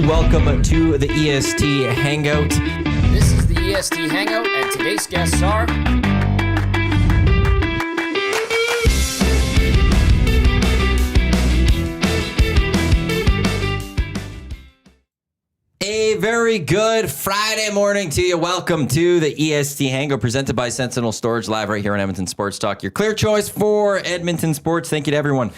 Welcome to the EST Hangout. This is the EST Hangout, and today's guests are... A very good Friday morning to you. Welcome to the EST Hangout presented by Sentinel Storage, live right here on Edmonton Sports Talk. Your clear choice for Edmonton sports. Thank you to everyone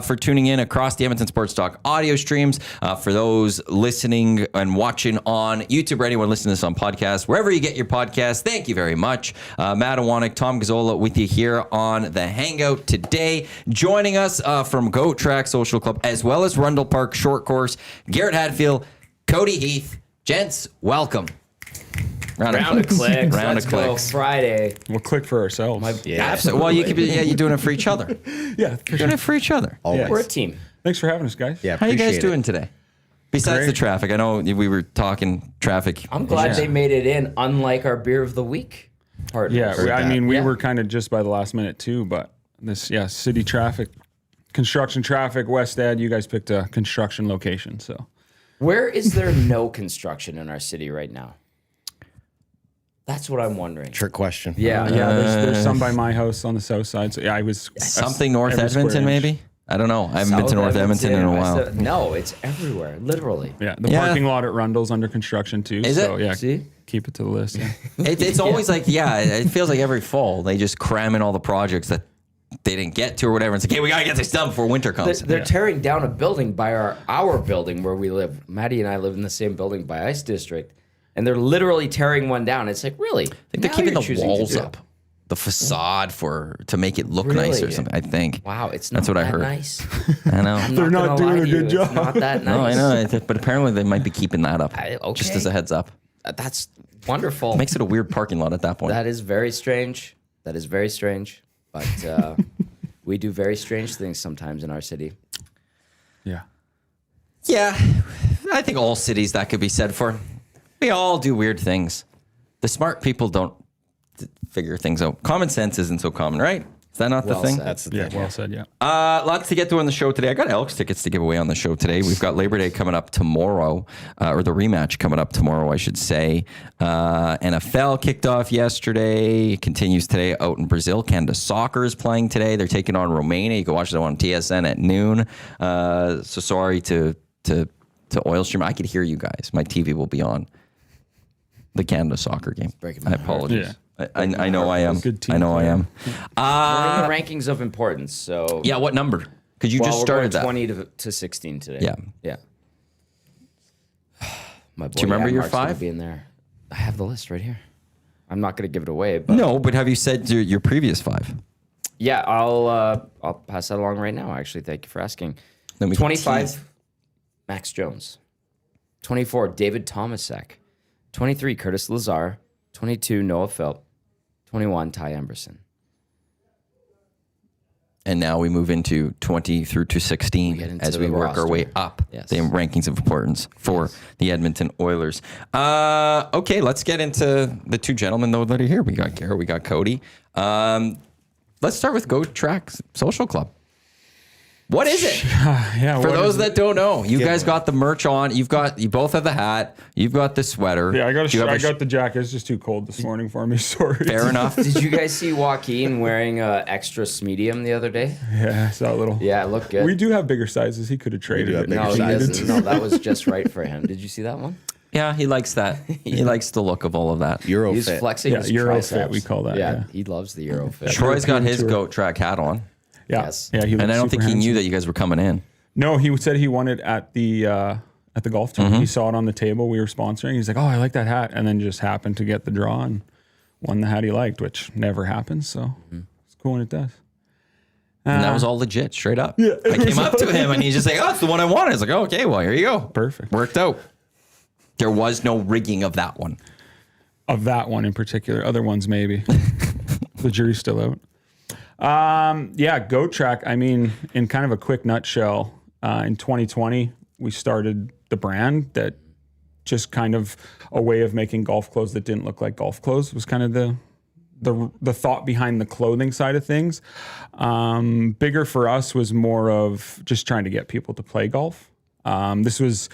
for tuning in across the Edmonton Sports Talk audio streams. For those listening and watching on YouTube, or anyone listening to this on podcast, wherever you get your podcast, thank you very much. Matt Iwanyk, Tom Gazzola with you here on the Hangout today. Joining us from Goat Track Social Club, as well as Rundle Park Short Course, Garrett Hadfield, Cody Heath. Gents, welcome. Round of clicks. Round Let's of go. clicks. Friday. We'll click for ourselves. Absolutely. Well, you could be, you're doing it for each other. Yeah, for You're doing it for each other. Always. We're a team. Thanks for having us, guys. Yeah, How you guys appreciate doing it. today? Besides Great. the traffic, I know we were talking traffic. I'm glad they made it in, unlike our beer of the week partners. Yeah, we Yeah. were kind of just by the last minute too, but this, city traffic, construction traffic, West Ed, you guys picked a construction location, so. Where is there no construction in our city right now? That's what I'm wondering. Trick question. Yeah. There's some by my house on the south side, so yeah, I was. Something North every square Edmonton, inch. maybe? I don't know. I haven't been to North Edmonton in a while. No, it's everywhere, literally. Yeah, the Yeah. parking lot at Rundle's under construction too. Is so it? yeah, See? keep it to the list. Yeah. It's always like, it feels like every fall they just cram in all the projects that they didn't get to or whatever. It's like, hey, we got to get this done before winter comes. They're tearing down a building by our building where we live. Maddie and I live in the same building by Ice District, and they're literally tearing one down. It's like, really? I think they're Now keeping you're the choosing to walls do it. up, the facade to make it look nice or Really? something, I think. Wow, it's not That's what I that heard. nice. I know. They're not gonna doing lie a to you, good job. It's not that nice. No, I know. But apparently they might be keeping that up. Okay. Just as a heads up. That's wonderful. Makes it a weird parking lot at that point. That is very strange. That is very strange. But we do very strange things sometimes in our city. Yeah. Yeah, I think all cities that could be said for. We all do weird things. The smart people don't figure things out. Common sense isn't so common, right? Is that not the Well thing? said. That's the Yeah, thing. well said. Yeah. Lots to get to on the show today. I got Elks tickets to give away on the show today. We've got Labor Day coming up tomorrow, or the rematch coming up tomorrow, I should say. NFL kicked off yesterday, continues today out in Brazil. Canada Soccer is playing today. They're taking on Romania. You can watch them on TSN at noon. So sorry to Oil Stream. I could hear you guys. My TV will be on the Canada Soccer game. breaking my I heart. apologize. Yeah. I know I am. Good team I know I am. We're in the rankings of importance. So Yeah, what number? Because you well, just we're started that. going 20 to 16 today. Yeah. Yeah. My boy, Do you remember your Mark's gonna 5? Be in there. I have the list right here. I'm not going to give it away, but No, but have you said your previous 5? yeah, I'll pass that along right now. Actually, thank you for asking. Then we can 25, tease. Max Jones. 24, David Tomasek. 23, Curtis Lazar. 22, Noah Philp. 21, Ty Emberson. And now we move into 20 through to 16 get into as we the work our roster. way up Yes. the rankings of importance for the Edmonton Oilers. Okay, let's get into the two gentlemen, though, that are here. We got Garrett, we got Cody. Let's start with Go Track Social Club. What is it? Yeah. For what those is that it? don't know, you guys got the merch on. You both have the hat. You've got the sweater. Yeah, I got Do you have I a got the jacket. It's just too cold this morning for me. Sorry. Fair enough. Did you guys see Joaquin wearing extra medium the other day? Yeah, I saw a little. Yeah, it looked good. We do have bigger sizes. He could have traded have it. bigger no, if he he needed doesn't. to. No, that was just right for him. Did you see that one? Yeah, he likes that. He likes the look of all of that. Euro He's fit. flexing Yeah, his Euro triceps. fit, we call that, yeah. He loves the Euro fit. Troy's got his Tour. Goat Track hat on. Yeah, Yes. yeah. He And I looks don't think super he knew handsome. that you guys were coming in. No, he said he won it at the golf tournament. He saw it on the table we were sponsoring. He's like, "Oh, I like that hat," and then just happened to get the draw and won the hat he liked, which never happens. So it's cool when it does. And that was all legit, straight up. Yeah, I came up to him and he's just like, "Oh, it's the one I wanted." I was like, "Oh, okay, well, here you go." Perfect. Worked out. There was no rigging of that one. Of that one in particular. Other ones maybe. The jury's still out. Yeah, Goat Track. I mean, in kind of a quick nutshell, in 2020 we started the brand that just kind of a way of making golf clothes that didn't look like golf clothes was kind of the thought behind the clothing side of things. Bigger for us was more of just trying to get people to play golf. This was,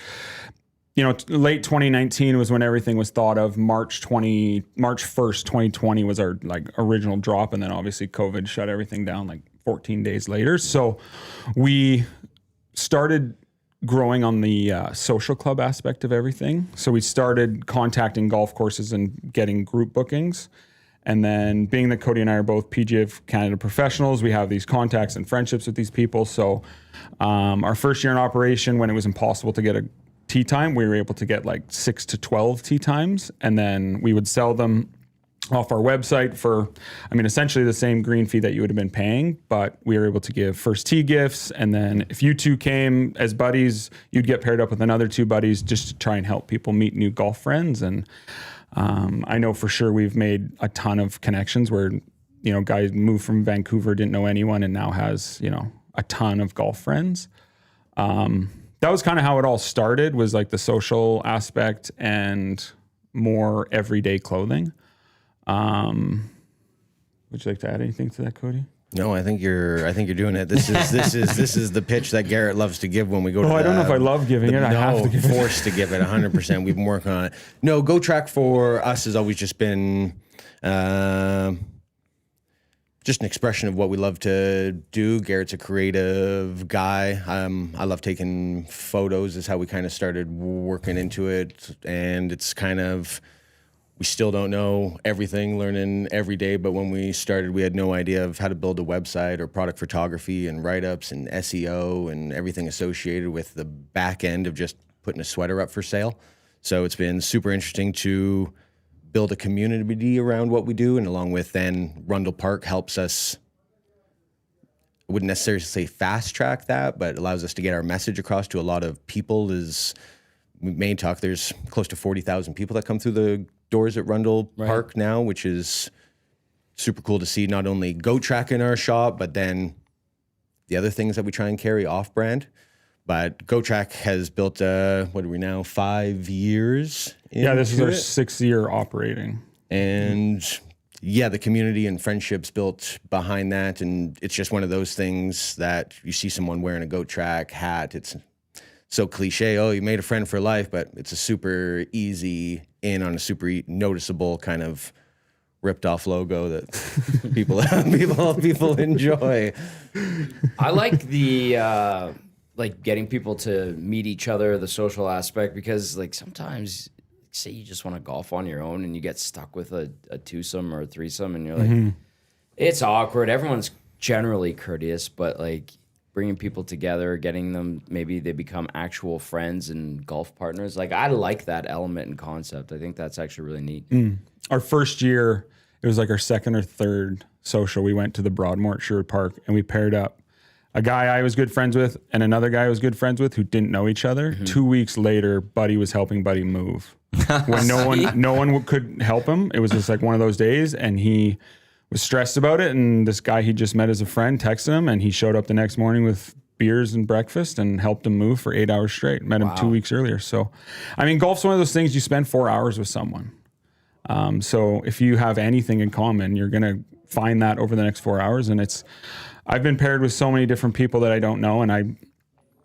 late 2019 was when everything was thought of. March 1st, 2020 was our like original drop. And then obviously COVID shut everything down like 14 days later. So we started growing on the social club aspect of everything. So we started contacting golf courses and getting group bookings. And then being that Cody and I are both PGA of Canada professionals, we have these contacts and friendships with these people. So our first year in operation, when it was impossible to get a tee time, we were able to get like 6 to 12 tee times. And then we would sell them off our website for, essentially the same green fee that you would have been paying, but we were able to give first tee gifts. And then if you two came as buddies, you'd get paired up with another 2 buddies just to try and help people meet new golf friends. And I know for sure we've made a ton of connections where, guys moved from Vancouver, didn't know anyone, and now has, a ton of golf friends. That was kind of how it all started, was like the social aspect and more everyday clothing. Would you like to add anything to that, Cody? No, I think you're doing it. This is the pitch that Garrett loves to give when we go to I don't know if I love giving it. I have to give it. Forced to give it 100%. We've been working on it. No, Go Track for us has always just been just an expression of what we love to do. Garrett's a creative guy. I love taking photos is how we kind of started working into it. And it's kind of, we still don't know everything, learning every day. But when we started, we had no idea of how to build a website or product photography and write-ups and SEO and everything associated with the back end of just putting a sweater up for sale. So it's been super interesting to build a community around what we do. And along with then Rundle Park helps us, I wouldn't necessarily say fast track that, but allows us to get our message across to a lot of people. Is main talk, there's close to 40,000 people that come through the doors at Rundle Park now, which is super cool to see. Not only Go Track in our shop, but then the other things that we try and carry off brand. But Go Track has built, what are we now, 5 years? Yeah, this is our 6th year operating. And yeah, the community and friendships built behind that. And it's just one of those things that you see someone wearing a Go Track hat. It's so cliche. Oh, you made a friend for life, but it's a super easy in on a super noticeable kind of ripped off logo that people enjoy. I like the like getting people to meet each other, the social aspect, because like sometimes say you just want to golf on your own and you get stuck with a twosome or a threesome and you're like, it's awkward. Everyone's generally courteous, but like bringing people together, getting them, maybe they become actual friends and golf partners. Like I like that element and concept. I think that's actually really neat. Our first year, it was like our 2nd or 3rd social. We went to the Broadmoor at Sherwood Park and we paired up a guy I was good friends with and another guy I was good friends with who didn't know each other. 2 weeks later, Buddy was helping Buddy move. When no one could help him. It was just like one of those days, and he was stressed about it. And this guy he just met as a friend texted him, and he showed up the next morning with beers and breakfast and helped him move for 8 hours straight. Met him 2 weeks earlier. So, golf's one of those things you spend 4 hours with someone. So if you have anything in common, you're going to find that over the next 4 hours. And I've been paired with so many different people that I don't know, and I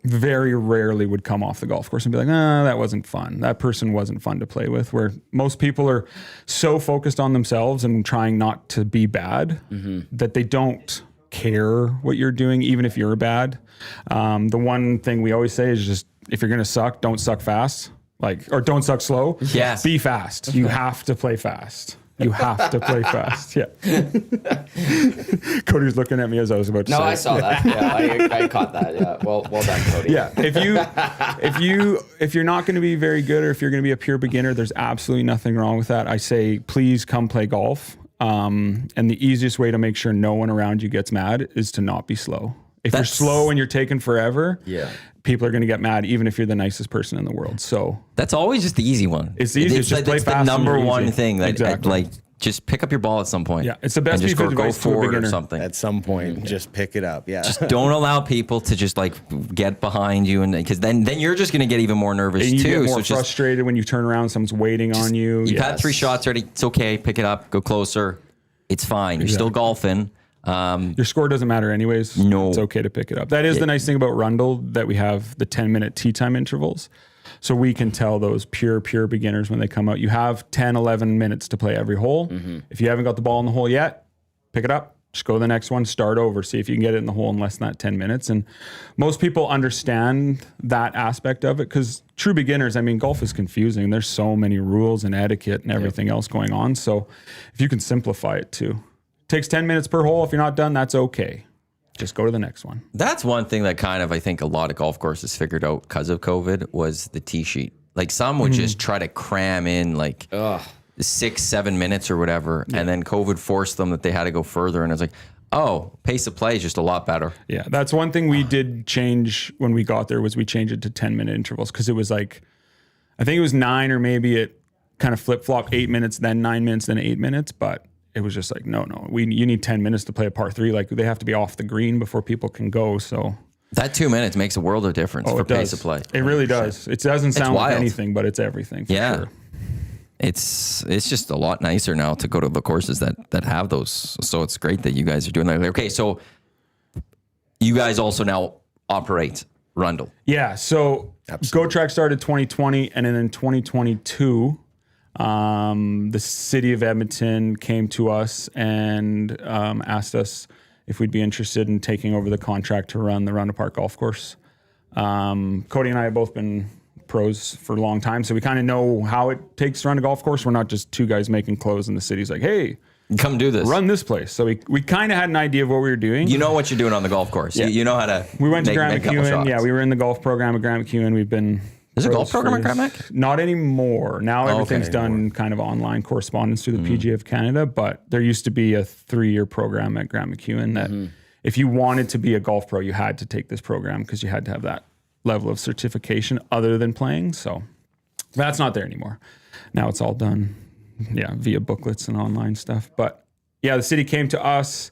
very rarely would come off the golf course and be like, that wasn't fun. That person wasn't fun to play with, where most people are so focused on themselves and trying not to be bad that they don't care what you're doing, even if you're bad. The one thing we always say is just, if you're going to suck, don't suck fast. Or don't suck slow. Yes. Be fast. You have to play fast. You have to play fast. Yeah. Cody's looking at me as I was about to say. No, I saw that. Yeah, I caught that. Yeah. Well done, Cody. Yeah. If you're not going to be very good, or if you're going to be a pure beginner, there's absolutely nothing wrong with that. I say, please come play golf. And the easiest way to make sure no one around you gets mad is to not be slow. If you're slow and you're taking forever, people are going to get mad, even if you're the nicest person in the world. So that's always just the easy one. It's easy. It's just play fast. The number one easy. thing that Exactly. just pick up your ball at some point. Yeah, it's the best and just piece of go advice to a forward beginner. or something. At some point, just pick it up. Yeah. Just don't allow people to just get behind you, and because then you're just going to get even more nervous and you too. get more frustrated when you turn around, someone's waiting on you. You've had 3 shots already. It's okay. Pick it up. Go closer. It's fine. You're still golfing. Your score doesn't matter anyways. No. It's okay to pick it up. That is the nice thing about Rundle, that we have the 10-minute tee time intervals. So we can tell those pure beginners when they come out, you have 10, 11 minutes to play every hole. If you haven't got the ball in the hole yet, pick it up, just go to the next one, start over, see if you can get it in the hole in less than that 10 minutes. And most people understand that aspect of it because true beginners, I mean, golf is confusing. There's so many rules and etiquette and everything else going on. So if you can simplify it too. Takes 10 minutes per hole. If you're not done, that's okay. Just go to the next one. That's one thing that kind of, I think a lot of golf courses figured out because of COVID was the tee sheet. Like some would just try to cram in like 6-7 minutes or whatever. And then COVID forced them that they had to go further. And it's like, oh, pace of play is just a lot better. Yeah, that's one thing we did change when we got there was we changed it to 10-minute intervals because it was like, I think it was 9 or maybe it kind of flip-flopped 8 minutes, then 9 minutes, then 8 minutes. But it was just like, no, you need 10 minutes to play a par 3. Like they have to be off the green before people can go. So that 2 minutes makes a world of difference for pace of play. It really does. It doesn't sound like wild. anything, but it's everything for sure. It's just a lot nicer now to go to the courses that have those. So it's great that you guys are doing that. Okay, so you guys also now operate Rundle. Yeah, so GoTrack started 2020, and then in 2022, the city of Edmonton came to us and asked us if we'd be interested in taking over the contract to run the Rundle Park Golf Course. Cody and I have both been pros for a long time, so we kind of know how it takes to run a golf course. We're not just two guys making clothes and the city's like, hey, come do this. Run this place. So we kind of had an idea of what we were doing. You know what you're doing on the golf course. Yeah. You know how to We went to Grant make a couple McEwen. shots. Yeah, we were in the golf program at Grant McEwen. We've been There's a pros golf program for at Grant years. Mc? Not anymore. Now everything's done anymore. kind of online correspondence through the PGA of Canada, but there used to be a 3-year program at Grant McEwen that if you wanted to be a golf pro, you had to take this program because you had to have that level of certification other than playing. So that's not there anymore. Now it's all done, via booklets and online stuff. But yeah, the city came to us,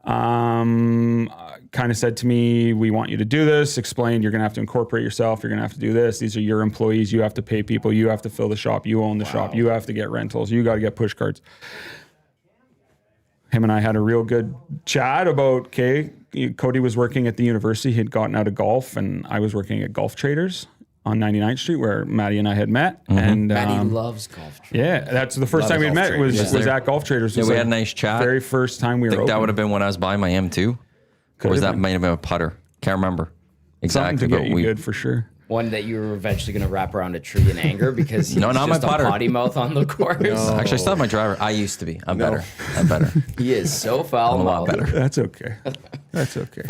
kind of said to me, we want you to do this, explained you're going to have to incorporate yourself, you're going to have to do this, these are your employees, you have to pay people, you have to fill the shop, you own the shop, you have to get rentals, you got to get push cards. Him and I had a real good chat about, Cody was working at the university, he'd gotten out of golf, and I was working at Golf Traders on 99th Street where Maddie and I had met. And Maddie loves golf. yeah, that's the first time we Golf met Traders. was at Golf Traders. Yeah, It was we like had a nice chat. Very first time we were That would open. have been when I was buying my M2. Or was that might have been a putter? Can't remember exactly. Something to but get you good for sure. One that you were eventually going to wrap around a tree in anger because he's No, not my just a putter. potty mouth on the course. Actually, I still have my driver. I used to be. I'm better. He is so foul. I'm a lot better. That's okay. That's okay.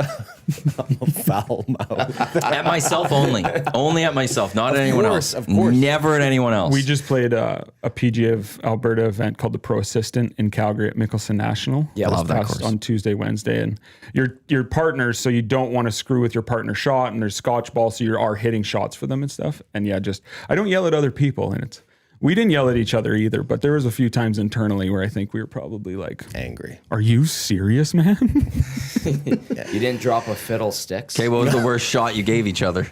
Foul mouth. At myself only. Only at myself, not at anyone else. Of course. Never at anyone else. We just played a PGA of Alberta event called the Pro Assistant in Calgary at Mickelson National. Yeah, I This love that past course. on Tuesday, Wednesday, and you're partners, so you don't want to screw with your partner shot. And there's Scotch ball, so you are hitting shots for them and stuff. And yeah, I don't yell at other people, and we didn't yell at each other either. But there was a few times internally where I think we were probably like, Angry. "Are you serious, man?" You didn't drop a fiddlesticks. Okay, what was the worst shot you gave each other?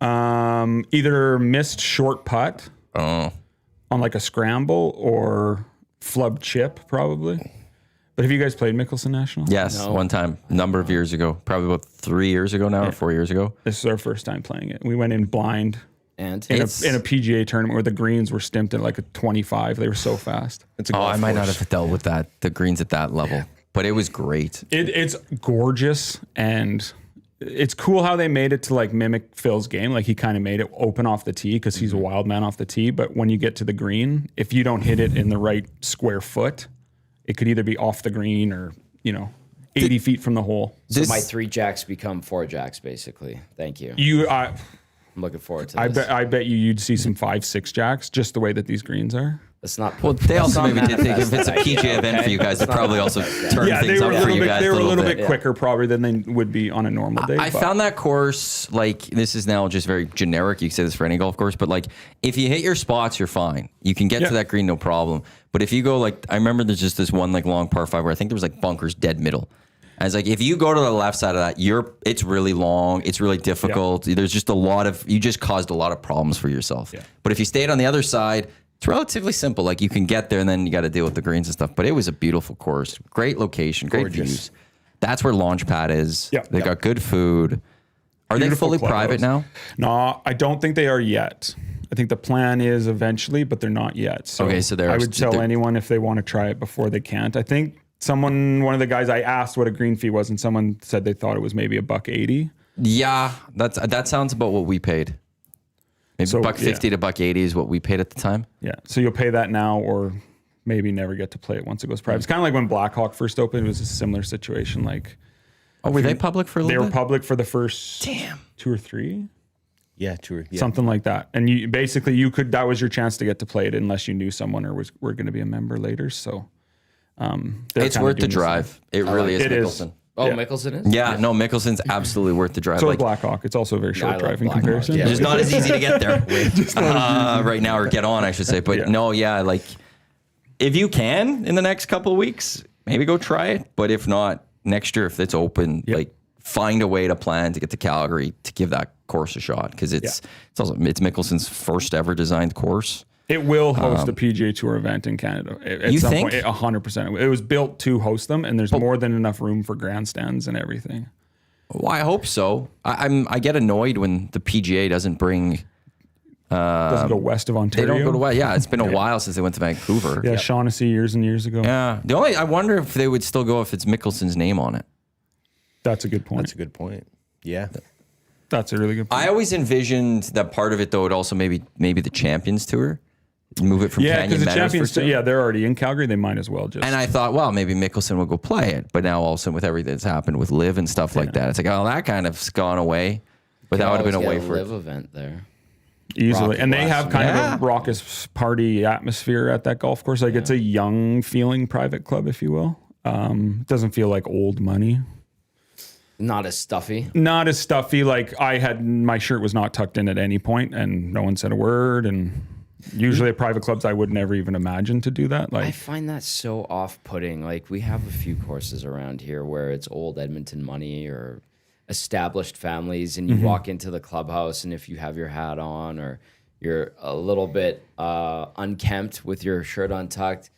Either missed short putt Oh. on like a scramble or flub chip, probably. But have you guys played Mickelson National? Yes, one time, a number of years ago, probably about 3 years ago now, or 4 years ago. This is our first time playing it. We went in blind And in a PGA tournament where the greens were stimped at like a 25. They were so fast. It's a Oh, golf I might not course. have dealt with that, the greens at that level, but it was great. It's gorgeous, and it's cool how they made it to like mimic Phil's game. Like he kind of made it open off the tee because he's a wild man off the tee. But when you get to the green, if you don't hit it in the right square foot, it could either be off the green or 80 feet from the hole. so my 3 jacks become 4 jacks, basically. Thank you. I'm looking forward to this. I bet you'd see some 5-6 jacks just the way that these greens are. Let's not. Well, they also let's not maybe did think if it's a manifest that PGA idea, event okay? for you guys, they probably also turn Yeah, things they were up for you guys they a were a little bit. bit quicker probably than they would be on a normal day. I but- found that course, like, this is now just very generic. You can say this for any golf course, but like, if you hit your spots, you're fine. You can get to that green, no problem. But if you go, like, I remember there's just this one, like, long par 5 where I think there was, like, bunkers dead middle. I was like, if you go to the left side of that, it's really long. It's really difficult. There's just you just caused a lot of problems for yourself. Yeah. But if you stayed on the other side, it's relatively simple. Like, you can get there and then you got to deal with the greens and stuff. But it was a beautiful course. Great location, great Gorgeous. views. That's where Launchpad is. Yeah. They got good food. Are they Beautiful fully clubhouse. private now? No, I don't think they are yet. I think the plan is eventually, but they're not yet. So, Okay, so I would tell anyone if they want to try it before they can't. I think one of the guys I asked what a green fee was, and someone said they thought it was maybe $1.80. Yeah, that sounds about what we paid. Maybe So, $1.50 to $1.80 is what we paid at the time. Yeah, so you'll pay that now, or maybe never get to play it once it goes private. It's kind of like when Blackhawk first opened. It was a similar situation. Like, Oh, were they public for a they little were bit? public for the first 2 or 3. Yeah, tour. Yeah. Something like that. And you that was your chance to get to play it unless you knew someone or were going to be a member later. So It's worth the drive. It really is It is. Mickelson. Oh, Yeah. Mickelson is? Yeah, no, Mickelson's absolutely worth the drive. So is Like, Blackhawk. It's also a very I short love drive in Blackhawk. comparison. Yeah. it's not as easy to get there right now, or get on, I should say. But like if you can in the next couple of weeks, maybe go try it. But if not, next year, if it's open, like find a way to plan to get to Calgary to give that course a shot, because it's Mickelson's first ever designed course. It will host a PGA Tour event in Canada. At You some think? point, 100%. It was built to host them, and there's more than enough room for grandstands and everything. Well, I hope so. I get annoyed when the PGA doesn't bring. Doesn't go west of They Ontario. don't go to West. Yeah, it's been a while since they went to Vancouver. Yeah, Shaughnessy years and years ago. Yeah. I wonder if they would still go if it's Mickelson's name on it. That's a good point. That's a good point. Yeah. That's a really good point. I always envisioned that part of it though would also maybe the Champions Tour, move it from Yeah, Canyon because the Meadows Champions, for two. they're already in Calgary. They might as well just. And I thought, well, maybe Mickelson would go play it, but now all of a sudden with everything that's happened with Live and stuff like that, it's like, oh, that kind of's gone away. But that would have been a way for live it. event there. Easily. Rocky And they Blast. have kind of a raucous party atmosphere at that golf course. Like it's a young feeling private club, if you will. It doesn't feel like old money. Not as stuffy. Not as stuffy. Like my shirt was not tucked in at any point and no one said a word. And usually at private clubs, I would never even imagine to do that. I Like, find that so off-putting. Like, we have a few courses around here where it's old Edmonton money or established families, and you walk into the clubhouse, and if you have your hat on or you're a little bit unkempt with your shirt untucked,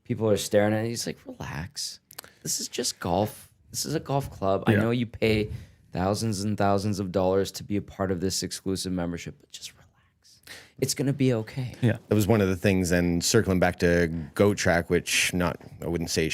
people are staring at you. It's like, relax. This is just golf. This is a golf club. I know you pay thousands and thousands of dollars to be a part of this exclusive membership, but just relax. It's going to be okay. yeah. That was one of the things, and circling back to Goat Track, which I wouldn't say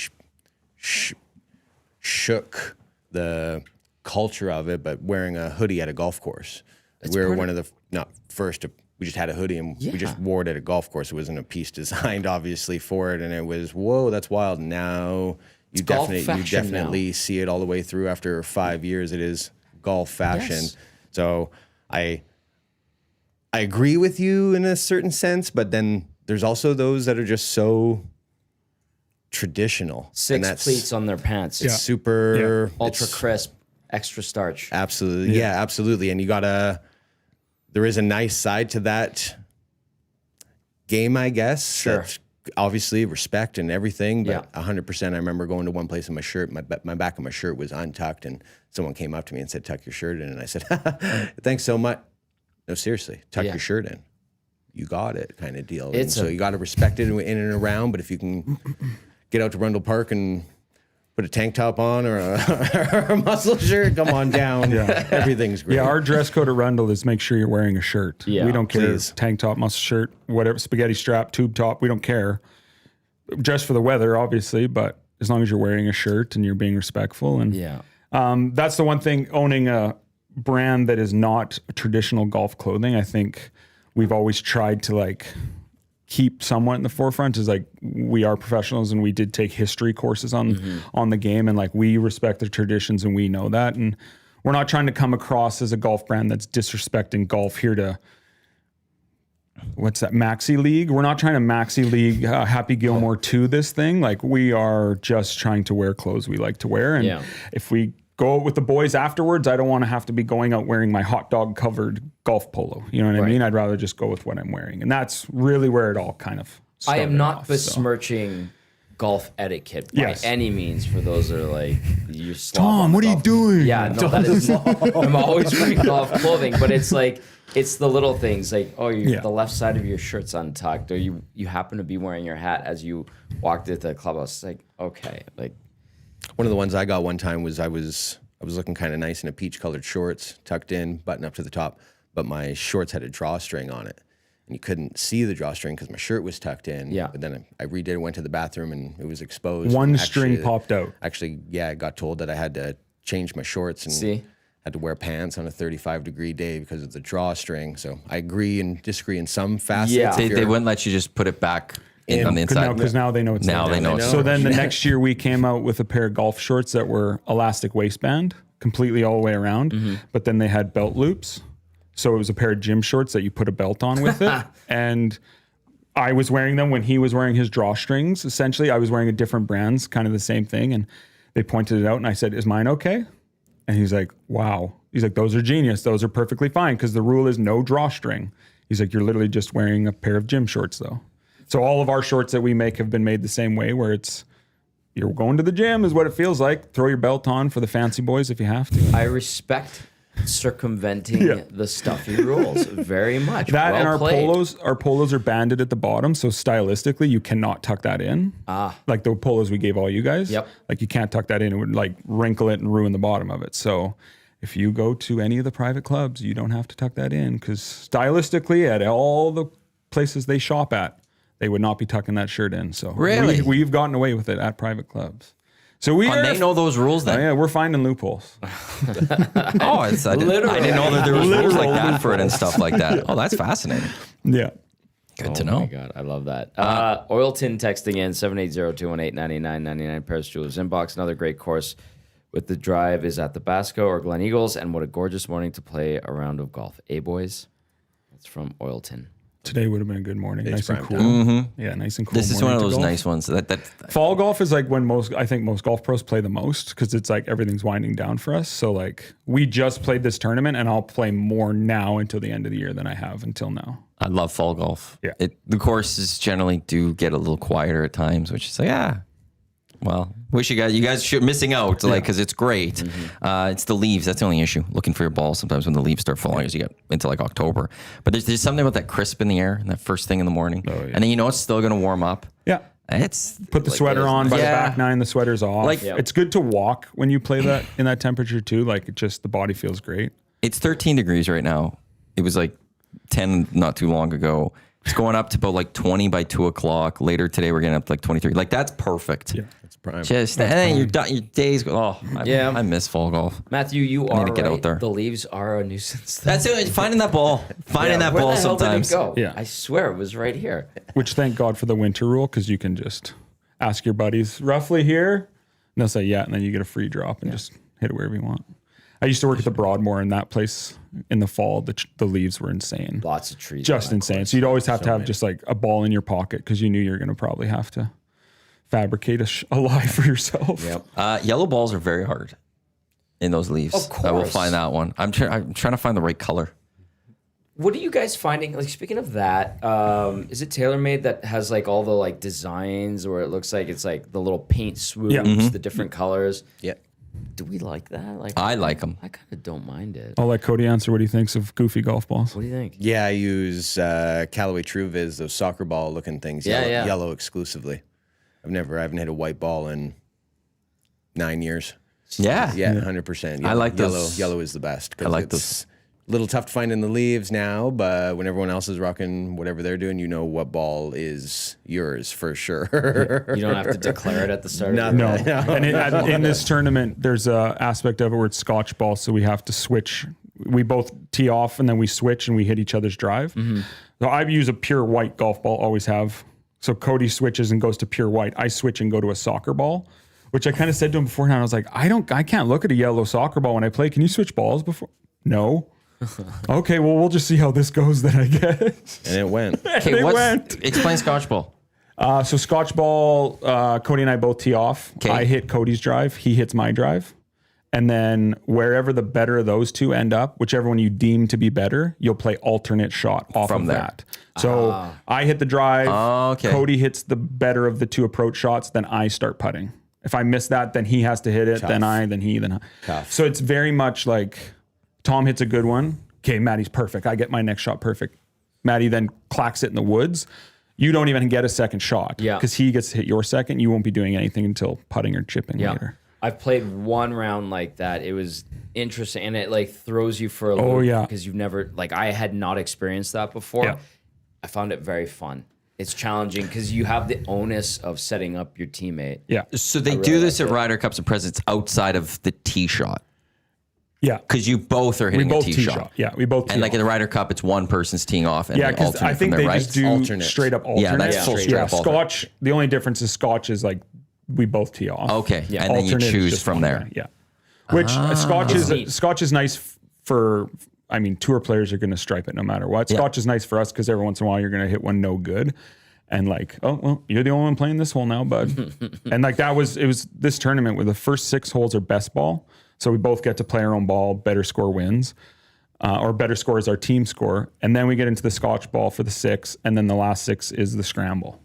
shook the culture of it, but wearing a hoodie at a golf course. We were one of the, not first, we just had a hoodie and we just wore it at a golf course. It wasn't a piece designed obviously for it. And it was, whoa, that's wild. Now you definitely see it all the way through after 5 years. It is golf fashion. Yes. So I agree with you in a certain sense, but then there's also those that are just so traditional. Six pleats on their pants. It's super Ultra crisp, extra starch. Absolutely. Yeah, absolutely. And there is a nice side to that game, I guess. Sure. That's obviously respect and everything, but Yeah. 100%. I remember going to one place and my shirt, my back of my shirt was untucked, and someone came up to me and said, "Tuck your shirt in." And I said, "Thanks so much." No, seriously, tuck your shirt in. You got it, kind of deal. And so you got to respect it in and around, but if you can get out to Rundle Park and put a tank top on or a muscle shirt, come on down. Everything's great. Yeah, our dress code at Rundle is make sure you're wearing a shirt. Yeah, we don't care. please. Tank top, muscle shirt, whatever, spaghetti strap, tube top, we don't care. Just for the weather, obviously, but as long as you're wearing a shirt and you're being respectful. And that's the one thing, owning a brand that is not traditional golf clothing, I think we've always tried to keep somewhat in the forefront, is we are professionals and we did take history courses on the game, and we respect the traditions and we know that, and we're not trying to come across as a golf brand that's disrespecting golf here to what's that, Maxi League. We're not trying to Maxi League Happy Gilmore to this thing. We are just trying to wear clothes we like to wear, and if we go out with the boys afterwards, I don't want to have to be going out wearing my hot dog covered golf polo. You know what I mean? I'd rather just go with what I'm wearing. And that's really where it all kind of started. I am not off, besmirching golf etiquette by Yes. any means for those that are you're Tom, what are you doing? Yeah, no, that is, I'm always wearing golf clothing, but it's it's the little things the left side of your shirt's untucked, or you happen to be wearing your hat as you walked at the clubhouse. It's okay. One of the ones I got one time was I was I was looking kind of nice in a peach colored shorts, tucked in, button up to the top, but my shorts had a drawstring on it. And you couldn't see the drawstring because my shirt was tucked in. Yeah. But then I redid it, went to the bathroom, and it was exposed. One And string popped out. Actually, yeah, I got told that I had to change my shorts and had to wear pants on a 35-degree day because of the drawstring. So I agree and disagree in some facets. Yeah. They wouldn't let you just put it back on the inside. Because now they know it's Now there. they know. So then the next year we came out with a pair of golf shorts that were elastic waistband, completely all the way around, but then they had belt loops. So it was a pair of gym shorts that you put a belt on with it. And I was wearing them when he was wearing his drawstrings. Essentially, I was wearing a different brands, kind of the same thing. And they pointed it out and I said, is mine okay? And he's like, wow. He's like, those are genius. Those are perfectly fine because the rule is no drawstring. He's like, you're literally just wearing a pair of gym shorts though. So all of our shorts that we make have been made the same way where it's, you're going to the gym is what it feels like. Throw your belt on for the fancy boys if you have to. I respect circumventing the stuffy rules very much. That well and our played. polos are banded at the bottom, so stylistically you cannot tuck that in. Like the polos we gave all you guys. Yep. Like you can't tuck that in; it would like wrinkle it and ruin the bottom of it. So if you go to any of the private clubs, you don't have to tuck that in because stylistically, at all the places they shop at, they would not be tucking that shirt in. So Really? we've gotten away with it at private clubs. So They know those rules then. yeah, we're finding loopholes. Oh, I didn't know that there was rules like that for it and stuff like that. Oh, that's fascinating. Yeah. Good to Oh know. my God, I love that. Oilton texting in 780-218-9999 Paris Jewelers inbox. Another great course with the drive is at the Basco or Glen Eagles, and what a gorgeous morning to play a round of golf. Boys? That's from Oilton. Today would have been a good morning. Nice and cool. Yeah, nice and cool. This is one of morning to those golf. nice ones. Fall golf is like when I think most golf pros play the most because it's like everything's winding down for us. So like we just played this tournament and I'll play more now until the end of the year than I have until now. I love fall golf. Yeah. The courses generally do get a little quieter at times, which is like, well, wish you guys should missing out, because it's great. It's the leaves. That's the only issue. Looking for your ball sometimes when the leaves start falling as you get into like October. But there's something about that crisp in the air and that first thing in the morning. Oh, yeah. And then it's still going to warm up. Yeah. It's Put the sweater on by the back nine, the sweater's off. Like- It's good to walk when you play that in that temperature too. Like it just, the body feels great. It's 13 degrees right now. It was like 10 not too long ago. It's going up to about like 20 by 2 o'clock. Later today, we're getting up to like 23. Like that's perfect. Yeah. It's prime. Just and then your days go. Oh, I miss fall golf. Matthew, you I need are to get right. out there. The leaves are a nuisance. That's it. Finding that ball. Finding that Where ball the hell sometimes. did it go? Yeah. I swear it was right here. Which thank God for the winter rule because you can just ask your buddies roughly here and they'll say, yeah. And then you get a free drop and just hit it wherever you want. I used to work at the Broadmoor in that place in the fall. The leaves were insane. Lots of trees. Just on that insane. course. So you'd always have to have just like a ball in your pocket because you knew you were going to probably have to fabricate a lie for yourself. Yep. Yellow balls are very hard in those leaves. Of course. I will find that one. I'm trying to find the right color. What are you guys finding? Like, speaking of that, is it TaylorMade that has like all the like designs where it looks like it's like the little paint swoops, the different colors? Yeah. Do we like that? Like, I like them. I kind of don't mind it. I'll let Cody answer what he thinks of goofy golf balls. What do you think? Yeah, I use Callaway TrueViz, those soccer ball looking things. Yeah, Yellow, yeah. yellow exclusively. I haven't hit a white ball in 9 years. Yeah. Yeah, 100%. I like yellow. those. Yellow is the best. 'Cause I like it's a little tough to find in the leaves now, but when everyone else is rocking whatever they're doing, you know what ball is yours for sure. You don't have to declare it at the start. No. Of No. And in this tournament, there's a aspect of it where it's Scotch ball, so we have to switch. We both tee off and then we switch and we hit each other's drive. So I use a pure white golf ball, always have. So Cody switches and goes to pure white. I switch and go to a soccer ball, which I kind of said to him beforehand. I was like, I can't look at a yellow soccer ball when I play. Can you switch balls before? No. Okay, well, we'll just see how this goes then, I guess. And it went. Okay, explain Scotch ball. So Scotch ball, Cody and I both tee off. Okay. I hit Cody's drive. He hits my drive. And then wherever the better of those two end up, whichever one you deem to be better, you'll play alternate shot off From of there. that. So I hit the drive. Okay. Cody hits the better of the two approach shots. Then I start putting. If I miss that, then he has to hit it. Tough. Then I, then he, then I. Tough. So it's very much like Tom hits a good one. Okay, Maddie's perfect. I get my next shot perfect. Maddie then clacks it in the woods. You don't even get a second shot. Yeah. Because he gets to hit your second. You won't be doing anything until putting or chipping Yeah. later. I've played one round like that. It was interesting, and it like throws you for a loop. Oh, yeah. Because you've never, like, I had not experienced that before. Yeah. I found it very fun. It's challenging because you have the onus of setting up your teammate. Yeah. So they really do this like at Ryder Cups and Presidents outside of the tee shot Yeah. because you both are We hitting a both tee tee shot. shot. Yeah. We both tee And like off. in the Ryder Cup, it's one person's teeing off and Yeah, they because alternate I think from they there, right? just do Alternate. straight up alternate. Yeah, that's full straight up alternate. Scotch, the only difference is Scotch is like we both tee off. Okay, and then you Alternate is choose just from one there. guy. Yeah. Which Scotch is nice for, I mean, tour players are going to stripe it no matter what. Scotch is nice for us because every once in a while you're going to hit one no good. And like, oh, well, you're the only one playing this hole now, bud. And like it was this tournament where the first 6 holes are best ball. So we both get to play our own ball, better score wins. Or better score is our team score. And then we get into the Scotch ball for the 6. And then the last 6 is the scramble.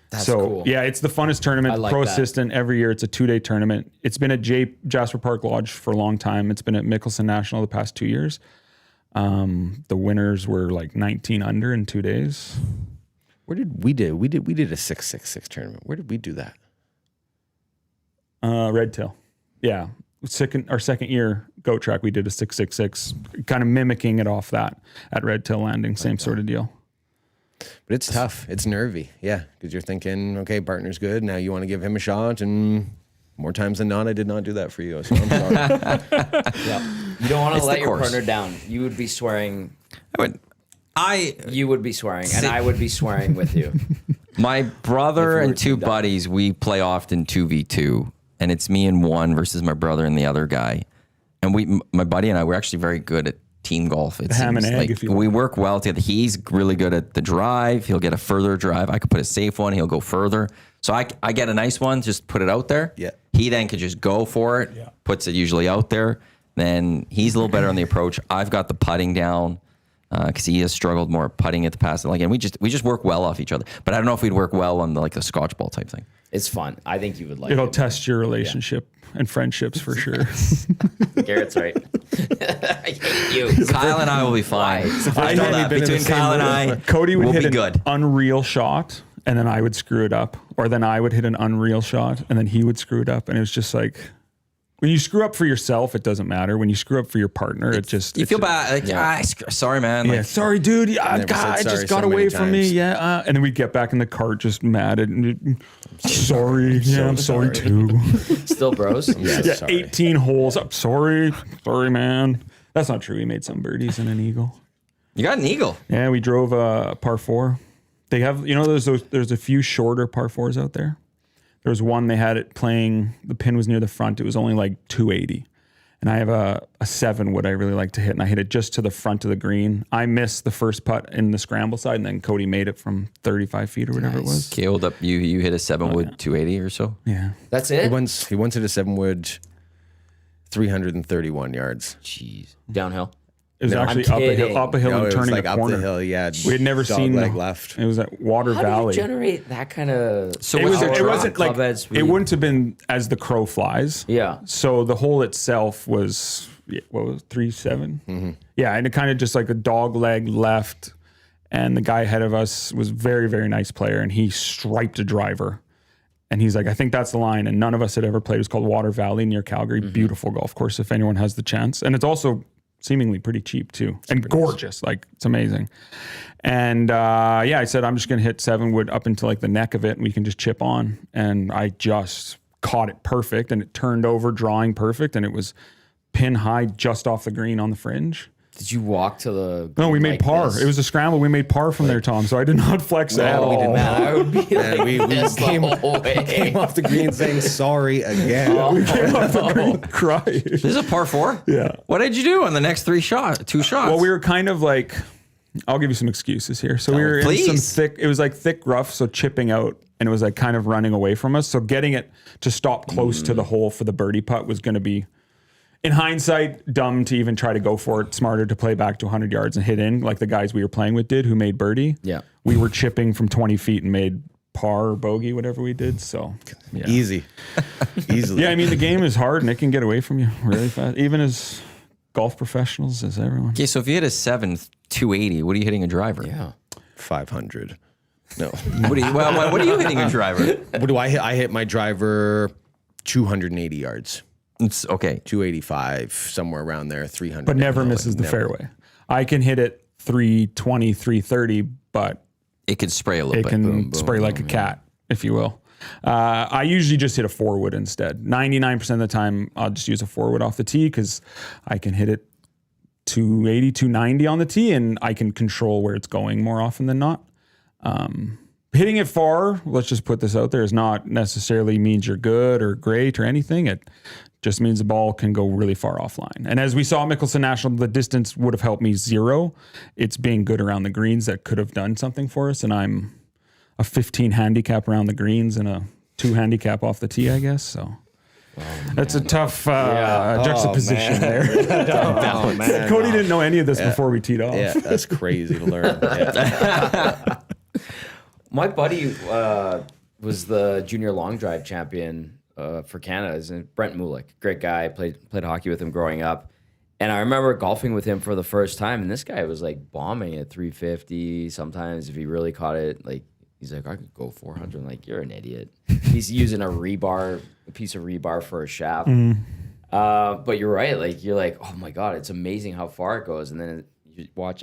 That's so cool. yeah, it's the funnest tournament. I like Pro that. Assistant every year. It's a 2-day tournament. It's been at Jasper Park Lodge for a long time. It's been at Mickelson National the past 2 years. The winners were like 19 under in 2 days. Where did we did a 666 tournament? Where did we do that? Red Tail. Yeah. Our second year goat track, we did a 666, kind of mimicking it off that at Red Tail Landing. Same sort of deal. But it's tough. It's nervy. Yeah, because you're thinking, okay, partner's good. Now you want to give him a shot, and more times than not, I did not do that for you. So I'm sorry. You don't want to It's let the your course. partner down. You would be swearing. I You would be swearing, and I would be swearing with you. My brother If we were and 2 teamed up. buddies, we play often 2v2, and it's me and one versus my brother and the other guy. And my buddy and I, we're actually very good at team golf. It ham and seems egg, like if you we will. work well together. He's really good at the drive. He'll get a further drive. I could put a safe one. He'll go further. So I get a nice one, just put it out there. Yeah. He then could just go for it, puts it usually out there. Then he's a little better on the approach. I've got the putting down. Because he has struggled more putting at the past, and we just work well off each other. But I don't know if we'd work well on the Scotch ball type thing. It's fun. I think you would like It'll it. test your relationship and friendships for sure. Garrett's right. I hate you. Kyle and I will be fine. I Know had that. been in the Between same Kyle and room. I, Cody would we'll hit be an good. unreal shot, and then I would screw it up. Or then I would hit an unreal shot, and then he would screw it up. And it was just like, when you screw up for yourself, it doesn't matter. When you screw up for your partner, You feel bad. Like, sorry, man. Yeah, Like, sorry, dude. Yeah, Never God, said I just sorry got so away many from me. times. Yeah. And then we'd get back in the cart just mad. And sorry. Yeah, I'm sorry too. Still bros? Yeah, Yeah, sorry. 18 holes. I'm sorry. Sorry, man. That's not true. We made some birdies and an eagle. you got an eagle. Yeah, we drove a par 4. They have, there's a few shorter par 4s out there. There was one they had it playing, the pin was near the front. It was only like 280. And I have a 7 wood I really like to hit, and I hit it just to the front of the green. I missed the first putt in the scramble side, and then Cody made it from 35 feet or whatever it was. KO'd up. You hit a 7-wood 280 or so. Yeah. That's He it? once hit a 7-wood, 331 yards. Jeez. Downhill? It was No, actually I'm up kidding. a hill No, and it was turning like a up corner. the hill. Yeah, We had never seen leg the- left. It was at Water How Valley. do you generate that kind of... So It what's was. your It draw? wasn't like. Club head speed? It wouldn't have been as the crow flies. Yeah. So the hole itself was, what was it, 3.7? Yeah, and it kind of just like a dog leg left, and the guy ahead of us was very, very nice player, and he striped a driver. And he's like, I think that's the line. And none of us had ever played. It was called Water Valley near Calgary. Beautiful golf course if anyone has the chance. And it's also seemingly pretty cheap too. And gorgeous. Like, it's amazing. And I said, I'm just going to hit 7-wood up into like the neck of it, and we can just chip on. And I just caught it perfect, and it turned over, drawing perfect. And it was pin high just off the green on the fringe. Did you walk to the... No, we made like par. this? It was a scramble. We made par from there, Tom. So I did not flex at all. we did not. I would be like And we this the came, whole way. came off the green saying sorry again. Came off the green crying. This is a par 4? Yeah. What did you do on the next 2 shots? Well, we were kind of like, I'll give you some excuses here. So we were in some please. thick, it was like thick rough, so chipping out, and it was like kind of running away from us. So getting it to stop close to the hole for the birdie putt was going to be, in hindsight, dumb to even try to go for it. Smarter to play back to 100 yards and hit in like the guys we were playing with did who made birdie. Yeah. We were chipping from 20 feet and made par or bogey, whatever we did. So yeah. Easy. Easily. Yeah, I mean, the game is hard and it can get away from you really fast, even as golf professionals, as everyone. Okay, so if you hit a 280, what are you hitting a driver? Yeah. 500. No. What are you hitting a driver? What do I hit? I hit my driver 280 yards. It's okay. 285, somewhere around there, 300. But never misses the fairway. I can hit it 320, 330, but It could spray a little it bit. can spray like a cat, if you will. I usually just hit a 4-wood instead. 99% of the time, I'll just use a 4-wood off the tee because I can hit it 280, 290 on the tee, and I can control where it's going more often than not. Hitting it far, let's just put this out there, is not necessarily means you're good or great or anything. It just means the ball can go really far offline. And as we saw at Mickelson National, the distance would have helped me 0. It's being good around the greens that could have done something for us. And I'm a 15 handicap around the greens and a 2 handicap off the tee, I guess. So that's a tough juxtaposition there. Oh, man. Cody didn't know any of this before we teed off. Yeah, that's crazy to learn. Yeah. My buddy was the junior long drive champion for Canada. Is Brent Mulick, great guy. Played hockey with him growing up, and I remember golfing with him for the first time. And this guy was like bombing at 350. Sometimes if he really caught it, like he's like, I could go 400. I'm like, you're an idiot. He's using a piece of rebar for a shaft. But you're right. Like you're like, oh my god, it's amazing how far it goes. And then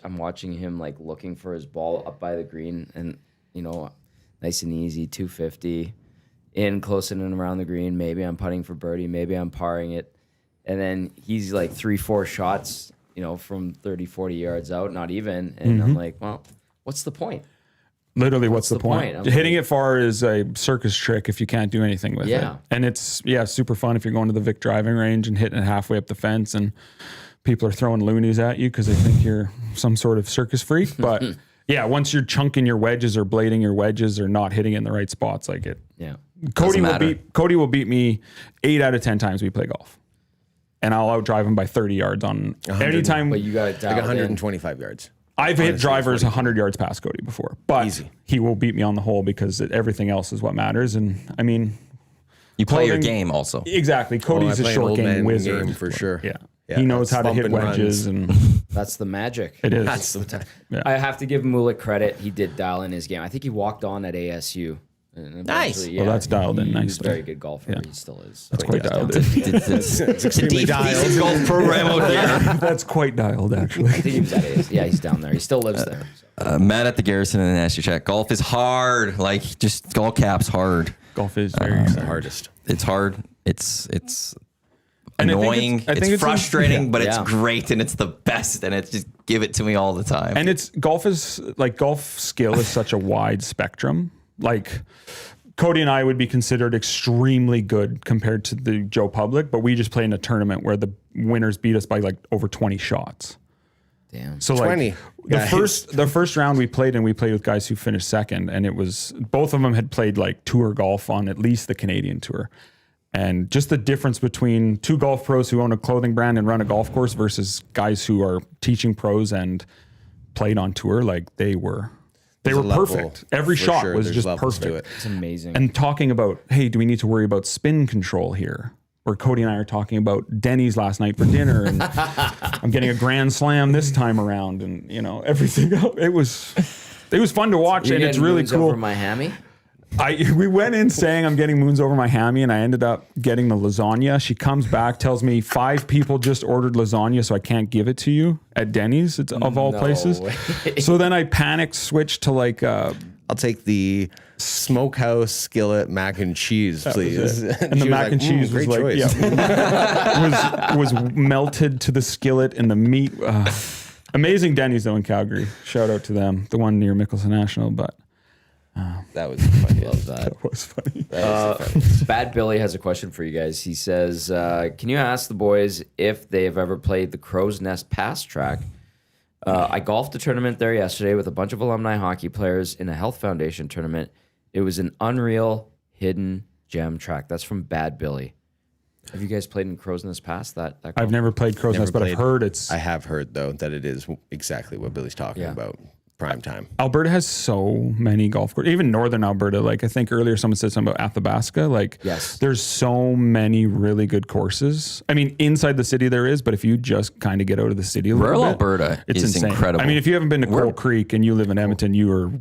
I'm watching him like looking for his ball up by the green and. Nice and easy, 250, in close in and around the green. Maybe I'm putting for birdie. Maybe I'm parring it. And then he's like 3-4 shots, from 30, 40 yards out, not even. And I'm like, well, what's the point? Literally, what's the point? Hitting it far is a circus trick if you can't do anything with it. And it's, super fun if you're going to the Vic driving range and hitting it halfway up the fence and people are throwing loonies at you because they think you're some sort of circus freak. But... yeah, once you're chunking your wedges or blading your wedges or not hitting it in the right spots, like it. Yeah. Cody will beat me 8 out of 10 times we play golf. And I'll outdrive him by 30 yards on anytime. But you got like 125 yards. I've hit drivers 100 yards past Cody before. But he will beat me on the hole because everything else is what matters. And I mean, you play your game also. Exactly. Cody's a short game wizard. For sure. Yeah. He knows how to hit wedges, and that's the magic. It is. That's the time. Yeah. I have to give Mulick credit. He did dial in his game. I think he walked on at ASU. Nice. Well, that's dialed in nicely. He's a very good golfer. Yeah. He still is. That's quite dialed in. It's a deep golf program out there. That's quite dialed, actually. I think he was at ASU. Yeah, he's down there. He still lives there. So. Matt at the Garrison in the Nasty Chat. Golf is hard. Like, just all caps hard. Golf is very the hardest. It's hard. It's annoying. I think it's frustrating, but it's great and it's the best. And it's just give it to me all the time. And golf skill is such a wide spectrum. Like Cody and I would be considered extremely good compared to the Joe Public, but we just play in a tournament where the winners beat us by like over 20 shots. Damn. So 20. Like the first round we played with guys who finished second, and it was both of them had played like tour golf on at least the Canadian tour. And just the difference between 2 golf pros who own a clothing brand and run a golf course versus guys who are teaching pros and played on tour, like they were perfect. Every shot was just perfect. It's amazing. And talking about, hey, do we need to worry about spin control here? Where Cody and I are talking about Denny's last night for dinner, and I'm getting a grand slam this time around, and everything else. It was fun to watch, and it's really cool. Over my hammy? We went in saying I'm getting moons over my hammy, and I ended up getting the lasagna. She comes back, tells me 5 people just ordered lasagna, so I can't give it to you at Denny's. It's of all places. So then I panicked, switched to like. I'll take the smokehouse skillet mac and cheese, please. And the mac and cheese was like, was melted to the skillet, and the meat. Amazing Denny's though in Calgary. Shout out to them, the one near Mickelson National, but. That was funny. Love that. That was funny. Bad Billy has a question for you guys. He says, can you ask the boys if they have ever played the Crow's Nest Pass Track? I golfed a tournament there yesterday with a bunch of alumni hockey players in a Health Foundation tournament. It was an unreal hidden gem track. That's from Bad Billy. Have you guys played in Crow's Nest Pass? That I've never played Crow's Nest, but I've heard it's... I have heard, though, that it is exactly what Billy's talking about. Prime time. Alberta has so many golf courses, even northern Alberta. Like I think earlier someone said something about Athabasca. Like there's so many really good courses. I mean, inside the city there is, but if you just kind of get out of the city a little bit, Alberta it's is insane. Incredible. I mean, if you haven't been to Coal Creek and you live in Edmonton, you are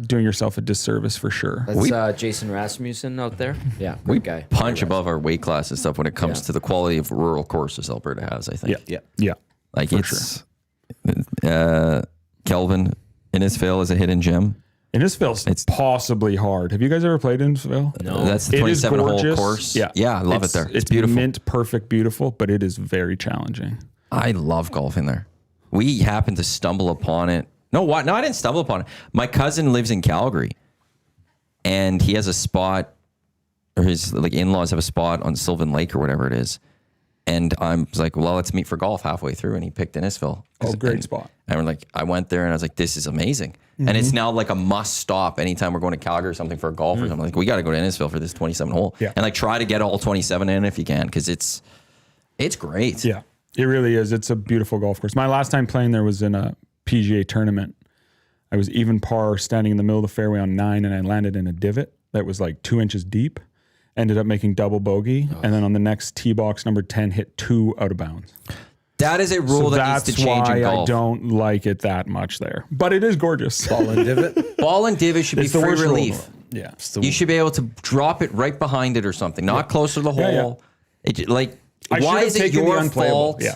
doing yourself a disservice for sure. That's Jason Rasmussen out there. Yeah, great guy. Punch above our weight class and stuff when it comes to the quality of rural courses Alberta has, I think. Yeah. Like it's Kelvin Innisfail is a hidden gem. Innisfail's possibly hard. Have you guys ever played Innisfail? No. That's the It is 27 hole gorgeous. course. Yeah. I love it there. It's beautiful. Mint perfect beautiful, but it is very challenging. I love golfing there. We happened to stumble upon it. No, I didn't stumble upon it. My cousin lives in Calgary, and he has a spot, or his in-laws have a spot on Sylvan Lake or whatever it is. And I'm like, well, let's meet for golf halfway through. And he picked Innisfail. Oh, great spot. And I went there and I was like, this is amazing. And it's now like a must stop anytime we're going to Calgary or something for a golf or something. Like, we got to go to Innisfail for this 27 hole. Yeah. And try to get all 27 in if you can, because it's great. Yeah, it really is. It's a beautiful golf course. My last time playing there was in a PGA tournament. I was even par standing in the middle of the fairway on 9, and I landed in a divot that was like 2 inches deep. Ended up making double bogey, and then on the next tee box, number 10, hit 2 out of bounds. That is a rule that needs to change in That's why golf. I don't like it that much there. But it is gorgeous. Ball and divot. Ball and divot should be It's the free worst rule. relief. Yeah. You should be able to drop it right behind it or something, not closer to the hole. Yeah. Why should've is it taken the your unplayable. fault Yeah.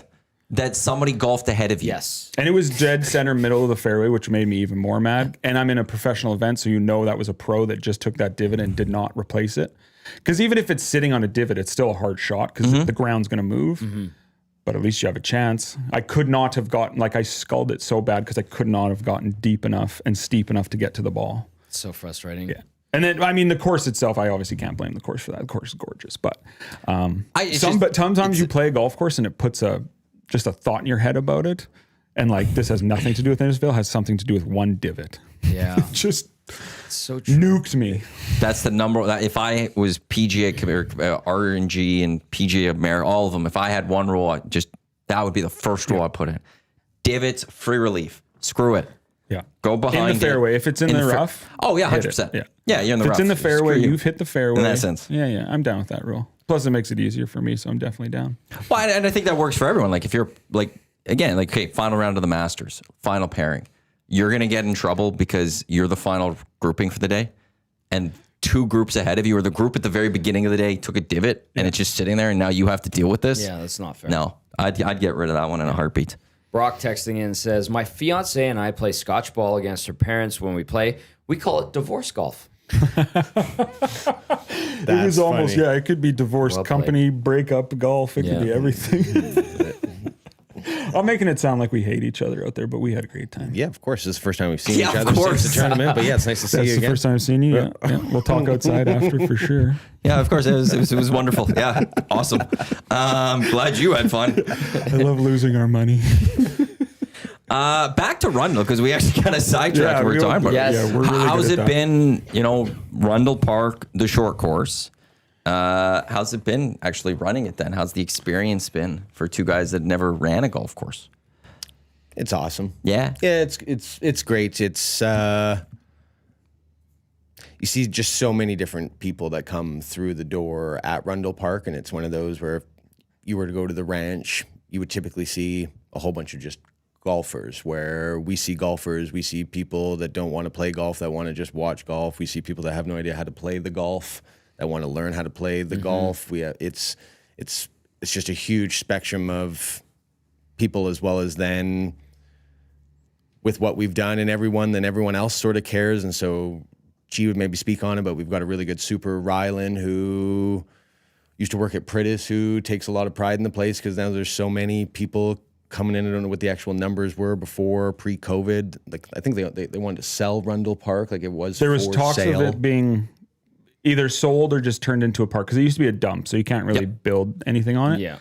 that somebody golfed ahead of you? Yes. And it was dead center middle of the fairway, which made me even more mad. And I'm in a professional event, so that was a pro that just took that divot and did not replace it. Because even if it's sitting on a divot, it's still a hard shot because the ground's going to move. But at least you have a chance. I could not have gotten, I sculled it so bad because I could not have gotten deep enough and steep enough to get to the ball. It's so frustrating. Yeah. And then, the course itself, I obviously can't blame the course for that. The course is gorgeous. But sometimes you play a golf course and it puts just a thought in your head about it. And this has nothing to do with Innisfail, has something to do with one divot. Yeah. Just so true. nuked me. That's the number. If I was PGA, RNG, and PGA America, all of them, if I had one rule, that would be the first rule I put in. Divots, free relief. Screw it. Yeah. Go behind in the fairway. If it's in the rough. Oh, yeah, hit 100%. it. Yeah, you're in the if rough. It's in the fairway, Screw you. you've hit the fairway. In that sense. Yeah. I'm down with that rule. Plus, it makes it easier for me, so I'm definitely down. Well, and I think that works for everyone. If you're okay, final round of the Masters, final pairing, you're going to get in trouble because you're the final grouping for the day. And 2 groups ahead of you, or the group at the very beginning of the day took a divot and it's just sitting there and now you have to deal with this. Yeah, that's not fair. No, I'd get rid of that one in a heartbeat. Brock texting in says, my fiance and I play scotch ball against her parents when we play. We call it divorce golf. It is almost, funny. it could be divorce, company, breakup, golf. It could be everything. I'm making it sound like we hate each other out there, but we had a great time. Yeah, of course. This is the first time we've seen Yeah, each of other course. since the tournament. But yeah, it's nice to see That's you the again. first time I've seen you. Yeah. We'll talk outside after for sure. Yeah, of course. It was wonderful. Yeah, awesome. Glad you had fun. I love losing our money. Back to Rundle, because we actually kind of sidetracked what we were talking about. Yes. Yeah, we're really How's good it at that. been, Rundle Park, the short course? How's it been actually running it then? How's the experience been for 2 guys that never ran a golf course? It's awesome. Yeah. Yeah, it's great. It's you see just so many different people that come through the door at Rundle Park, and it's one of those where if you were to go to the ranch, you would typically see a whole bunch of just golfers. Where we see golfers, we see people that don't want to play golf, that want to just watch golf. We see people that have no idea how to play the golf, that want to learn how to play the golf. It's just a huge spectrum of people, as well as then with what we've done and everyone else sort of cares. And so G would maybe speak on it, but we've got a really good super Rylan who used to work at Pritis, who takes a lot of pride in the place because now there's so many people coming in. I don't know what the actual numbers were before pre-COVID. I think they wanted to sell Rundle Park. There was talks sale. of it being either sold or just turned into a park, because it used to be a dump, so you can't really build anything on it. Yeah.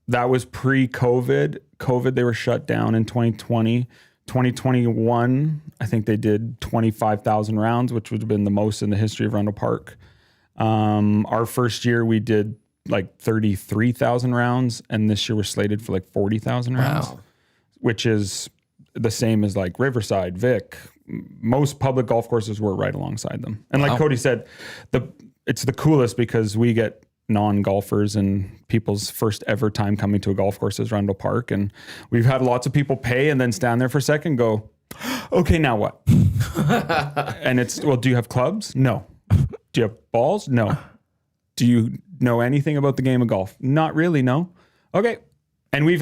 That was pre-COVID. COVID, they were shut down in 2020. 2021, I think they did 25,000 rounds, which would have been the most in the history of Rundle Park. Our first year, we did 33,000 rounds, and this year we're slated for 40,000 rounds, which is the same as Riverside, Vic. Most public golf courses were right alongside them. And like Cody said, it's the coolest because we get non-golfers and people's first ever time coming to a golf course is Rundle Park. And we've had lots of people pay and then stand there for a second and go, Okay, now what? And it's, well, do you have clubs? No. Do you have balls? No. Do you know anything about the game of golf? Not really, no. Okay. And we've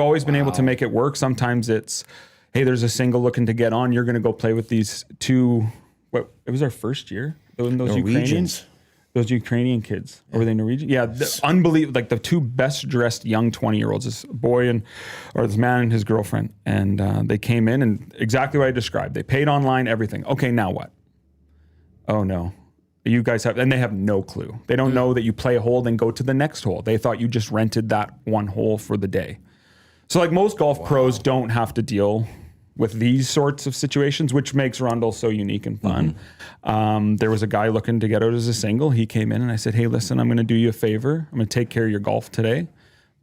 always been able to make it work. Sometimes it's, hey, there's a single looking to get on. You're going to go play with these two, it was our first year. Those Norwegians. Those Ukrainian kids. Or were they Norwegian? Yeah, unbelievable. Like the two best dressed young 20-year-olds, this boy or this man and his girlfriend. And they came in and exactly what I described. They paid online, everything. Okay, now what? Oh no. You guys have, and they have no clue. They don't know that you play a hole, then go to the next hole. They thought you just rented that one hole for the day. So like most golf pros don't have to deal with these sorts of situations, which makes Rundle so unique and fun. There was a guy looking to get out as a single. He came in and I said, hey, listen, I'm going to do you a favor. I'm going to take care of your golf today,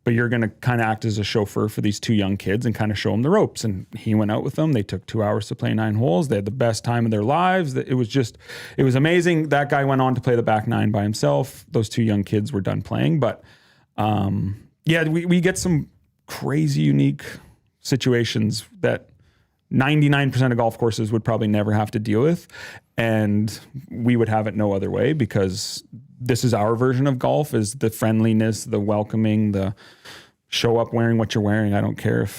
but you're going to kind of act as a chauffeur for these two young kids and kind of show them the ropes. And he went out with them. They took 2 hours to play 9 holes. They had the best time of their lives. It was amazing. That guy went on to play the back 9 by himself. Those two young kids were done playing. But we get some crazy, unique situations that 99% of golf courses would probably never have to deal with. And we would have it no other way because this is our version of golf, is the friendliness, the welcoming, the show up wearing what you're wearing. I don't care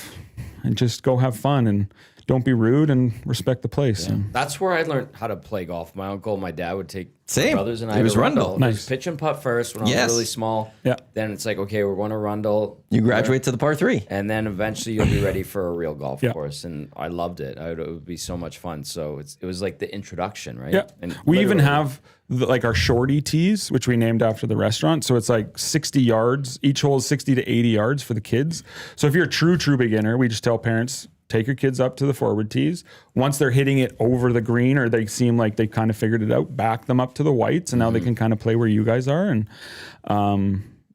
and just go have fun and don't be rude and respect the place. Yeah. That's where I learned how to play golf. My uncle and my dad would take Same. my brothers and I It was to Rundle. It was pitch and putt first when I was really small. Yeah. Then it's like, okay, we're going to Rundle. You graduate to the par 3. And then eventually you'll be ready for a real golf Yeah. course. And I loved it. It would be so much fun. So it was like the introduction, right? Yeah. And We even literally- have like our shorty tees, which we named after the restaurant. So it's like 60 yards. Each hole is 60 to 80 yards for the kids. So if you're a true beginner, we just tell parents, take your kids up to the forward tees. Once they're hitting it over the green or they seem like they kind of figured it out, back them up to the whites, and now they can kind of play where you guys are. And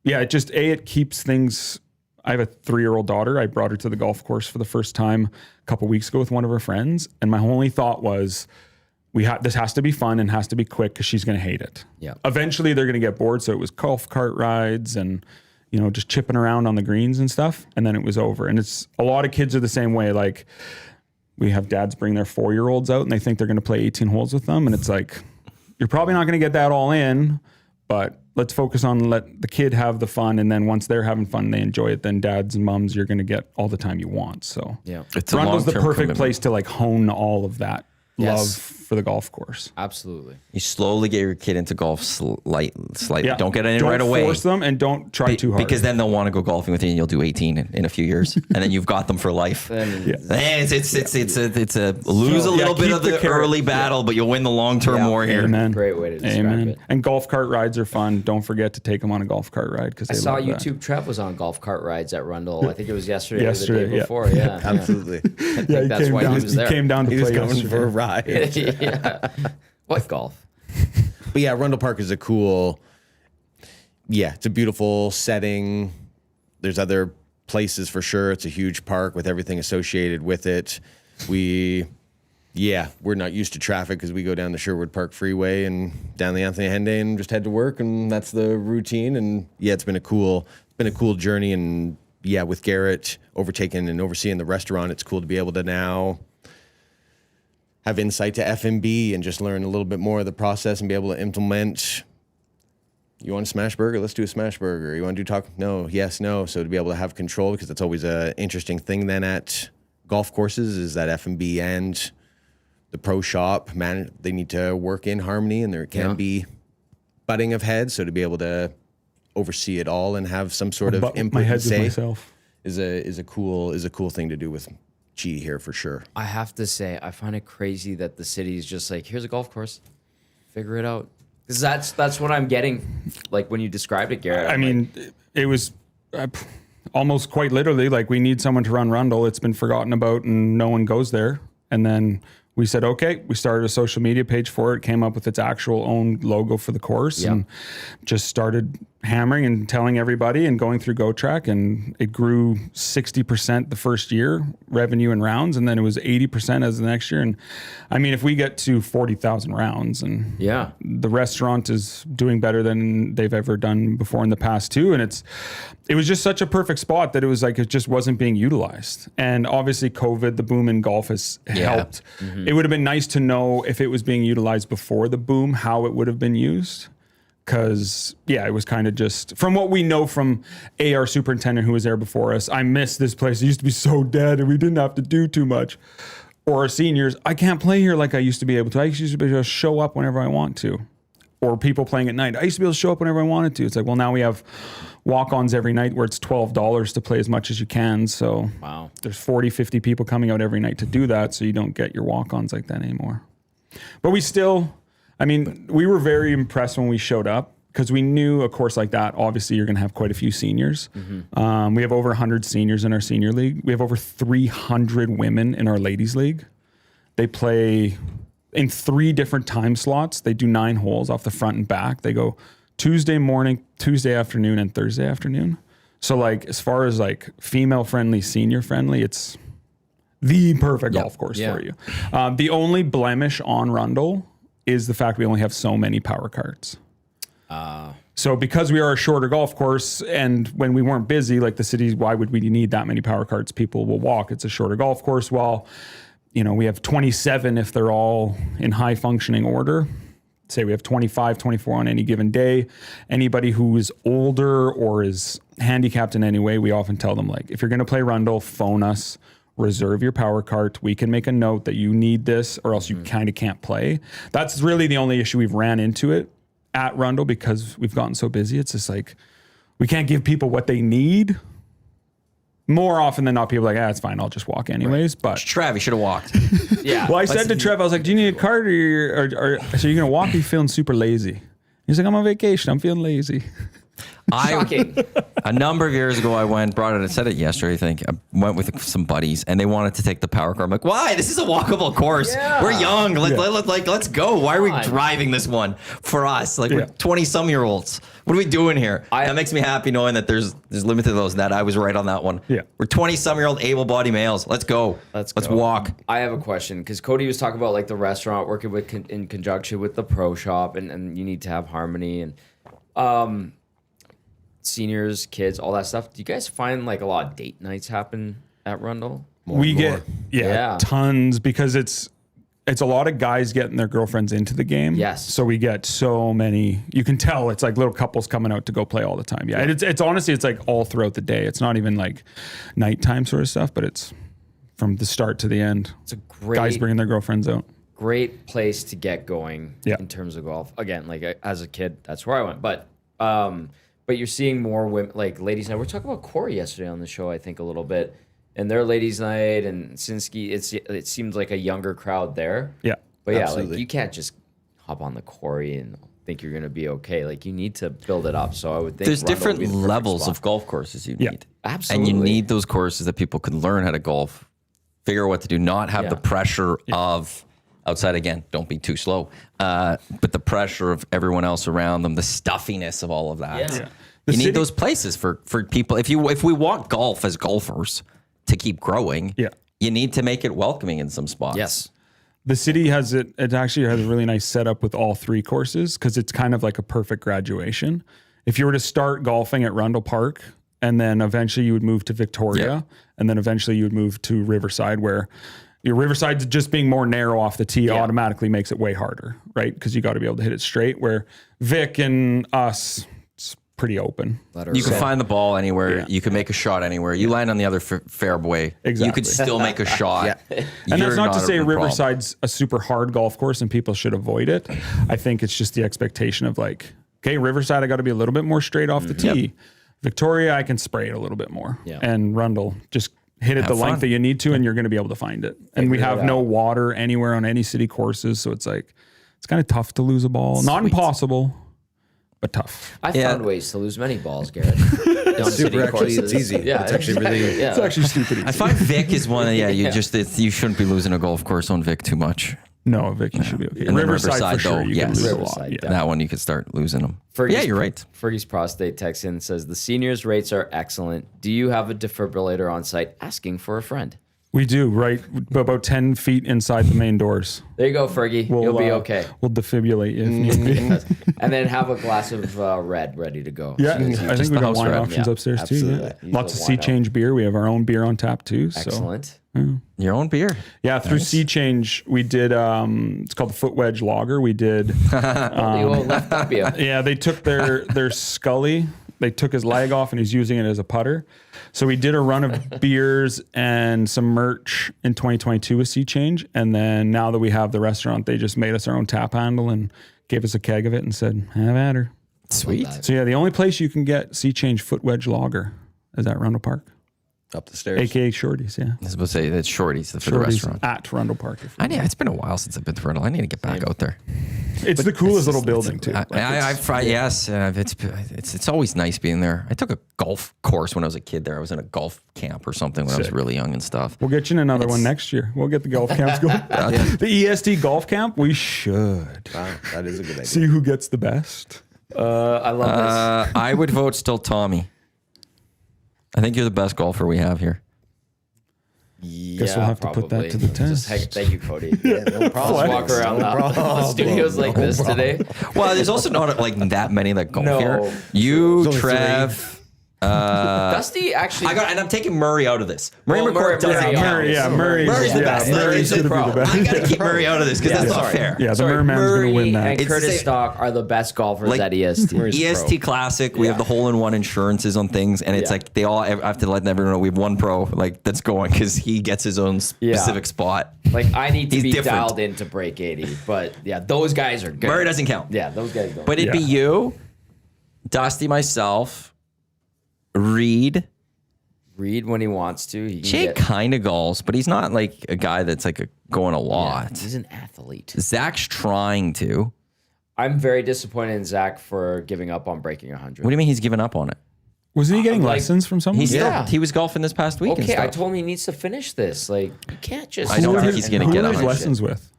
it keeps things. I have a 3-year-old daughter. I brought her to the golf course for the first time a couple weeks ago with one of her friends, and my only thought was, this has to be fun and has to be quick because she's going to hate it. Yeah. Eventually, they're going to get bored. So it was golf cart rides and just chipping around on the greens and stuff. And then it was over. And it's a lot of kids are the same way. Like we have dads bring their 4-year-olds out and they think they're going to play 18 holes with them. And it's like, you're probably not going to get that all in, but let's focus on let the kid have the fun. And then once they're having fun, they enjoy it. Then dads and moms, you're going to get all the time you want. So Yeah. It's a Rundle's the long-term perfect commitment. place to like hone all of that love for the golf course. Absolutely. You slowly get your kid into golf slightly. Yeah. Don't get in Don't right away. force them and don't try too hard. Because then they'll want to go golfing with you and you'll do 18 in a few years. And then you've got them for life. And It's a lose a little bit keep of the the carrot. early battle, but you'll win the long-term war here. Amen. great way to describe Amen. it. And golf cart rides are fun. Don't forget to take them on a golf cart ride because I saw YouTube. Trev was on golf cart rides at Rundle. I think it was yesterday or the day yeah. before. Yeah. Absolutely. I think that's why he was there. came down to He was play coming yesterday. for a ride. Yeah. What golf? But yeah, Rundle Park is it's a beautiful setting. There's other places for sure. It's a huge park with everything associated with it. We're not used to traffic because we go down the Sherwood Park Freeway and down the Anthony Henday and just head to work, and that's the routine. And yeah, it's been a cool journey. And yeah, with Garrett overtaking and overseeing the restaurant, it's cool to be able to now have insight to F&B and just learn a little bit more of the process and be able to implement. You want a smash burger? Let's do a smash burger. You want to do taco? No, yes, no. So to be able to have control, because that's always an interesting thing then at golf courses, is that F&B and the pro shop, man, they need to work in harmony, and there can be butting of heads. So to be able to oversee it all and have some sort of Butt input my and heads with say myself. is a cool thing to do with G here for sure. I have to say, I find it crazy that the city is just like, here's a golf course, figure it out. Because that's what I'm getting. Like when you described it, Garrett. I mean, it was almost quite literally like, we need someone to run Rundle. It's been forgotten about and no one goes there. And then we said, okay, we started a social media page for it, came up with its actual own logo for the course, and just started hammering and telling everybody and going through GoTrack, and it grew 60% the first year, revenue and rounds, and then it was 80% as the next year. And I mean, if we get to 40,000 rounds, and the restaurant is doing better than they've ever done before in the past too, and it was just such a perfect spot that it was like it just wasn't being utilized. And obviously COVID, the boom in golf has helped. It would have been nice to know if it was being utilized before the boom, how it would have been used. Because, it was kind of just, from what we know from our superintendent who was there before us, I miss this place. It used to be so dead and we didn't have to do too much. Or our seniors, I can't play here like I used to be able to. I used to be able to show up whenever I want to. Or people playing at night. I used to be able to show up whenever I wanted to. It's like, well, now we have walk-ons every night where it's $12 to play as much as you can. So there's 40, 50 people coming out every night to do that. So you don't get your walk-ons like that anymore. But we were very impressed when we showed up because we knew a course like that, obviously you're going to have quite a few seniors. We have over 100 seniors in our senior league. We have over 300 women in our ladies league. They play in 3 different time slots. They do 9 holes off the front and back. They go Tuesday morning, Tuesday afternoon, and Thursday afternoon. So like as far as like female friendly, senior friendly, it's the perfect golf course for you. The only blemish on Rundle is the fact we only have so many power carts. So because we are a shorter golf course, and when we weren't busy, like the city, why would we need that many power carts? People will walk. It's a shorter golf course. While, we have 27 if they're all in high functioning order. Say we have 25, 24 on any given day. Anybody who is older or is handicapped in any way, we often tell them, like, if you're going to play Rundle, phone us. Reserve your power cart. We can make a note that you need this or else you kind of can't play. That's really the only issue we've ran into it at Rundle because we've gotten so busy. It's just like, we can't give people what they need. More often than not, people are like, it's fine. I'll just walk anyways. But Trav, you should have walked. Well, I said to Trev, I was like, do you need a cart or you're going to walk? Are you feeling super lazy? He's like, I'm on vacation. I'm feeling lazy. Shocking. A number of years ago, I said it yesterday, I think. I went with some buddies and they wanted to take the power car. I'm like, why? This is a walkable course. We're young. Let's go. Why are we driving this one for us? Like, we're 20-some-year-olds. What are we doing here? That makes me happy knowing that there's limited those, that I was right on that one. Yeah. We're 20-some-year-old able-bodied males. Let's go. Let's walk. I have a question because Cody was talking about like the restaurant working in conjunction with the pro shop and you need to have harmony and seniors, kids, all that stuff. Do you guys find like a lot of date nights happen at Rundle? We get tons because it's a lot of guys getting their girlfriends into the game. Yes. So we get so many. You can tell it's like little couples coming out to go play all the time. Yeah. And it's honestly, it's like all throughout the day. It's not even like nighttime sort of stuff, but it's from the start to the end. It's a great guys bringing their girlfriends out. Great place to get going in terms of golf. Again, like as a kid, that's where I went. But you're seeing more women, like ladies' night. We were talking about Corey yesterday on the show, I think, a little bit. And their ladies' night and Sinsky, it seems like a younger crowd there. Yeah. But like you can't just hop on the Corey and think you're going to be okay. Like you need to build it up. So I would think there's Rundle different would be the levels spot. of golf courses you need. Absolutely. And you need those courses that people can learn how to golf, figure out what to do, not have the pressure of outside. Again, don't be too slow. But the pressure of everyone else around them, the stuffiness of all of that. Yeah. You need those places for people. If we want golf as golfers to keep growing, you need to make it welcoming in some spots. Yes. The city has it actually has a really nice setup with all 3 courses because it's kind of like a perfect graduation. If you were to start golfing at Rundle Park and then eventually you would move to Victoria and then eventually you would move to Riverside, where your Riverside just being more narrow off the tee automatically makes it way harder, right? Because you got to be able to hit it straight, where Vic and us, pretty open. You can find the ball anywhere. You can make a shot anywhere. You land on the other fairway. Exactly. You could still make a shot. And that's not to say Riverside's a super hard golf course and people should avoid it. I think it's just the expectation of like, okay, Riverside, I got to be a little bit more straight off the tee. Victoria, I can spray it a little bit more. And Rundle, just hit it the length that you need to and you're going to be able to find it. And we have no water anywhere on any city courses. So it's like, it's kind of tough to lose a ball. Not impossible, but tough. I found ways to lose many balls, Garrett. Super, actually, it's easy. Yeah, it's actually really. It's actually stupid easy. I find Vic is one. You shouldn't be losing a golf course on Vic too much. No, Vicky should be okay. And then Riverside for sure. though, You yes. can lose a lot. Riverside, Yeah. That one you could start losing them. Fergie's, Yeah, you're right. Fergie's prostate texts in and says the seniors rates are excellent. Do you have a defibrillator on site? Asking for a friend. We do, right? About 10 feet inside the main doors. There you go, Fergie. You'll be okay. We'll defibrillate you if need be. And then have a glass of red ready to go. Yeah, I think we got house wine red. options Yeah, upstairs absolutely. too. Yeah. Use Lots the of Sea wine Change beer. We have our own beer on tap too. So. Excellent. Your own beer. Yeah, through Sea Change, we did. It's called the Foot Wedge Lager. We did. Left up you. Yeah, they took their Scully. They took his leg off and he's using it as a putter. So we did a run of beers and some merch in 2022 with Sea Change. And then now that we have the restaurant, they just made us our own tap handle and gave us a keg of it and said, have at her. Sweet. So yeah, the only place you can get Sea Change Foot Wedge Lager is at Rundle Park. Up the stairs. AKA Shorty's, yeah. I was supposed to say that's Shorty's for the Shorty's restaurant. at Rundle Park. It's been a while since I've been to Rundle. I need to get back out there. It's the coolest little building too. It's always nice being there. I took a golf course when I was a kid there. I was in a golf camp or something when I was Sick. really young and stuff. We'll get you in another one next year. We'll get the golf camps going. The EST golf camp, we should. Wow, that is a good idea. See who gets the best. I love this. I would vote still Tommy. I think you're the best golfer we have here. Guess we'll have to put that to the test. Thank you, Cody. No problem. Walk around the studios like this today. Well, there's also not like that many that golf No. here. You, There's only Trev. Dusty actually. And I'm taking Murray out of this. Murray Well, McCourt doesn't Murray, count. Murray's the best. Murray's Like, going to be the best. I gotta keep Murray out of this because that's not fair. Yeah, the Sorry, Merman's going Murray to win that. and It's Curtis the same- Stock are the best golfers Like, at EST. EST Classic, we have the hole-in-one insurances on things, and it's Yeah. like they all have to let everyone know we have one pro like that's going because he gets his own specific spot. Like I need to He's be different. dialed in to break 80, but yeah, those guys are good. Murray doesn't count. Yeah, those guys don't. But it'd be you, Dusty, myself, Reed. Reed when he wants to. He can Jake get, kind of goals, but he's not like a guy that's like going a lot. he's an athlete. Zach's trying to. I'm very disappointed in Zach for giving up on breaking 100. What do you mean he's given up on it? Wasn't he getting like- lessons from someone? He was golfing this past week. and Okay, I stuff. told him he needs to finish this. Like you can't just. I don't start think he's gonna and get Who up are his on lessons with?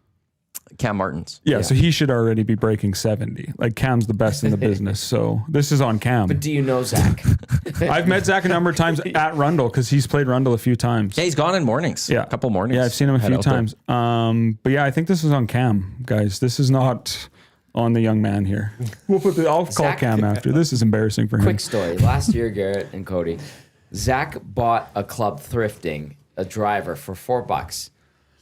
Cam Martins. Yeah, so he should already be breaking 70. Like Cam's the best in the business, so this is on Cam. Do you know Zach? I've met Zach a number of times at Rundle because he's played Rundle a few times. Yeah, he's gone in mornings. Yeah, a couple mornings. Yeah, I've seen him a Head few out there. times. But yeah, I think this is on Cam, guys. This is not on the young man here. I'll call Zach- Cam after. This is embarrassing for him. Quick story. Last year, Garrett and Cody, Zach bought a club thrifting, a driver for $4.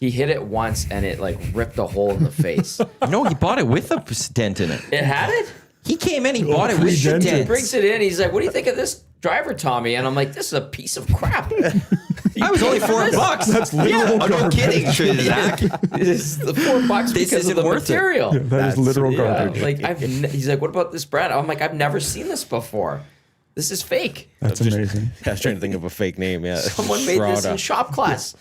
He hit it once and it like ripped a hole in the face. No, he bought it with a dent in it. It had it? He came in, he bought it with the pre-dented. He dent. brings it in. He's like, "What do you think of this driver, Tommy?" And I'm like, "This is a piece of crap." I was only $4. That's literal I'm not garbage. kidding, Zach. This is the $4 This because of isn't the worth it. material. That is literal Yeah, garbage. like he's like, "What about this brand?" I'm like, "I've never seen this before. This is fake. That's amazing. I was trying to think of a fake name. Yeah, Someone made this in Shroud. shop class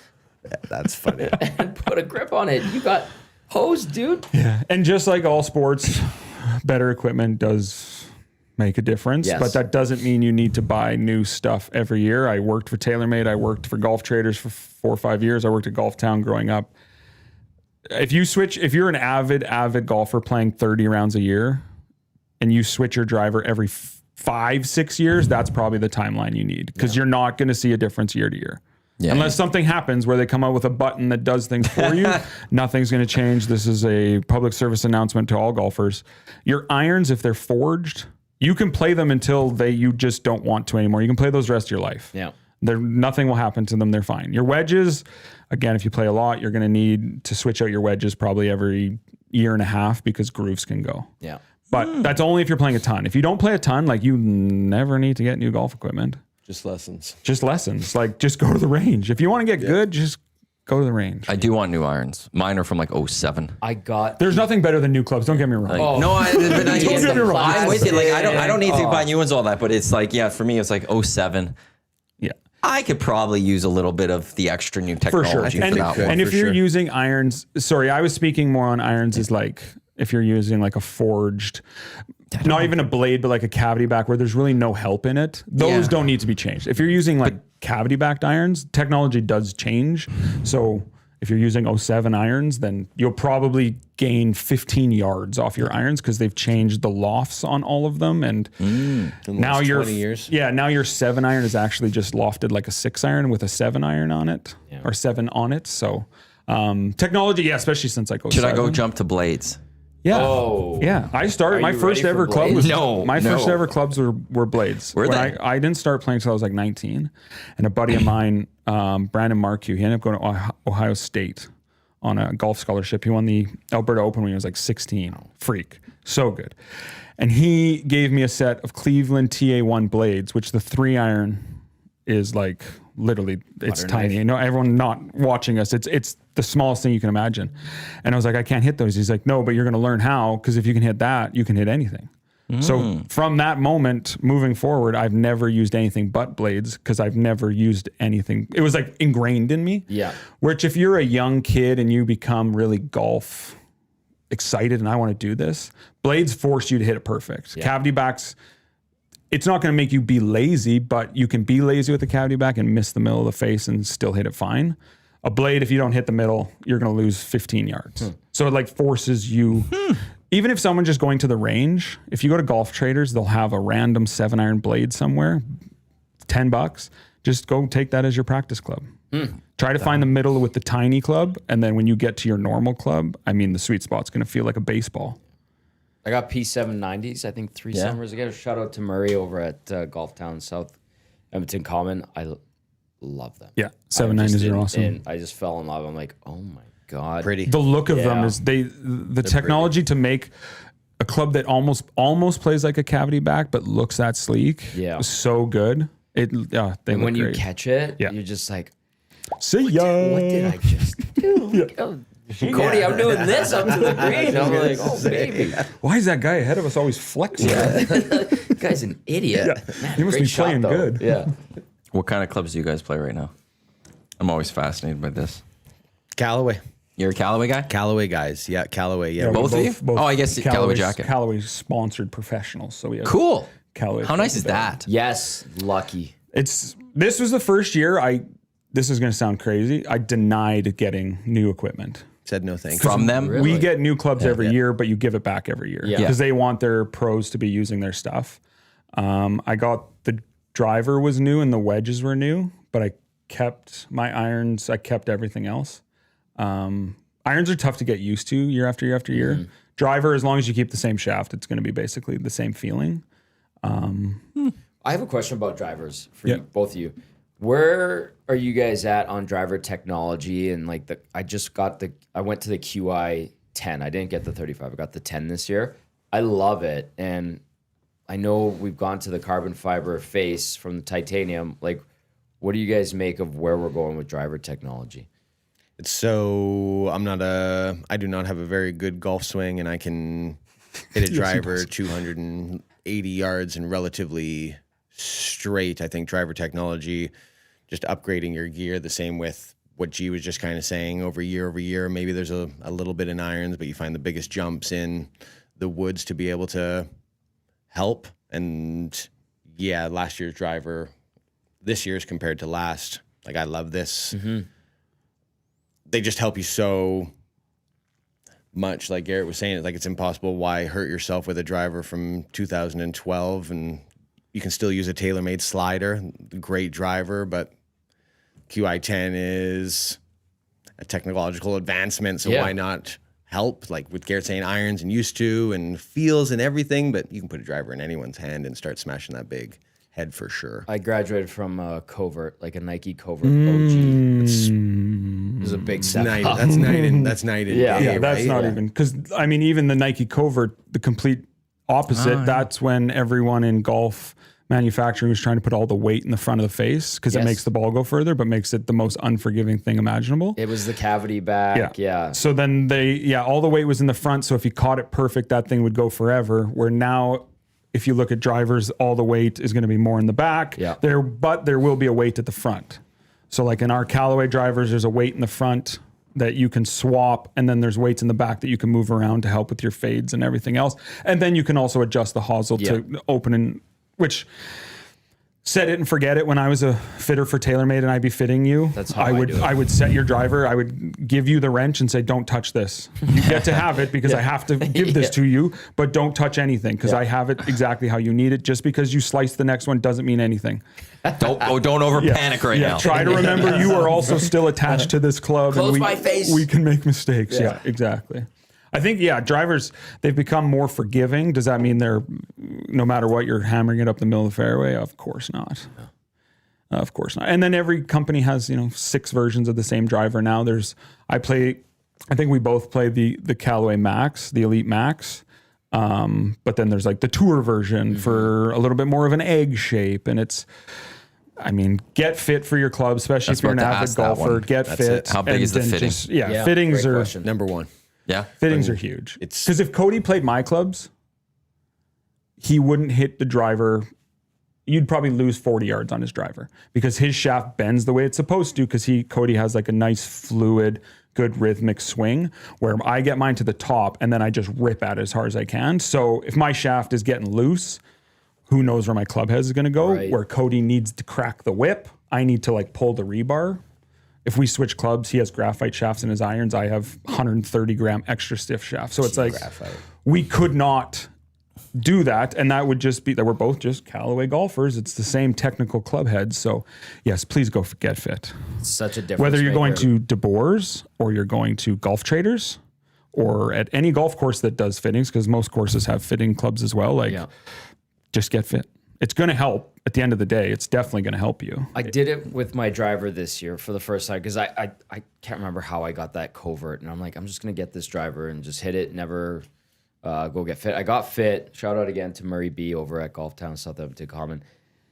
That's funny. and put a grip on it. You got hosed, dude." Yeah, and just like all sports, better equipment does make a difference, Yes. but that doesn't mean you need to buy new stuff every year. I worked for TaylorMade. I worked for Golf Traders for 4 or 5 years. I worked at Golf Town growing up. If you're an avid golfer playing 30 rounds a year and you switch your driver every 5-6 years, that's probably the timeline you need because you're not going to see a difference year to year. Yeah. Unless something happens where they come out with a button that does things for you, nothing's going to change. This is a public service announcement to all golfers. Your irons, if they're forged, you can play them until you just don't want to anymore. You can play those the rest of your life. Yeah. Nothing will happen to them. They're fine. Your wedges, again, if you play a lot, you're going to need to switch out your wedges probably every year and a half because grooves can go. Yeah. But that's only if you're playing a ton. If you don't play a ton, like you never need to get new golf equipment. Just lessons. Just lessons. Like just go to the range. If you want to get good, just go to the range. I do want new irons. Mine are from like 07. I got. There's nothing better than new clubs. Don't get me wrong. Oh. No, but I, Don't get me wrong. I'm with you. Like I don't need to Oh. buy new ones all that, but it's like for me it's like 07. Yeah, I could probably use a little bit of the extra new for technology sure. for And, that one. and if for you're sure. using irons, sorry, I was speaking more on irons is like if you're using like a forged, not even a blade, but like a cavity back where there's really no help in it. Those Yeah. don't need to be changed. If you're using like cavity backed irons, technology does change. So If you're using 07 irons, then you'll probably gain 15 yards off your irons because they've changed the lofts on all of them. And now your 20 years. Yeah, now your 7 iron is actually just lofted like a 6 iron with a 7 iron on it or 7 on it. So technology, especially since like 07. Should I go jump to blades? Yeah. Oh. Yeah. I started Are my you first ready for ever club blades? was my first ever clubs were blades. Were When they? I didn't start playing until I was like 19. And a buddy of mine, Brandon Markey, he ended up going to Ohio State on a golf scholarship. He won the Alberta Open when he was like 16. Freak. So good. And he gave me a set of Cleveland TA1 blades, which the 3 iron is like literally it's tiny. You know, everyone not watching us, it's the smallest thing you can imagine. And I was like, I can't hit those. He's like, no, but you're going to learn how, because if you can hit that, you can hit anything. So from that moment moving forward, I've never used anything but blades because I've never used anything. It was like ingrained in me. Yeah. Which if you're a young kid and you become really golf excited and I want to do this, blades force you to hit it perfect. Cavity backs, it's not going to make you be lazy, but you can be lazy with the cavity back and miss the middle of the face and still hit it fine. A blade, if you don't hit the middle, you're going to lose 15 yards. So it like forces you. Even if someone's just going to the range, if you go to Golf Traders, they'll have a random 7 iron blade somewhere, $10. Just go take that as your practice club. Try to find the middle with the tiny club. And then when you get to your normal club, I mean, the sweet spot's going to feel like a baseball. I got P790s, I think 3 summers ago. Shout out to Murray over at Golf Town South Edmonton Common. I love them. Yeah, 790s are awesome. And I just fell in love. I'm like, oh my God. Pretty. The look of them Yeah. is the technology to make a club that almost plays like a cavity back but looks that sleek. Yeah. Was so good. They And look when you great. catch it, Yeah. you're just like, See ya. what did I just do? Oh, Cody, I'm doing this up to the green. I'm like, oh, baby. Why is that guy ahead of us always flexing? This guy's an idiot. Man, He must great be shot, playing though. good. Yeah. What kind of clubs do you guys play right now? I'm always fascinated by this. Callaway. You're a Callaway guy? Callaway guys. Yeah, Callaway. Yeah. Both of you? Oh, I guess Callaway jacket. Callaway's sponsored professionals, so we have Cool. Callaway. How nice is that? Yes, lucky. This was the first year this is going to sound crazy. I denied getting new equipment. Said no thanks. From them? Really? We get new clubs every year, but you give it back every year Yeah. because they want their pros to be using their stuff. I got the driver was new and the wedges were new, but I kept my irons. I kept everything else. Irons are tough to get used to year after year after year. Driver, as long as you keep the same shaft, it's going to be basically the same feeling. I have a question about drivers for you, both of you. Where are you guys at on driver technology? And like I went to the QI 10. I didn't get the 35. I got the 10 this year. I love it. And I know we've gone to the carbon fiber face from the titanium. Like, what do you guys make of where we're going with driver technology? It's so I do not have a very good golf swing, and I can hit a driver 280 yards and relatively straight. I think driver technology, just upgrading your gear, the same with what G was just kind of saying over year. Maybe there's a little bit in irons, but you find the biggest jumps in the woods to be able to help. And yeah, last year's driver, this year's compared to last, like I love this. They just help you so much. Like Garrett was saying, like it's impossible. Why hurt yourself with a driver from 2012? And you can still use a TaylorMade slider, great driver, but QI10 is a technological advancement. So why not help? Like with Garrett saying irons and used to and feels and everything, but you can put a driver in anyone's hand and start smashing that big head for sure. I graduated from Covert, like a Nike Covert OG. It was a big step up. That's night and day, Yeah, that's right? not even because I mean, even the Nike Covert, the complete opposite. That's when everyone in golf manufacturing was trying to put all the weight in the front of the face because it makes the ball go further, but makes it the most unforgiving thing imaginable. It was the cavity back. Yeah. So then all the weight was in the front. So if you caught it perfect, that thing would go forever. Where now, if you look at drivers, all the weight is going to be more in the back. Yeah. But there will be a weight at the front. So like in our Callaway drivers, there's a weight in the front that you can swap, and then there's weights in the back that you can move around to help with your fades and everything else. And then you can also adjust the hosel to open and which set it and forget it when I was a fitter for TaylorMade and I'd be fitting you. That's how I do it. I would set your driver. I would give you the wrench and say, don't touch this. You get to have it because I have to give this to you, but don't touch anything because I have it exactly how you need it. Just because you slice the next one doesn't mean anything. Don't over panic right now. Try to remember you are also still attached to this club. Close and my face. We can make mistakes. Yeah, exactly. I think, drivers, they've become more forgiving. Does that mean they're, no matter what, you're hammering it up the middle of the fairway? Of course not. Of course not. And then every company has, 6 versions of the same driver now. I think we both play the Callaway Max, the Elite Max. But then there's like the Tour version for a little bit more of an egg shape. And get fit for your club, especially if you're an avid golfer. Get fit. How big is the fitting? Fittings are question. Number one. Yeah. Fittings are huge. Because if Cody played my clubs, he wouldn't hit the driver. You'd probably lose 40 yards on his driver because his shaft bends the way it's supposed to because Cody has like a nice fluid, good rhythmic swing where I get mine to the top and then I just rip at it as hard as I can. So if my shaft is getting loose, who knows where my club head is going to go? Right. Where Cody needs to crack the whip, I need to like pull the rebar. If we switch clubs, he has graphite shafts in his irons. I have 130 gram extra stiff shafts. So it's like we could not do that. And that would just be that we're both just Callaway golfers. It's the same technical club heads. So yes, please go get fit. Such a difference. Whether you're going to DeBoer's or you're going to Golf Traders or at any golf course that does fittings, because most courses have fitting clubs as well. Just get fit. It's going to help. At the end of the day, it's definitely going to help you. I did it with my driver this year for the first time because I can't remember how I got that covert. And I'm like, I'm just going to get this driver and just hit it, never go get fit. I got fit. Shout out again to Murray B over at Golf Town, Southampton Common.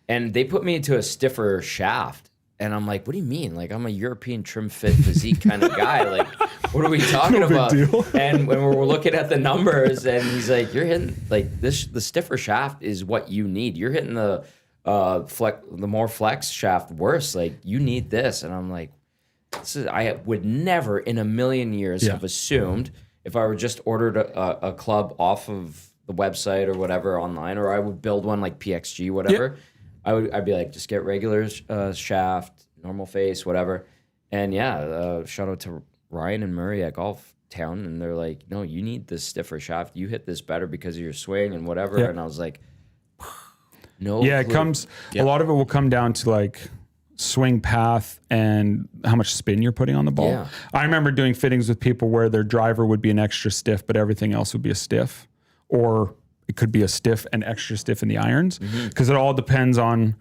And they put me into a stiffer shaft. And I'm like, what do you mean? Like, I'm a European trim fit physique kind of guy. Like, what are we talking about? Deal. And when we're looking at the numbers, and he's like, you're hitting, like, the stiffer shaft is what you need. You're hitting the more flex shaft worse. Like, you need this. And I'm like, I would never in a million years have assumed if I were just ordered a club off of the website or whatever online, or I would build one like PXG, whatever. Yeah. I'd be like, just get regular shaft, normal face, whatever. And shout out to Ryan and Murray at Golf Town. And they're like, no, you need this stiffer shaft. You hit this better because of your swing and whatever. Yeah. And I was like, no. Yeah, a lot of it will come down to like swing path and how much spin you're putting on the ball. Yeah. I remember doing fittings with people where their driver would be an extra stiff, but everything else would be a stiff, or it could be a stiff and extra stiff in the irons because it all depends on,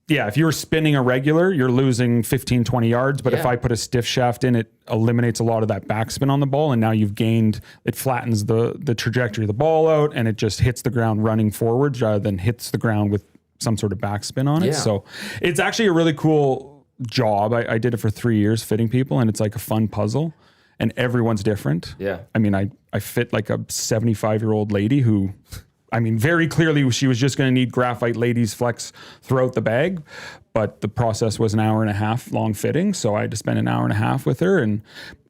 if you're spinning a regular, you're losing 15, 20 yards. But if I put a stiff shaft in, it eliminates a lot of that backspin on the ball. And now it flattens the trajectory of the ball out and it just hits the ground running forwards rather than hits the ground with some sort of backspin on it. So it's actually a really cool job. I did it for 3 years fitting people and it's like a fun puzzle. And everyone's different. Yeah. I mean, I fit like a 75-year-old lady who, very clearly she was just going to need graphite ladies flex throughout the bag. But the process was an hour and a half long fitting. So I had to spend an hour and a half with her. And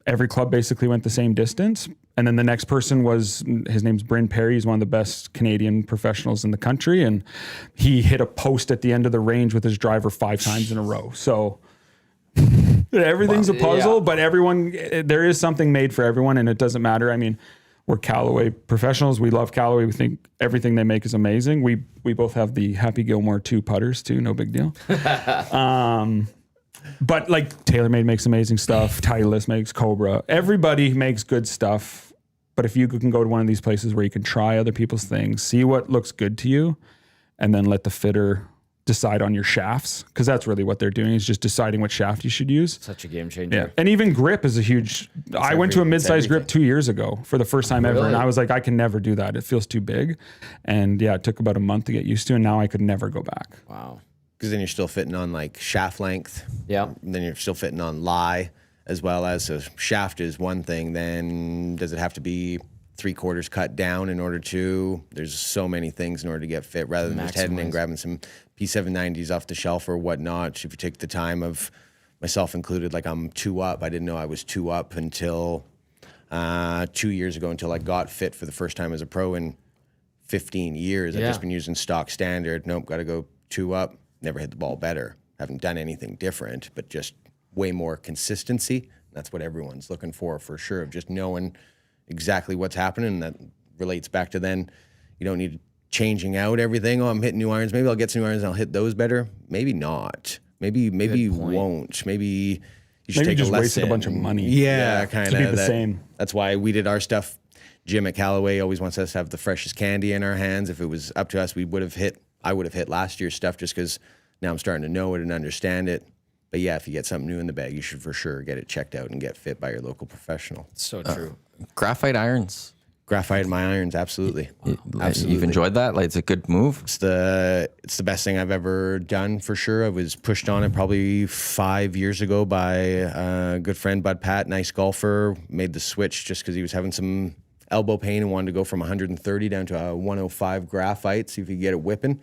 every club basically went the same distance. And then the next person his name's Bryn Perry. He's one of the best Canadian professionals in the country. And he hit a post at the end of the range with his driver 5 times in a row. So everything's a puzzle, but there is something made for everyone, and it doesn't matter. I mean, we're Callaway professionals. We love Callaway. We think everything they make is amazing. We both have the Happy Gilmore 2 putters too. No big deal. But like TaylorMade makes amazing stuff. Titleist makes Cobra. Everybody makes good stuff. But if you can go to one of these places where you can try other people's things, see what looks good to you, and then let the fitter decide on your shafts, because that's really what they're doing, is just deciding what shaft you should use. Such a game changer. Yeah. And even grip is a huge... I went to a mid-size grip 2 years ago for the first time ever, and I was like, I can never do that. It feels too big. And it took about a month to get used to, and now I could never go back. Wow. Because then you're still fitting on like shaft length. Yeah. And then you're still fitting on lie as well as, so shaft is one thing. Then does it have to be 3/4 cut down in order to, there's so many things in order to get fit rather than just heading and grabbing some P790s off the shelf or whatnot. If you take the time of, myself included, like I'm 2 up. I didn't know I was 2 up until 2 years ago, until I got fit for the first time as a pro in 15 years. I've just been using stock standard. Nope, got to go 2 up, never hit the ball better. Haven't done anything different, but just way more consistency. That's what everyone's looking for sure, of just knowing exactly what's happening. And that relates back to then you don't need changing out everything. Oh, I'm hitting new irons. Maybe I'll get some new irons and I'll hit those better. Maybe not. Maybe you won't. Maybe you should take just a lesson. wasted a bunch of money. Yeah, kind of. To be the same. That's why we did our stuff. Jim at Callaway always wants us to have the freshest candy in our hands. If it was up to us, I would have hit last year's stuff just because now I'm starting to know it and understand it. But yeah, if you get something new in the bag, you should for sure get it checked out and get fit by your local professional. So true. Graphite irons. Graphite in my irons, absolutely. Absolutely. You've enjoyed that? Like, it's a good move? It's the best thing I've ever done for sure. I was pushed on it probably 5 years ago by a good friend, Bud Pat, nice golfer. Made the switch just because he was having some elbow pain and wanted to go from 130 down to a 105 graphite, see if he could get it whipping.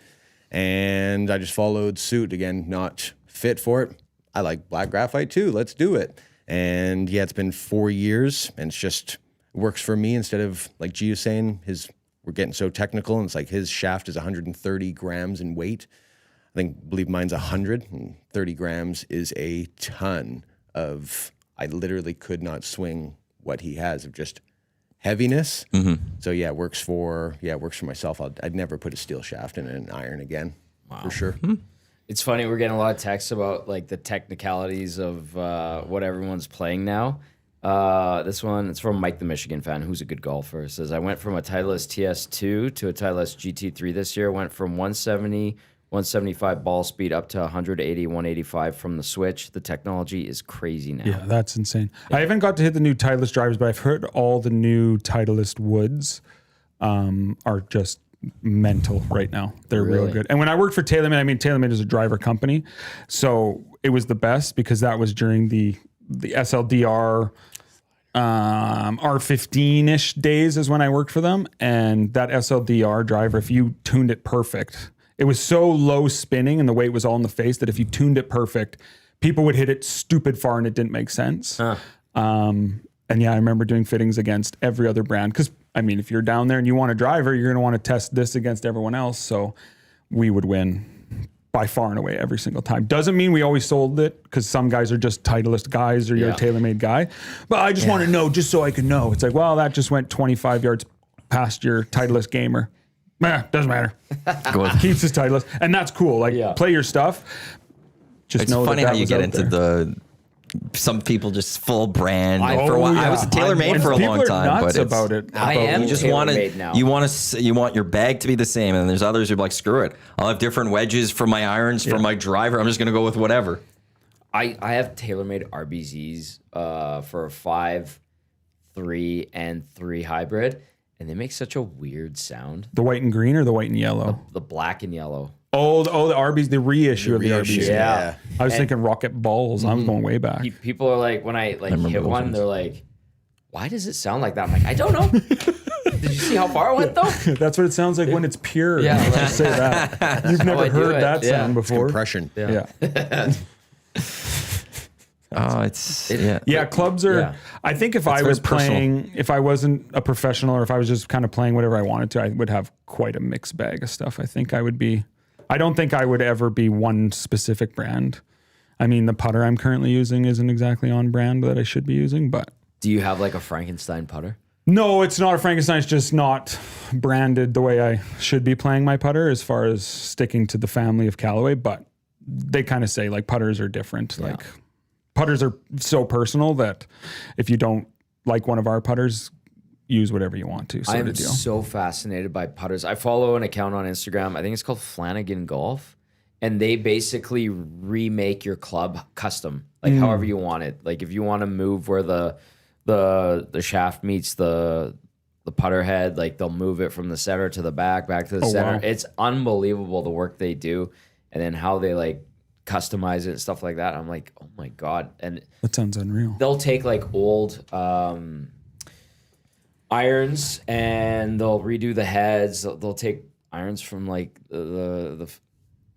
And I just followed suit. Again, not fit for it. I like black graphite too. Let's do it. And yeah, it's been 4 years and it's just works for me. Instead of, like G was saying, we're getting so technical and it's like his shaft is 130 grams in weight. I believe mine's 100, and 30 grams is a ton of, I literally could not swing what he has of just heaviness. Mm-hmm. So yeah, it works for myself. I'd never put a steel shaft in an iron again. Wow. For sure. Mm-hmm. It's funny, we're getting a lot of texts about like the technicalities of what everyone's playing now. This one, it's from Mike, the Michigan fan, who's a good golfer. It says, I went from a Titleist TS2 to a Titleist GT3 this year. Went from 170, 175 ball speed up to 180, 185 from the switch. The technology is crazy now. Yeah, that's insane. Yeah. I haven't got to hit the new Titleist drivers, but I've heard all the new Titleist woods are just mental right now. They're real good. And when I worked for TaylorMade, TaylorMade is a driver company. So it was the best because that was during the SLDR R15-ish days is when I worked for them. And that SLDR driver, if you tuned it perfect, it was so low spinning and the way it was all in the face that if you tuned it perfect, people would hit it stupid far and it didn't make sense. And yeah, I remember doing fittings against every other brand. Because, if you're down there and you want a driver, you're going to want to test this against everyone else. So we would win by far and away every single time. Doesn't mean we always sold it because some guys are just Titleist guys or you're a TaylorMade guy. But I just want to know just so I can know. It's like, well, that just went 25 yards past your Titleist gamer. Doesn't matter. Keeps his Titleist. And that's cool. Play your stuff. Just it's know funny that how you get into there. Some people just full brand. For a while, I was a TaylorMade for a long time, but it's about it. I am you just want to. You want your bag to be the same, and there's others who are like, screw it. I'll have different wedges for my irons for my driver. I'm just going to go with whatever. I have TaylorMade RBZs for a 5, 3, and 3 hybrid, and they make such a weird sound. The white and green or the white and yellow? The black and yellow. Oh, the RBs, the reissue of the RBs. Yeah. I was thinking rocket balls. I was going way back. People are like, when I hit one, they're like, why does it sound like that? I'm like, I don't know. Did you see how far it went though? That's what it sounds like when it's pure. Yeah. Let's say that. You've never heard that sound before. Compression. Yeah. Oh, clubs are. Yeah. I think if I was playing, if I wasn't a professional or if I was just kind of playing whatever I wanted to, I would have quite a mixed bag of stuff. I don't think I would ever be one specific brand. The putter I'm currently using isn't exactly on brand that I should be using, but. Do you have like a Frankenstein putter? No, it's not a Frankenstein. It's just not branded the way I should be playing my putter as far as sticking to the family of Callaway, but they kind of say like putters are different. Yeah. Like putters are so personal that if you don't like one of our putters, use whatever you want to. I am so fascinated by putters. I follow an account on Instagram. I think it's called Flanagan Golf. And they basically remake your club custom, like however you want it. Like if you want to move where the shaft meets the putter head, like they'll move it from the center to the back to the center. Wow. It's unbelievable the work they do and then how they like customize it and stuff like that. I'm like, oh my God. And that sounds unreal. They'll take like old irons and they'll redo the heads. They'll take irons from like the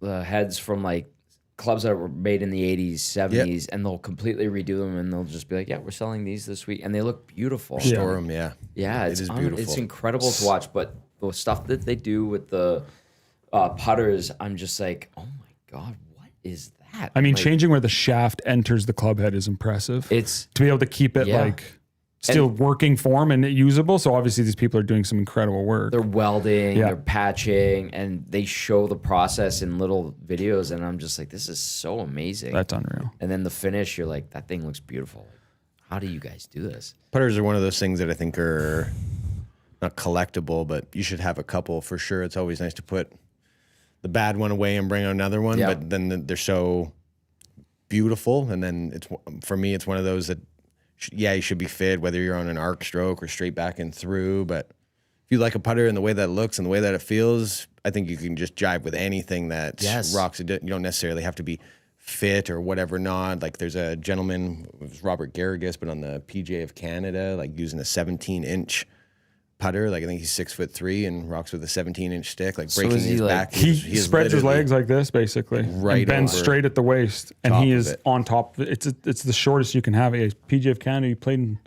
heads from like clubs that were made in the 80s, 70s, and they'll completely redo them and they'll just be like, yeah, we're selling these this week. And they look beautiful. Restore them, Yeah, it is beautiful. It's incredible to watch, but the stuff that they do with the putters, I'm just like, oh my God, what is that? I mean, Like, changing where the shaft enters the club head is impressive. It's to be able to keep it Yeah. like still working form and usable. So obviously these people are doing some incredible work. they're welding, Yeah. they're patching, and they show the process in little videos, and I'm just like, this is so amazing. That's unreal. And then the finish, you're like, that thing looks beautiful. How do you guys do this? Putters are one of those things that I think are not collectible, but you should have a couple for sure. It's always nice to put the bad one away and bring out another one, Yeah. but then they're so beautiful. And then it's, for me, it's one of those that, you should be fit, whether you're on an arc stroke or straight back and through. But if you like a putter and the way that it looks and the way that it feels, I think you can just jive with anything that rocks. You don't necessarily have to be fit or whatever not. Like there's a gentleman, it was Robert Garrett, but on the PGA of Canada, like using a 17-inch putter. Like I think he's 6'3" and rocks with a 17-inch stick, like breaking is he his like- back. He is spreads his literally legs like this, basically, right and bends over straight at the waist, and top he of is it. on top of it. It's the shortest you can have. A PGA of Canada, he played in,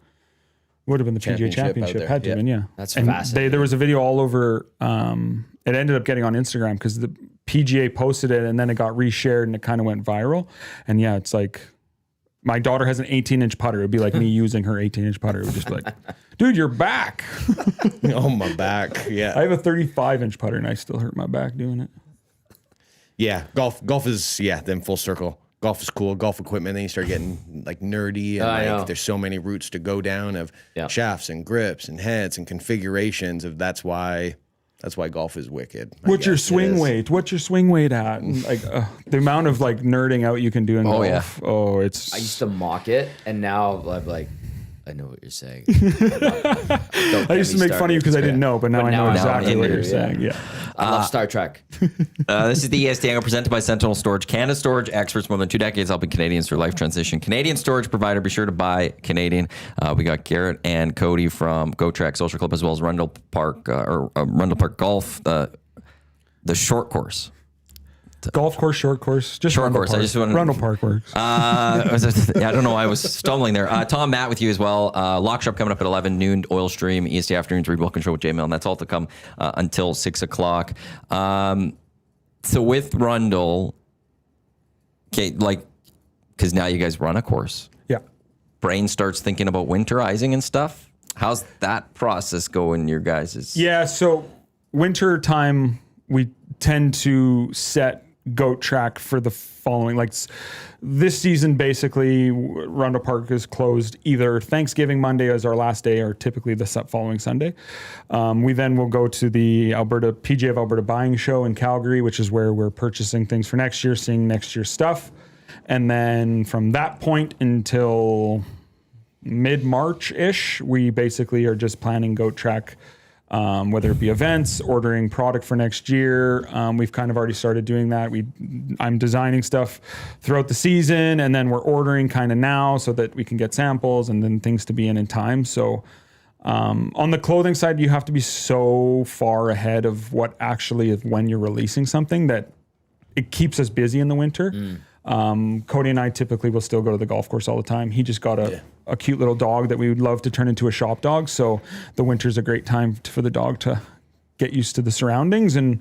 would have been the PGA Championship out Championship, there. had to have been, yeah. That's and fascinating. There was a video all over. It ended up getting on Instagram because the PGA posted it, and then it got reshared, and it kind of went viral. And yeah, it's like my daughter has an 18-inch putter. It would be like me using her 18-inch putter. It would just be like, dude, you're back. Oh, my back. Yeah. I have a 35-inch putter, and I still hurt my back doing it. Yeah, golf is then full circle. Golf is cool. Golf equipment. Then you start getting like nerdy and I know. like there's so many routes to go down of shafts and grips and heads and configurations of that's why golf is wicked. I What's your guess it swing is. weight? What's your swing weight at? And like the amount of like nerding out you can do in golf. yeah. Oh, it's. I used to mock it, and now I'm like, I know what you're saying. I I used to make fun of you because I didn't know, but now I know exactly what you're saying. Yeah. I love Star Trek. This is the EST Hangout presented by Sentinel Storage, Canada Storage experts, more than 2 decades helping Canadians through life transition. Canadian storage provider. Be sure to buy Canadian. We got Garrett and Cody from Go Track Social Club, as well as Rundle Park Rundle Park Golf, the short course. Golf course, short course, just Short Rundle course. I Park. just wanted- Rundle Park works. I don't know why I was stumbling there. Tom, Matt with you as well. Lock Shop coming up at 11 noon, Oil Stream, EST Afternoons, Read Well Control with J-Mail, and that's all to come until 6 o'clock. So with Rundle, okay, like, because now you guys run a course. Yeah. Brain starts thinking about winterizing and stuff. How's that process going, your guys'? Yeah. So winter time, we tend to set goat track for the following. Like this season, basically, Rundle Park is closed either Thanksgiving Monday as our last day, or typically the following Sunday. We then will go to the PGA of Alberta buying show in Calgary, which is where we're purchasing things for next year, seeing next year's stuff, and then from that point until mid-March-ish, we basically are just planning goat track. Whether it be events, ordering product for next year. We've kind of already started doing that. I'm designing stuff throughout the season, and then we're ordering kind of now so that we can get samples and then things to be in time. So on the clothing side, you have to be so far ahead of what actually is when you're releasing something that it keeps us busy in the winter. Cody and I typically will still go to the golf course all the time. He just got a cute little dog that we would love to turn into a shop dog. So the winter's a great time for the dog to get used to the surroundings and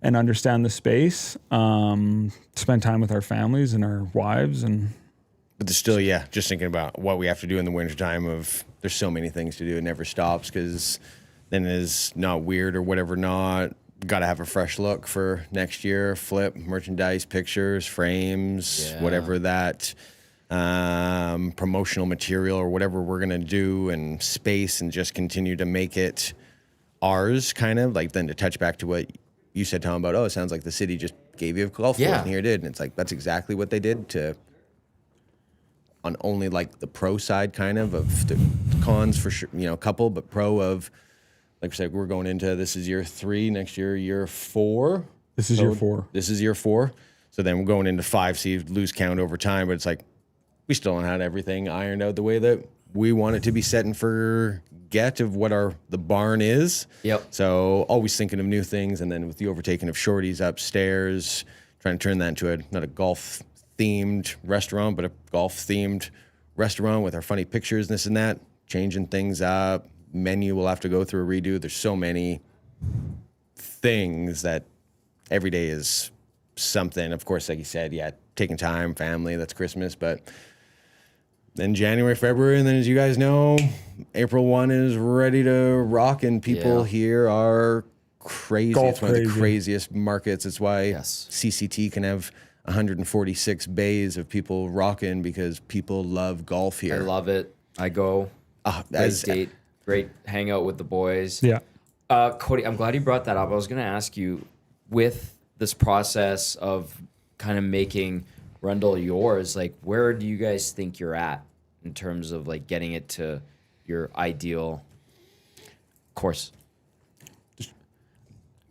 understand the space, spend time with our families and our wives. But there's still, just thinking about what we have to do in the wintertime of there's so many things to do. It never stops because then it is not weird or whatever not. Got to have a fresh look for next year. Flip, merchandise, pictures, frames, whatever that promotional material or whatever we're going to do, and space, and just continue to make it ours, kind of. Like then to touch back to what you said, Tom, about, it sounds like the city just gave you a golf course, and here it is. And it's like, that's exactly what they did on only like the pro side kind of the cons for sure, a couple, but pro of, like I said, we're going into, this is year 3, next year, year 4. This is year 4. This is year 4. So then we're going into 5, so you lose count over time, but it's like, we still don't have everything ironed out the way that we want it to be set and forget of what the barn is. Yep. So always thinking of new things, and then with the overtaking of Shorty's upstairs, trying to turn that into not a golf-themed restaurant, but a golf-themed restaurant with our funny pictures and this and that, changing things up. Menu will have to go through a redo. There's so many things that every day is something. Of course, like you said, taking time, family, that's Christmas, but then January, February, and then as you guys know, April 1 is ready to rock, and people here are crazy. Golf it's one of the crazy. craziest markets. It's why Yes. CCT can have 146 bays of people rocking because people love golf here. I love it. I go. Great hangout with the boys. Yeah. Cody, I'm glad you brought that up. I was going to ask you, with this process of kind of making Rundle yours, like, where do you guys think you're at in terms of like getting it to your ideal course?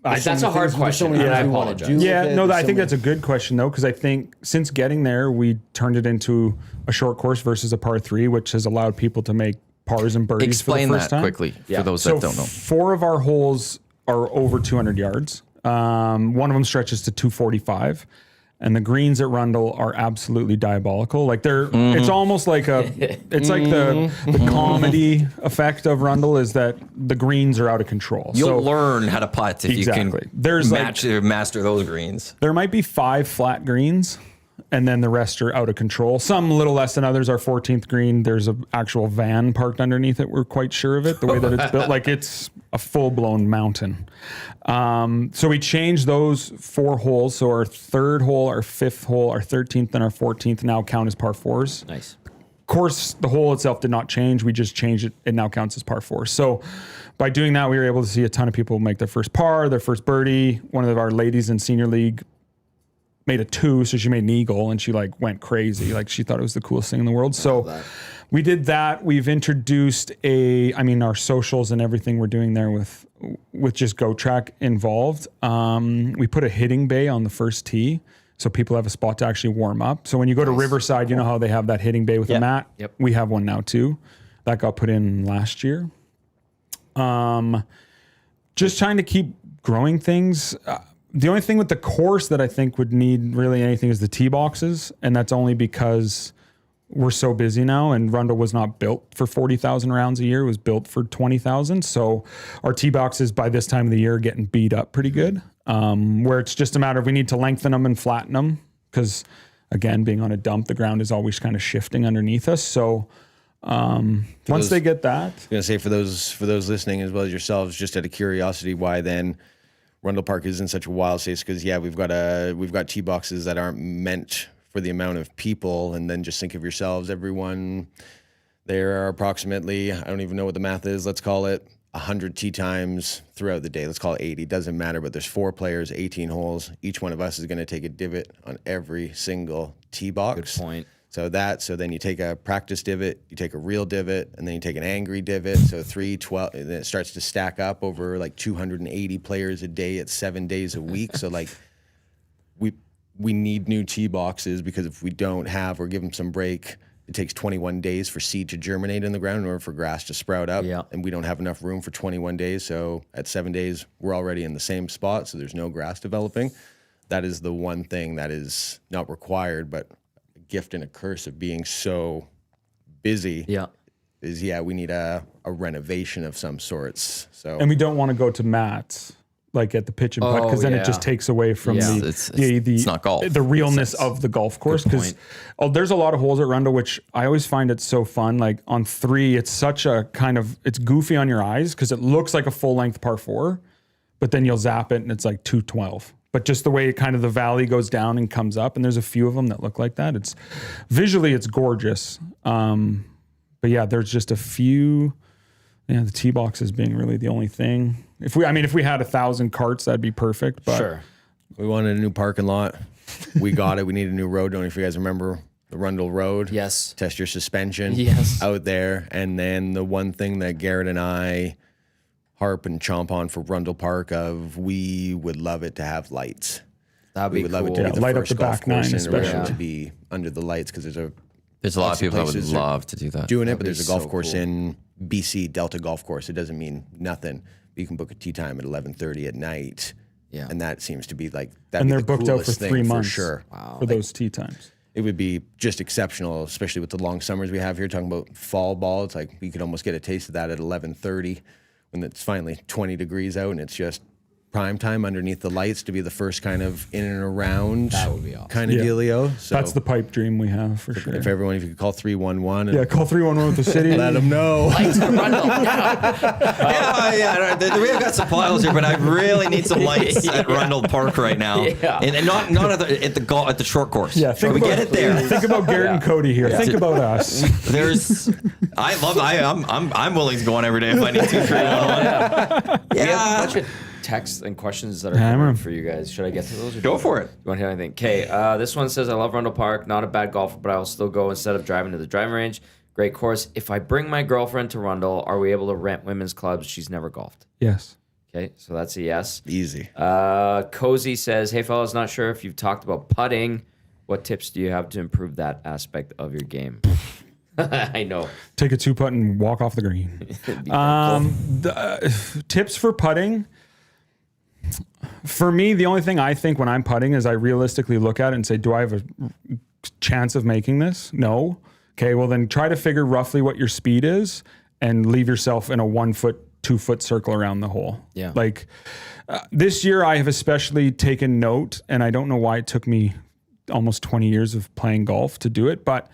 That's a hard question. many and I things we wanna apologize. do. Yeah, with it. no, There's I so think many- that's a good question though, because I think since getting there, we turned it into a short course versus a par 3, which has allowed people to make pars and birdies Explain for the first that time. quickly Yeah. for those So that don't know. 4 of our holes are over 200 yards. One of them stretches to 245. And the greens at Rundle are absolutely diabolical. Like it's almost like it's like the comedy effect of Rundle is that the greens are out of control. You'll learn how to putt if you Exactly. can There's master those greens. there might be 5 flat greens, and then the rest are out of control. Some a little less than others. Our 14th green, there's an actual van parked underneath it. We're quite sure of it, the way that it's built. Like it's a full-blown mountain. So we changed those 4 holes. So our 3rd hole, our 5th hole, our 13th, and our 14th now count as par 4s. Nice. Of course, the hole itself did not change. We just changed it. It now counts as par 4. So by doing that, we were able to see a ton of people make their first par, their first birdie. One of our ladies in senior league made a 2, so she made an eagle, and she like went crazy. Like she thought it was the coolest thing in the world. So we did that. We've introduced our socials and everything we're doing there with just GoTrack involved. We put a hitting bay on the first tee, so people have a spot to actually warm up. So when you go to Riverside, you know how they have that hitting bay with a mat? Yep. We have one now too. That got put in last year. Just trying to keep growing things. The only thing with the course that I think would need really anything is the tee boxes, and that's only because we're so busy now, and Rundle was not built for 40,000 rounds a year. It was built for 20,000. So our tee boxes by this time of the year are getting beat up pretty good, where it's just a matter of we need to lengthen them and flatten them because, again, being on a dump, the ground is always kind of shifting underneath us. So once they get that. I was gonna say for those listening as well as yourselves, just out of curiosity, why then Rundle Park is in such a wild state? Because we've got tee boxes that aren't meant for the amount of people, and then just think of yourselves, everyone. There are approximately, I don't even know what the math is. Let's call it 100 tee times throughout the day. Let's call it 80. Doesn't matter. But there's 4 players, 18 holes. Each one of us is going to take a divot on every single tee box. Good point. So then you take a practice divot, you take a real divot, and then you take an angry divot. So 3, 12, and then it starts to stack up over like 280 players a day at 7 days a week. So like we need new tee boxes, because if we don't have or give them some break, it takes 21 days for seed to germinate in the ground in order for grass to sprout up. Yeah. And we don't have enough room for 21 days. So at 7 days, we're already in the same spot. So there's no grass developing. That is the one thing that is not required, but a gift and a curse of being so busy. Yeah. Is we need a renovation of some sorts. So And we don't want to go to mats like at the pitch and putt, because then it just takes away from Yeah. It's not golf. the realness of the golf course. Because there's a lot of holes at Rundle, which I always find it so fun. Like on 3, it's such a it's goofy on your eyes because it looks like a full length par 4, but then you'll zap it and it's like 212. But just the way kind of the valley goes down and comes up, and there's a few of them that look like that. It's visually it's gorgeous. But yeah, there's just a few. Yeah, the tee boxes being really the only thing. If we had 1,000 carts, that'd be perfect. But Sure. we wanted a new parking lot. We got it. We need a new road. Don't know if you guys remember the Rundle Road. Yes. Test your suspension. Yes. Out there. And then the one thing that Garrett and I harp and chomp on for Rundle Park we would love it to have lights. That'd We be would cool. love it to be the light up first the golf back nine course in the especially. road to be under the lights, because there's a lot of people that would places are love to do that. doing it, but be there's a golf so course cool. in BC, Delta Golf Course. It doesn't mean nothing. You can book a tee time at 11:30 at night. Yeah. And that seems to be like, and they're the booked out for coolest 3 thing months for sure. for those tee times. It would be just exceptional, especially with the long summers we have here. Talking about fall ball, it's like you could almost get a taste of that at 11:30 when it's finally 20 degrees out and it's just prime time underneath the lights to be the first kind of in and around That would be awesome. kind of dealio. So That's the pipe dream we have for sure. if you could call 311 Yeah, and call 311 with the city. let them know. Lights are Rundle. We've got some piles here, but I really need some lights at Rundle Park right now, Yeah. and not at the short course. Yeah, so we get it there. Think about Garrett and Cody here. Think about us. I'm willing to go on every day if I need to. 311. We have a bunch of texts and questions that are coming for you guys. Should I get to those? Or Go for it. You want to hear anything? Okay, this one says, I love Rundle Park. Not a bad golfer, but I will still go instead of driving to the driving range. Great course. If I bring my girlfriend to Rundle, are we able to rent women's clubs? She's never golfed. Yes. Okay, so that's a yes. Easy. Cozy says, hey, fellas, not sure if you've talked about putting. What tips do you have to improve that aspect of your game? I know. Take a 2-putt and walk off the green. Tips for putting. For me, the only thing I think when I'm putting is I realistically look at it and say, do I have a chance of making this? No. Okay, well then try to figure roughly what your speed is and leave yourself in a 1 foot, 2 foot circle around the hole. Yeah. Like this year I have especially taken note, and I don't know why it took me almost 20 years of playing golf to do it, but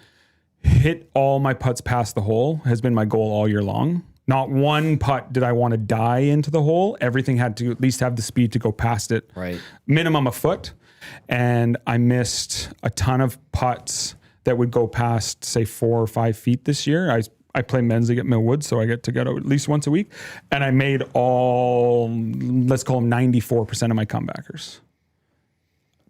hit all my putts past the hole has been my goal all year long. Not one putt did I want to die into the hole. Everything had to at least have the speed to go past it. Right. Minimum a foot. And I missed a ton of putts that would go past, say, 4 or 5 feet this year. I play men's league at Millwood, so I get to go at least once a week. And I made all, let's call them 94% of my comebackers.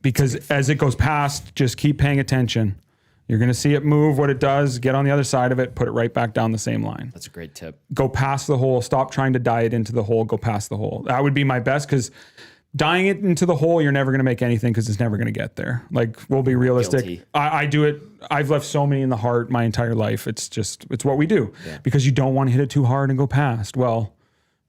Because as it goes past, just keep paying attention. You're going to see it move, what it does, get on the other side of it, put it right back down the same line. That's a great tip. Go past the hole. Stop trying to die it into the hole. Go past the hole. That would be my best, because dying it into the hole, you're never going to make anything because it's never going to get there. Like, we'll be realistic. Guilty. I do it. I've left so many in the heart my entire life. It's what we do because you don't want to hit it too hard and go past. Well,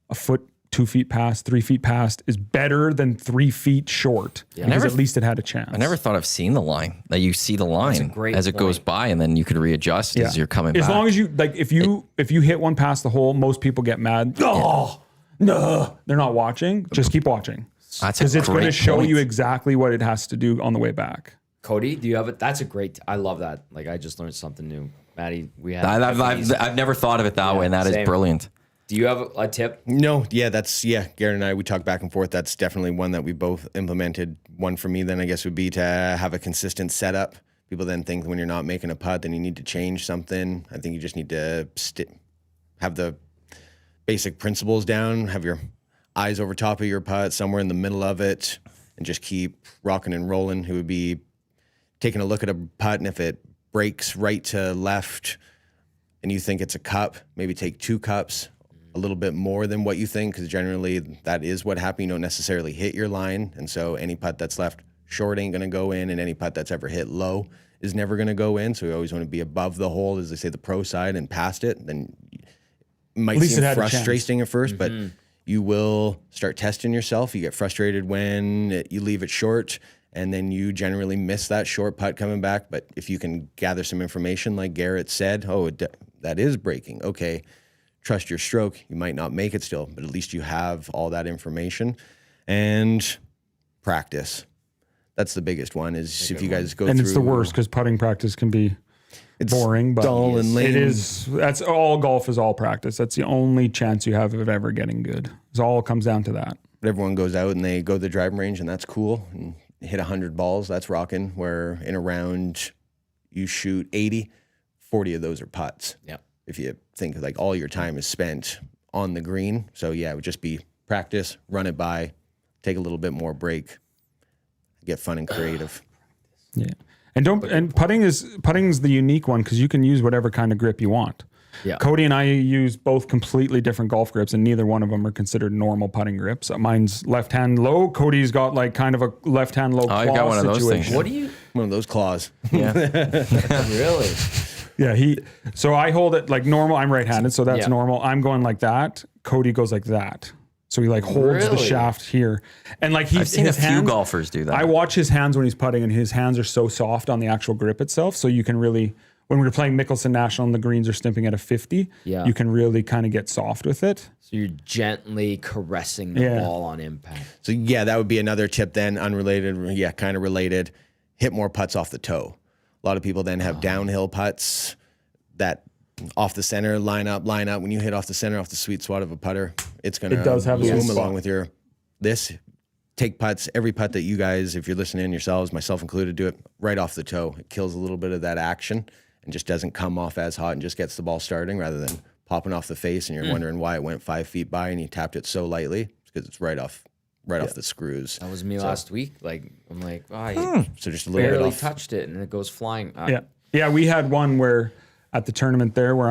a foot, 2 feet past, 3 feet past is better than 3 feet short because at least it had a chance. I never thought of seeing the line. That you see the line as it goes by, and then you could readjust as you're coming back. As long as you if you hit one past the hole, most people get mad. Oh, no, they're not watching. Just keep watching. Because it's going to show you exactly what it has to do on the way back. Cody, do you have it? That's a great. I love that. Like, I just learned something new. Maddie, we had. I've never thought of it that way, and that is brilliant. Do you have a tip? No, Garrett and I, we talk back and forth. That's definitely one that we both implemented. One for me then I guess would be to have a consistent setup. People then think when you're not making a putt, then you need to change something. I think you just need to have the basic principles down, have your eyes over top of your putt, somewhere in the middle of it, and just keep rocking and rolling. It would be taking a look at a putt, and if it breaks right to left and you think it's a cup, maybe take 2 cups, a little bit more than what you think, because generally that is what happens. You don't necessarily hit your line, and so any putt that's left short ain't going to go in, and any putt that's ever hit low is never going to go in. So we always want to be above the hole, as they say, the pro side, and past it. Then it might seem frustrating at first, but you will start testing yourself. You get frustrated when you leave it short, and then you generally miss that short putt coming back. But if you can gather some information, like Garrett said, that is breaking. Okay, trust your stroke. You might not make it still, but at least you have all that information. And practice. That's the biggest one, is if you guys go through. And it's the worst, because putting practice can be boring, but dull and lame. It is. That's all. Golf is all practice. That's the only chance you have of ever getting good. It all comes down to that. But everyone goes out and they go to the driving range, and that's cool. And hit 100 balls, that's rocking. Where in a round, you shoot 80, 40 of those are putts. Yeah. If you think like all your time is spent on the green. So yeah, it would just be practice, run it by, take a little bit more break, get fun and creative. Yeah. And putting is the unique one, because you can use whatever kind of grip you want. Yeah. Cody and I use both completely different golf grips, and neither one of them are considered normal putting grips. Mine's left hand low. Cody's got like kind of a left hand low claw I got one of those things. What do you? One of those claws. Yeah. Really? Yeah, so I hold it like normal. I'm right-handed, so that's normal. I'm going like that. Cody goes like that. So he like holds the shaft here. And like I've seen a few golfers do that. I watch his hands when he's putting, and his hands are so soft on the actual grip itself. So you can really when we were playing Mickelson National and the greens are stimping at a 50, you can really kind of get soft with it. So you're gently caressing the ball on impact. So yeah, that would be another tip then, unrelated, kind of related. Hit more putts off the toe. A lot of people then have downhill putts that off the center, line up. When you hit off the center, off the sweet spot of a putter, it's going to zoom along with your take putts, every putt that you guys, if you're listening yourselves, myself included, do it right off the toe. It kills a little bit of that action and just doesn't come off as hot and just gets the ball starting rather than popping off the face and you're wondering why it went 5 feet by and you tapped it so lightly. It's because it's right off the screws. That was me last week. Like, I'm like, so just a little barely bit off. touched it and it goes flying. Yeah, we had one where at the tournament there where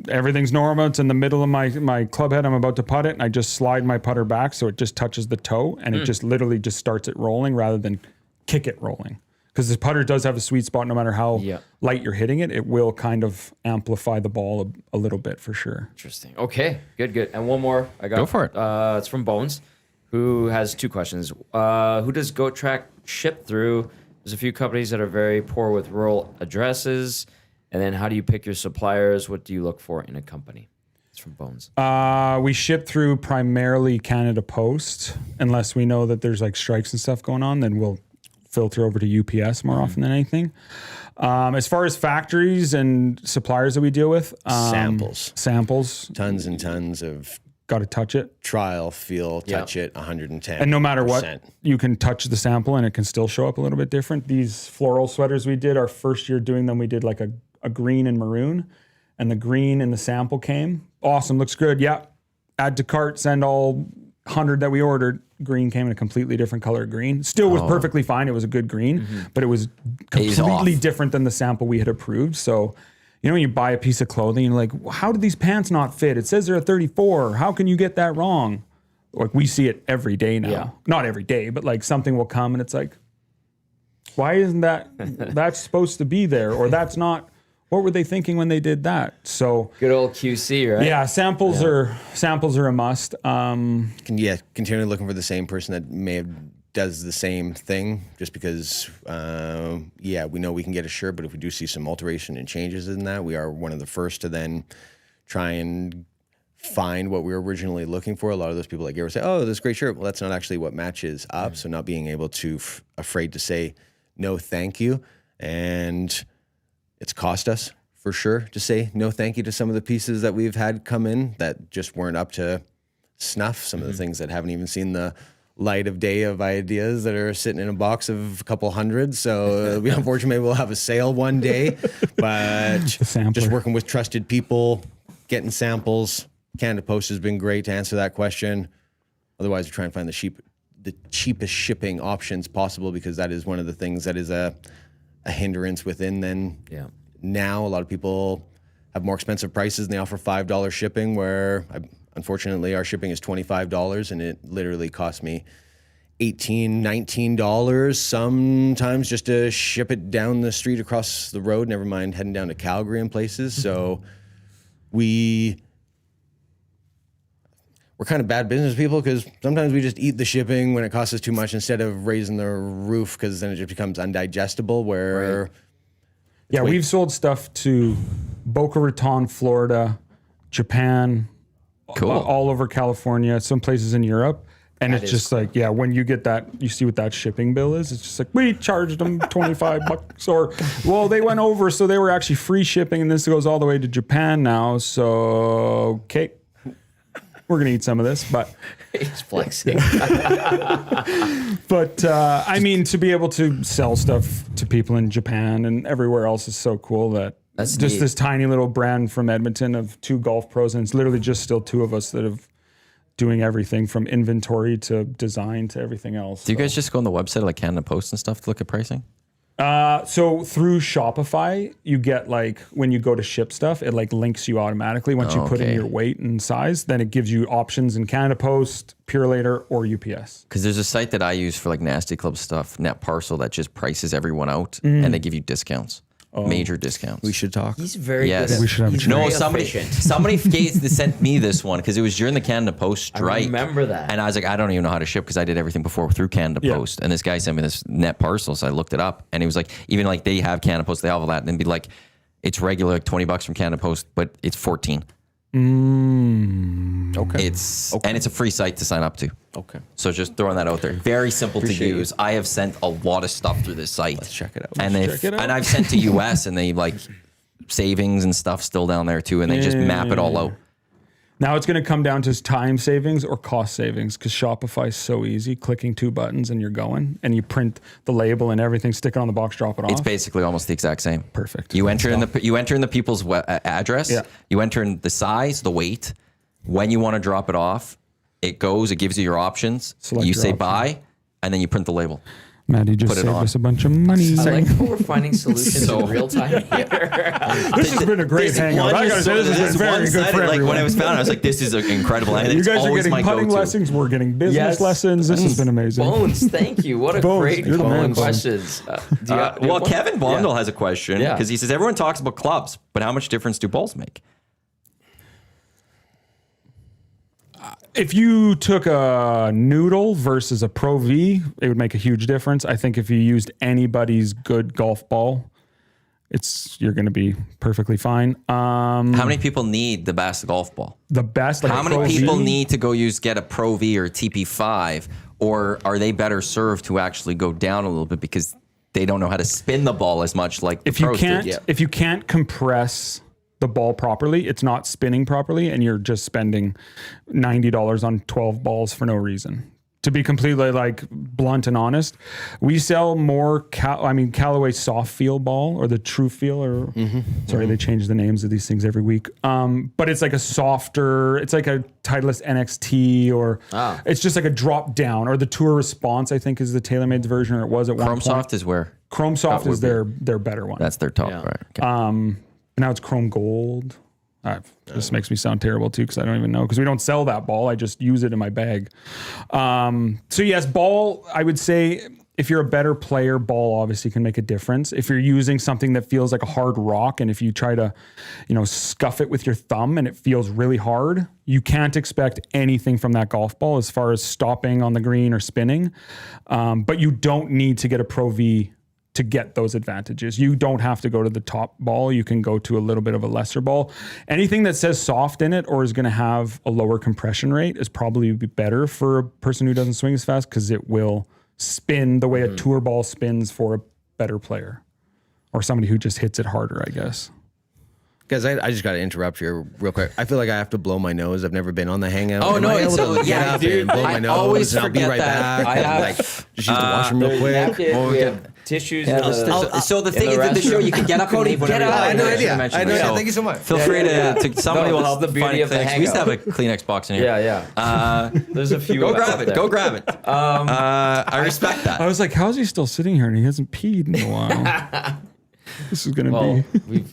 everything's normal. It's in the middle of my club head. I'm about to putt it and I just slide my putter back so it just touches the toe and it just literally just starts it rolling rather than kick it rolling. Because the putter does have a sweet spot. No matter how light you're hitting it, it will kind of amplify the ball a little bit for sure. Interesting. Okay, good. And one more I got. Go for it. It's from Bones, who has 2 questions. Who does Goat Track ship through? There's a few companies that are very poor with rural addresses. And then how do you pick your suppliers? What do you look for in a company? It's from Bones. We ship through primarily Canada Post. Unless we know that there's like strikes and stuff going on, then we'll filter over to UPS more often than anything. As far as factories and suppliers that we deal with, samples, tons and tons of got to touch it, trial, feel, touch it, 110. And no matter what, you can touch the sample and it can still show up a little bit different. These floral sweaters we did our first year doing them, we did like a green and maroon, and the green in the sample came. Awesome, looks good. Yeah, add to cart, send all 100 that we ordered. Green came in a completely different color green. Still was perfectly fine. It was a good green, but it was completely different than the sample we had approved. So, you know, when you buy a piece of clothing, you're like, how did these pants not fit? It says they're a 34. How can you get that wrong? Like, we see it every day now. Yeah. Not every day, but like something will come and it's like, why isn't that's supposed to be there? Or that's not, what were they thinking when they did that? So good old QC, right? Yeah, samples are a must. Continually looking for the same person that does the same thing, just because we know we can get a shirt, but if we do see some alteration and changes in that, we are one of the first to then try and find what we were originally looking for. A lot of those people like Garrett say, oh, this great shirt. Well, that's not actually what matches up. So not being able to afraid to say no thank you. And it's cost us for sure to say no thank you to some of the pieces that we've had come in that just weren't up to snuff. Some of the things that haven't even seen the light of day of ideas that are sitting in a box of a couple hundred. So we unfortunately we'll have a sale one day, but just working with trusted people, getting samples. Canada Post has been great to answer that question. Otherwise, we try and find the cheapest shipping options possible, because that is one of the things that is a hindrance within then. Yeah. Now a lot of people have more expensive prices and they offer $5 shipping, where unfortunately our shipping is $25 and it literally costs me $18, $19 sometimes just to ship it down the street across the road, never mind heading down to Calgary and places. So we're kind of bad business people, because sometimes we just eat the shipping when it costs us too much instead of raising the roof, because then it just becomes undigestible. Where we've sold stuff to Boca Raton, Florida, Japan, all over California, some places in Europe. And it's just cool. Like, when you get that, you see what that shipping bill is. It's just like, we charged them $25, or, well, they went over, so they were actually free shipping, and this goes all the way to Japan now. So, okay. We're going to eat some of this, but he's flexing. But I mean, to be able to sell stuff to people in Japan and everywhere else is so cool. That's just neat. This tiny little brand from Edmonton of 2 golf pros, and it's literally just still 2 of us that have doing everything from inventory to design to everything else. Do you guys just go on the website like Canada Post and stuff to look at pricing? So through Shopify, you get like, when you go to ship stuff, it like links you automatically. Once you put in your weight and size, then it gives you options in Canada Post, Pure Later, or UPS. Because there's a site that I use for like Nasty Club stuff, Net Parcel, that just prices everyone out and they give you discounts. Major discounts. We should talk. He's very good. We should have somebody sent me this one because it was during the Canada Post strike. I remember that. And I was like, I don't even know how to ship, because I did everything before through Canada Post. And this guy sent me this Net Parcel, so I looked it up, and he was like, even like they have Canada Post, they have all that, and be like, It's regular, like $20 from Canada Post, but it's 14. Okay. And it's a free site to sign up to. Okay. So just throwing that out there. Very simple to use. I have sent a lot of stuff through this site. Let's check it out. And I've sent to US and they like savings and stuff still down there too, and they just map it all out. Now it's going to come down to time savings or cost savings because Shopify is so easy. Clicking 2 buttons and you're going, and you print the label and everything, stick it on the box, drop it off. It's basically almost the exact same. Perfect. You enter in the people's address. Yeah. You enter in the size, the weight, when you want to drop it off. It goes. It gives you your options. Select you your say option. buy, and then you print the label. Maddie just Put it saved on. us a bunch of money. I like how we're finding solutions So- in real time here. This has been a great hangout. I gotta say, this has been very good for Like when everyone. I was found, I was like, "This is incredible." And You it's guys are always getting my putting go-to. lessons. We're getting business Yes. lessons. This has been amazing. Bones, thank you. What a Bones, great you're the man, calling Bones. questions. Do you have Well, one? Kevin Bondel Yeah. has a question Yeah. because he says everyone talks about clubs, but how much difference do balls make? If you took a noodle versus a Pro V, it would make a huge difference. I think if you used anybody's good golf ball, you're going to be perfectly fine. How many people need the best golf ball? The best. Like How a many Pro people V, need to go get a Pro V or a TP5, or are they better served to actually go down a little bit because they don't know how to spin the ball as much like the If you pros can't, do? if you can't compress the ball properly, it's not spinning properly, and you're just spending $90 on 12 balls for no reason. To be completely like blunt and honest, we sell more Callaway soft feel ball or the True Feel or sorry, they change the names of these things every week. But it's like a softer, it's like a Titleist NXT or it's just like a drop down, or the Tour Response, I think is the TaylorMade's version, or it was at one Chrome point. Soft is where Chrome Soft is their better one. that's their top. Yeah. Right. Okay. Now it's Chrome Gold. This makes me sound terrible too because I don't even know, because we don't sell that ball. I just use it in my bag. So yes, ball, I would say if you're a better player, ball obviously can make a difference. If you're using something that feels like a hard rock, and if you try to, scuff it with your thumb and it feels really hard, you can't expect anything from that golf ball as far as stopping on the green or spinning. But you don't need to get a Pro V to get those advantages. You don't have to go to the top ball. You can go to a little bit of a lesser ball. Anything that says soft in it or is going to have a lower compression rate is probably better for a person who doesn't swing as fast, because it will spin the way a tour ball spins for a better player or somebody who just hits it harder, I guess. Guys, I just got to interrupt here real quick. I feel like I have to blow my nose. I've never been on the Hangout. Oh, Am no, I able it's to get yeah, up dude. and blow my I nose? always and I'll be forget right that. back. I and, have- like, just use the washroom real quick. Napkin, we have tissues. in the- So the in thing is that the show, restroom. you can get up and leave whenever get you up. like. I had no idea. mentioned I had no this. idea. So Thank you so much. Feel free to somebody No, will this help is the beauty find of the Kleenex. We used to have a Hangout. Kleenex box in here. Yeah. There's a few. Go up grab it. there. Go grab it. I respect that. I was like, how's he still sitting here and he hasn't peed in a while? This is going to Well, be...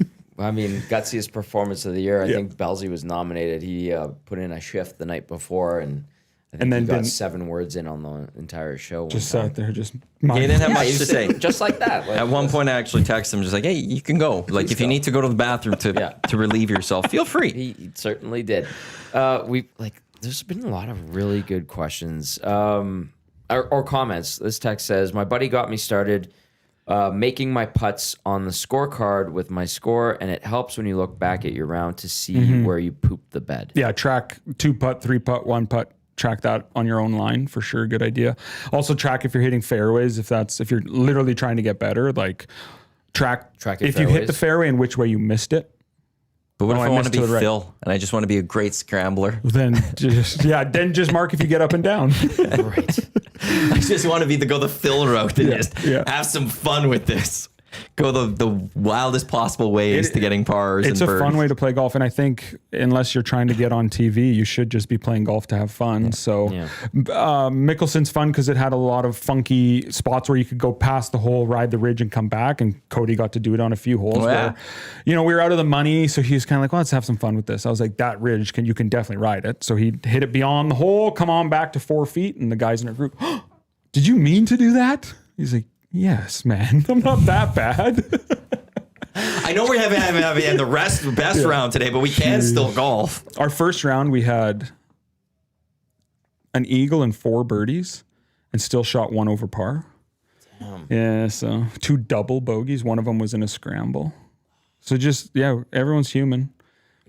gutsiest performance of the year. I think Belzy was nominated. He put in a shift the night before, and I think then he got didn't- 7 words in on the entire show. Just one sat time. there, just... He didn't have much He to was say. just like that. Like, At one point, I actually texted him, just like, "Hey, you can go. Like, if you need to go to the bathroom to relieve yourself, feel free." He certainly did. There's been a lot of really good questions or comments. This text says, "My buddy got me started making my putts on the scorecard with my score, and it helps when you look back at your round to see where you pooped the bed." Yeah, track 2 putt, 3 putt, 1 putt. Track that on your own line for sure. Good idea. Also track if you're hitting fairways. If you're literally trying to get better, like track your if you hit the fairways. fairway and which way you missed it. But what Oh, if I I want to missed be to the right. Phil and I just want to be a great scrambler? Then just mark if you get up and down. Right. I just want to be go the Phil route and just yeah. have some fun with this. Go the wildest possible ways to getting pars. It's and a fun birdies. way to play golf, and I think unless you're trying to get on TV, you should just be playing golf to have fun. So Mickelson's fun because it had a lot of funky spots where you could go past the hole, ride the ridge, and come back. And Cody got to do it on a few holes. Oh, yeah. Where, we were out of the money, so he was kind of like, "Well, let's have some fun with this." I was like, "That ridge you can definitely ride it." So he hit it beyond the hole, come on back to 4 feet, and the guys in our group, "Oh, did you mean to do that?" He's like, "Yes, man. I'm not that bad." I know we're having the best round today, but we can still golf. Our first round, we had an eagle and 4 birdies and still shot 1 over par. Damn. Yeah, so 2 double bogeys. One of them was in a scramble. So just, everyone's human.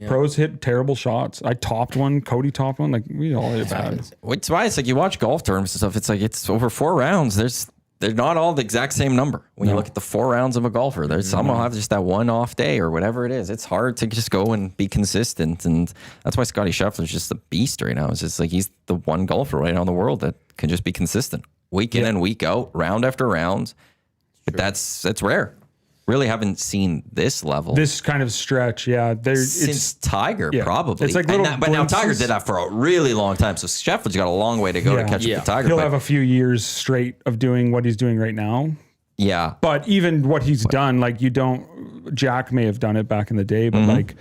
Pros hit terrible shots. I topped one. Cody topped one. Like, we all hit bad. It's why it's like you watch golf tournaments and stuff. It's like it's over 4 rounds. They're not all the exact same number. When you look at the 4 rounds of a golfer, there's some will have just that one off day or whatever it is. It's hard to just go and be consistent. And that's why Scotty Scheffler's just a beast right now. It's just like he's the one golfer right now in the world that can just be consistent week in and week out, round after round. But that's rare. Really haven't seen this level. This kind of stretch, Since Tiger, probably. It's like but now Tiger did that for a really long time. So Scheffler's got a long way to go to catch up to Tiger. He'll have a few years straight of doing what he's doing right now. Yeah. But even what he's done, like Jack may have done it back in the day, but like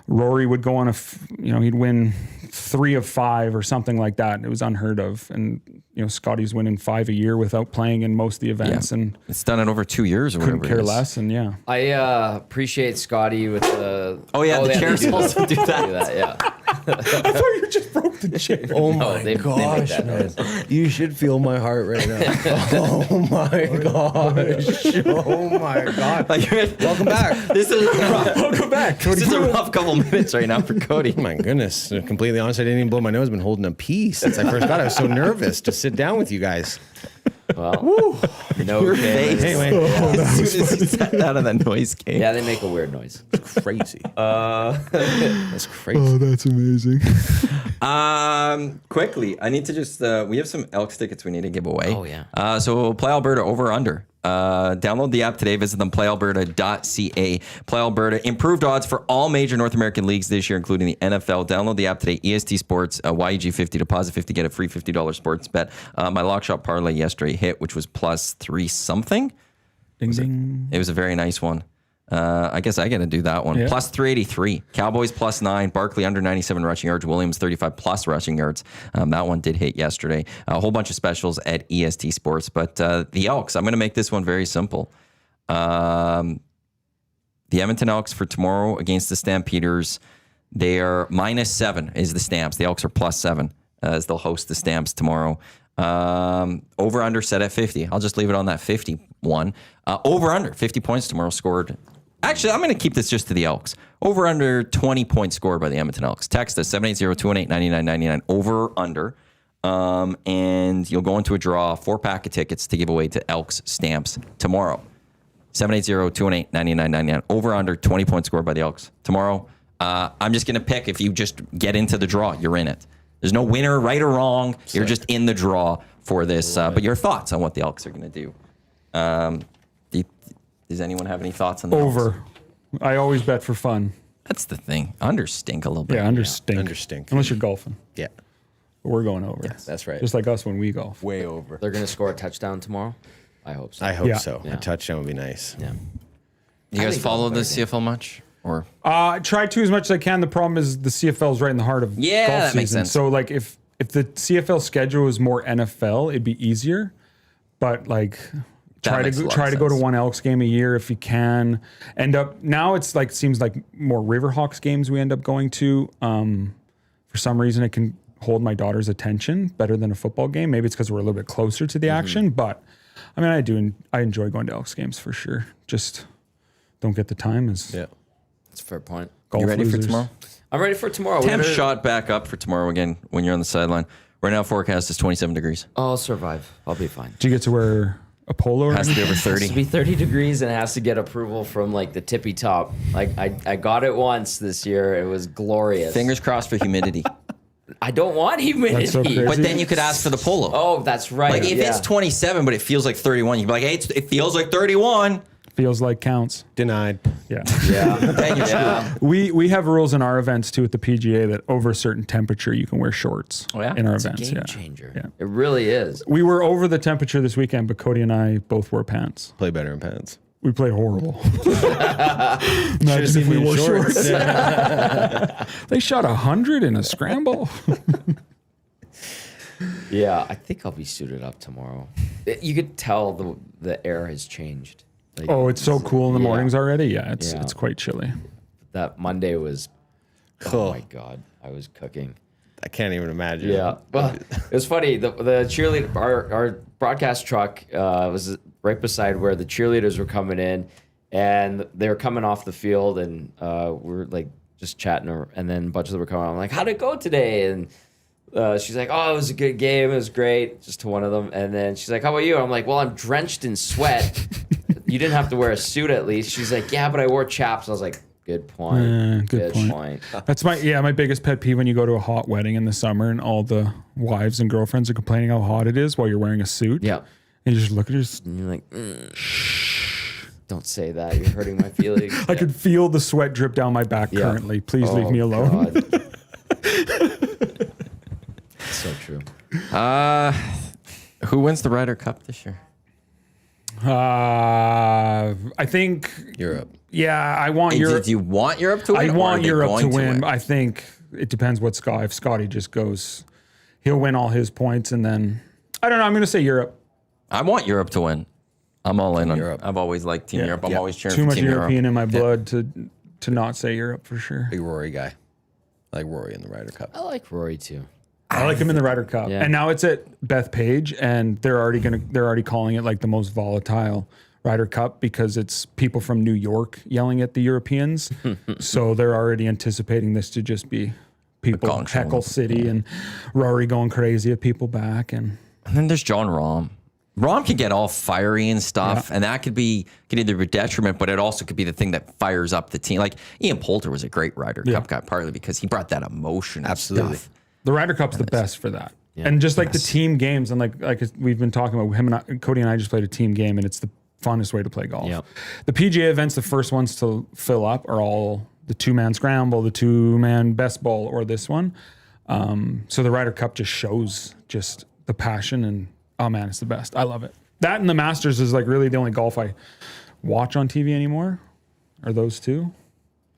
Rory would go on he'd win 3 of 5 or something like that. It was unheard of. And, Scotty's winning 5 a year without playing in most of the events. And it's done it over 2 years or couldn't whatever. care less. And I appreciate Scotty with the. The chairs also do that. I thought you just broke the chair. Oh No, my they gosh, make that noise. you should feel my heart right now. Oh my gosh. Oh my god. Welcome back. This is rough. Welcome back, Cody. This is a rough couple minutes right now for Cody. Oh my goodness. To be completely honest, I didn't even blow my nose. I've been holding a pee since I first got it. I was so nervous to sit down with you guys. Well, no Your cameras. face. Anyway, As soon as you sat down and that noise came. Yeah, they make a weird noise. crazy. That's crazy. That's amazing. Quickly, I need to just, we have some Elks tickets we need to give away. Oh, yeah. So Play Alberta over under. Download the app today. Visit them, playalberta.ca. Play Alberta. Improved odds for all major North American leagues this year, including the NFL. Download the app today. EST Sports, YEG 50. Deposit 50. Get a free $50 sports bet. My lock shot parlay yesterday hit, which was plus 3 something. Ding, ding. It was a very nice one. I guess I got to do that one. Yeah. Plus 383. Cowboys plus 9. Barkley under 97 rushing yards. Williams 35 plus rushing yards. That one did hit yesterday. A whole bunch of specials at EST Sports. But the Elks, I'm going to make this one very simple. The Edmonton Elks for tomorrow against the Stampeders. They are -7 is the Stamps. The Elks are +7 as they'll host the Stamps tomorrow. Over under set at 50. I'll just leave it on that 51. Over under 50 points tomorrow scored. Actually, I'm going to keep this just to the Elks. Over under 20 points scored by the Edmonton Elks. Text us 780-218-9999. Over under. And you'll go into a draw 4-pack of tickets to give away to Elks Stamps tomorrow. 780-218-9999. Over under 20 points scored by the Elks tomorrow. I'm just going to pick if you just get into the draw, you're in it. There's no winner, right or wrong. You're just in the draw for this. But your thoughts on what the Elks are going to do? Does anyone have any thoughts on the Elks? Over. I always bet for fun. That's the thing. Under stink a little bit. Yeah, under stink. Under stink. Unless you're golfing. Yeah, But we're going over. that's right. Just like us when we golf. Way over. They're going to score a touchdown tomorrow? I hope so. I hope Yeah. so. Yeah. A touchdown would be nice. Yeah. You guys follow the CFL much? Or I try to as much as I can. The problem is the CFL is right in the heart of golf that makes season. sense. So like if the CFL schedule was more NFL, it'd be easier. But like try makes a to lot try of to go to sense. one Elks game a year if you can. End up now it's like seems like more Riverhawks games we end up going to. For some reason it can hold my daughter's attention better than a football game. Maybe it's because we're a little bit closer to the action, but I mean I enjoy going to Elks games for sure. Just don't get the time as Yeah. That's a fair point. golf you ready losers. for tomorrow? I'm ready for tomorrow. Temp We're- shot back up for tomorrow again when you're on the sideline. Right now forecast is 27 degrees. I'll survive. I'll be fine. Do you get to wear a polo or Has to be anything? over 30. It has to be 30 degrees and it has to get approval from like the tippy top. Like I got it once this year. It was glorious. Fingers crossed for humidity. I don't want humidity. That's so crazy. But then you could ask for the polo. Oh, that's right. Like if yeah. it's 27 but it feels like 31, you'd be like, hey, it feels like 31. Feels like counts. Denied. Yeah. Yeah. Then you're Yeah. We have rules in our events too at the PGA that over a certain temperature you can wear shorts Oh, yeah? in our It's a events. game Yeah. changer. Yeah. It really is. We were over the temperature this weekend, but Cody and I both wore pants. Play better in pants. We played horrible. Imagine if we wore shorts. They shot 100 in a scramble. Yeah, I think I'll be suited up tomorrow. You could tell the air has changed. Like, Oh, it's so cool in the Yeah. mornings already. Yeah, it's Yeah. it's quite chilly. That Monday was. Oh Cool. my god, I was cooking. I can't even imagine. Yeah, well, it was funny. The cheerleader, our broadcast truck was right beside where the cheerleaders were coming in, and they were coming off the field, and we're like just chatting, and then a bunch of them were coming. I'm like, "How'd it go today?" And she's like, "Oh, it was a good game. It was great." Just to one of them, and then she's like, "How about you?" I'm like, "Well, I'm drenched in sweat. You didn't have to wear a suit at least." She's like, "Yeah, but I wore chaps." I was like, "Good point. Good point." That's my biggest pet peeve when you go to a hot wedding in the summer and all the wives and girlfriends are complaining how hot it is while you're wearing a suit. Yeah. And you just look at her. And you're like, don't say that. You're hurting my feelings. I could feel the sweat drip down my back currently. Please leave me alone. So true. Who wins the Ryder Cup this year? I think Europe. Yeah, I want Europe. Do you want Europe to win? I want Europe to going win. I think it depends what Scott. If Scotty just goes, he'll win all his points, and then I don't know. I'm going to say Europe. I want Europe to win. I'm all in on Europe. I've always liked Team Europe. I'm always cheering Too for much Team European Europe. in my blood to not say Europe for sure. Big Rory guy. I like Rory in the Ryder Cup. I like Rory too. I like him in the Ryder Cup, Yeah. and now it's at Bethpage, and they're already calling it like the most volatile Ryder Cup because it's people from New York yelling at the Europeans. So they're already anticipating this to just be people gong show. heckle City and Rory going crazy at people back. And then there's John Rahm. Rahm can get all fiery and stuff, and that could either be a detriment, but it also could be the thing that fires up the team. Like Ian Poulter was a great Ryder Cup guy, partly because he brought that emotion. Absolutely. Stuff. the Ryder Cup's the best for that. And just like the team games, and like we've been talking about, Cody and I just played a team game, and it's the funnest way to play golf. Yep. The PGA events, the first ones to fill up are all the 2-man scramble, the 2-man best ball, or this one. So the Ryder Cup just shows just the passion, and oh man, it's the best. I love it. That and the Masters is like really the only golf I watch on TV anymore. Are those two?